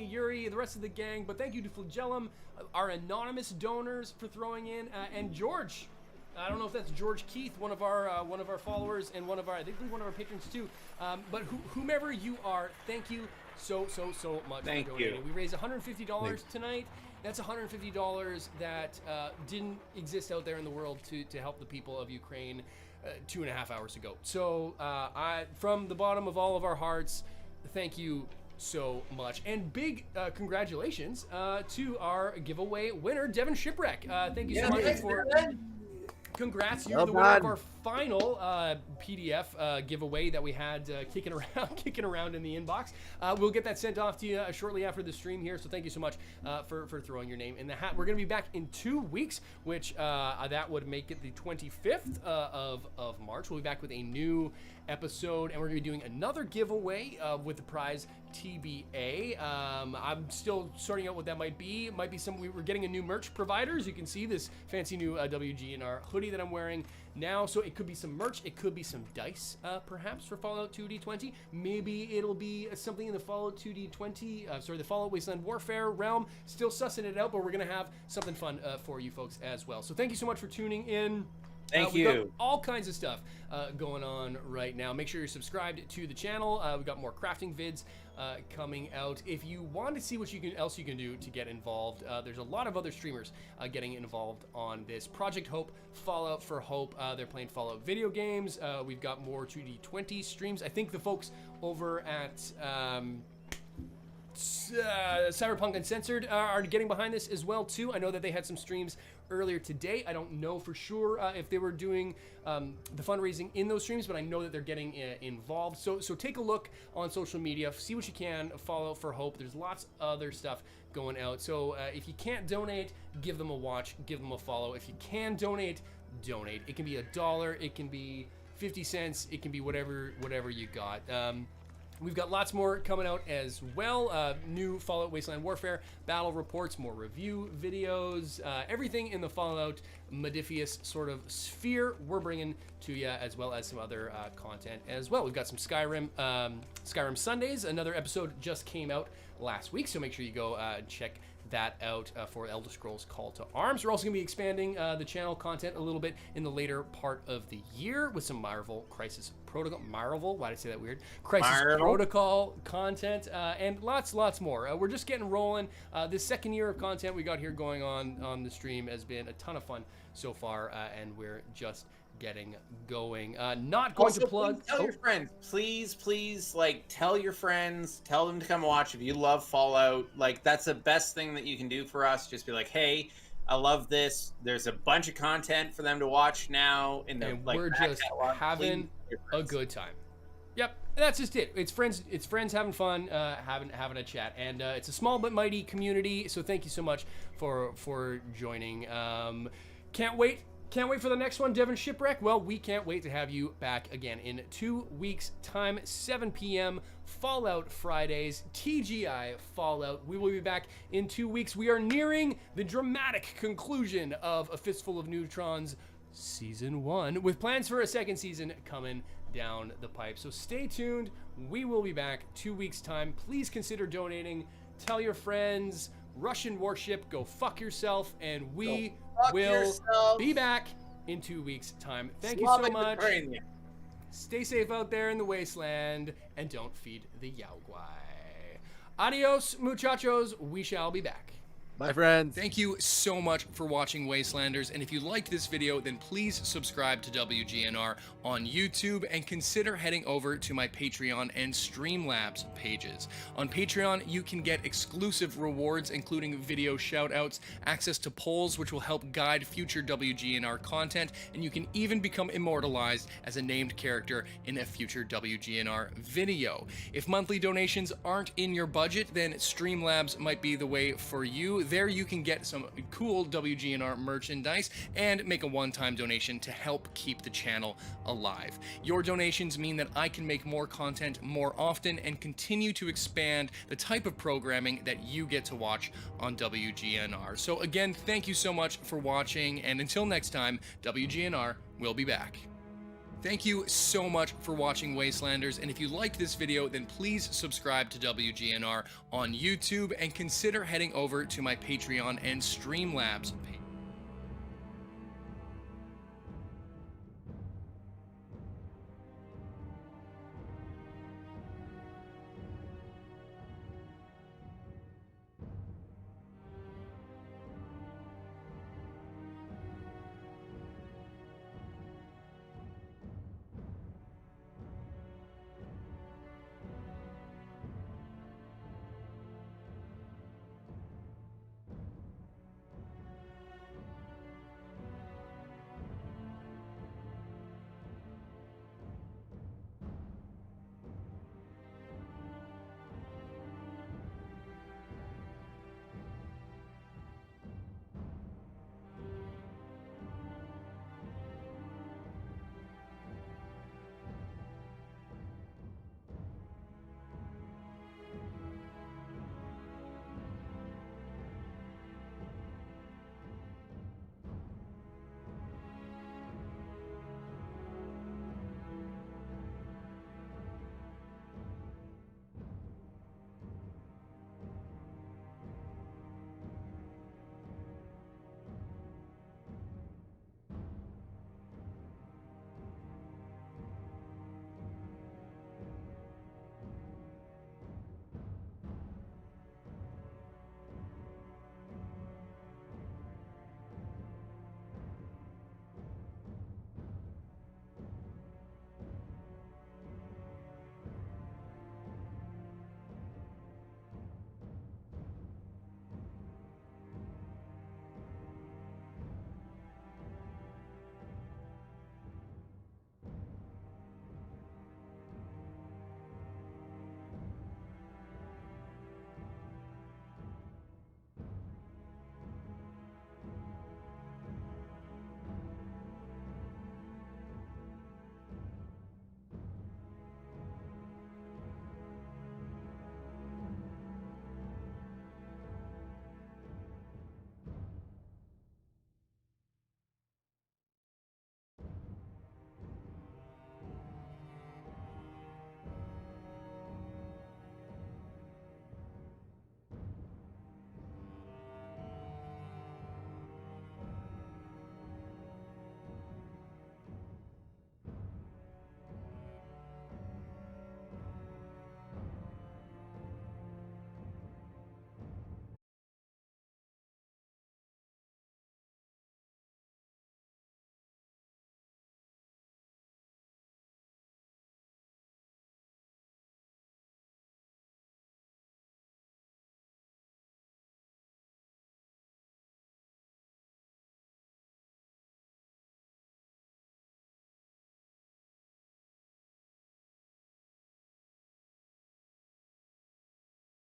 Yuri, the rest of the gang. But thank you to Flagellum, our anonymous donors for throwing in, and George. I don't know if that's George Keith, one of our followers, and one of our patrons too. But whomever you are, thank you so much Thank for donating. you. We raised $150 tonight. That's $150 that didn't exist out there in the world to help the people of Ukraine 2.5 hours ago. So from the bottom of all of our hearts, thank you so much. And big congratulations to our giveaway winner, Devin Shipwreck. Thank you so much for... Congrats, you're the winner of our final PDF giveaway that we had kicking around in the inbox. We'll get that sent off to you shortly after the stream here. So thank you so much for throwing your name in the hat. We're going to be back in 2 weeks, which that would make it the 25th of March. We'll be back with a new episode, and we're going to be doing another giveaway with the prize TBA. I'm still sorting out what that might be. It might be we're getting a new merch provider. As you can see, this fancy new WGNR hoodie that I'm wearing now. So it could be some merch. It could be some dice, perhaps, for Fallout 2D20. Maybe it'll be something in the Fallout 2D20, the Fallout Wasteland Warfare realm. Still sussing it out, but we're going to have something fun for you folks as well. So thank you so much for tuning in. Thank we've you. got all kinds of stuff going on right now. Make sure you're subscribed to the channel. We've got more crafting vids coming out. If you want to see what else you can do to get involved, there's a lot of other streamers getting involved on this. Project Hope, Fallout for Hope, they're playing Fallout video games. We've got more 2D20 streams. I think the folks over at Cyberpunk Uncensored are getting behind this as well too. I know that they had some streams earlier today. I don't know for sure if they were doing the fundraising in those streams, but I know that they're getting involved. So take a look on social media, see what you can. Follow for Hope. There's lots of other stuff going out. So if you can't donate, give them a watch, give them a follow. If you can donate, donate. It can be $1, it can be 50 cents, it can be whatever you got. We've got lots more coming out as well. New Fallout Wasteland Warfare, battle reports, more review videos, everything in the Fallout Modifius sort of sphere we're bringing to you, as well as some other content as well. We've got some Skyrim Sundays. Another episode just came out last week, so make sure you go check that out for Elder Scrolls Call to Arms. We're also going to be expanding the channel content a little bit in the later part of the year with some Marvel Crisis Protocol. Marvel? Why did I say that weird? Crisis Protocol content and lots more. We're just getting rolling. This second year of content we got here going on the stream has been a ton of fun so far, and we're just getting going. Not going to plug. Tell your friends, please, like, tell your friends, tell them to come watch. If you love Fallout, like, that's the best thing that you can do for us. Just be like, hey, I love this. There's a bunch of content for them to watch now. And we're just having a good time. Yep, that's just it. It's friends having fun, having a chat, and it's a small but mighty community. So thank you so much for joining. Can't wait for the next one, Devon Shipwreck. Well, we can't wait to have you back again in 2 weeks' time, 7 p.m. Fallout Fridays, TGI Fallout. We will be back in 2 weeks. We are nearing the dramatic conclusion of A Fistful of Neutrons Season 1, with plans for a second season coming down the pipe. So stay tuned. We will be back 2 weeks' time. Please consider donating. Tell your friends. Russian warship, go fuck yourself, and we will be back in 2 weeks' time. Thank you so much. Stay safe out there in the wasteland, and don't feed the Yaoguai. Adios, muchachos. We shall be back. Bye, friends. Thank you so much for watching, Wastelanders, and if you liked this video, then please subscribe to WGNR on YouTube and consider heading over to my Patreon and Streamlabs pages. On Patreon, you can get exclusive rewards, including video shoutouts, access to polls, which will help guide future WGNR content, and you can even become immortalized as a named character in a future WGNR video. If monthly donations aren't in your budget, then Streamlabs might be the way for you. There you can get some cool WGNR merchandise and make a one-time donation to help keep the channel alive. Your donations mean that I can make more content more often and continue to expand the type of programming that you get to watch on WGNR. So again, thank you so much for watching, and until next time, WGNR will be back. Thank you so much for watching, Wastelanders, and if you liked this video, then please subscribe to WGNR on YouTube and consider heading over to my Patreon and Streamlabs page.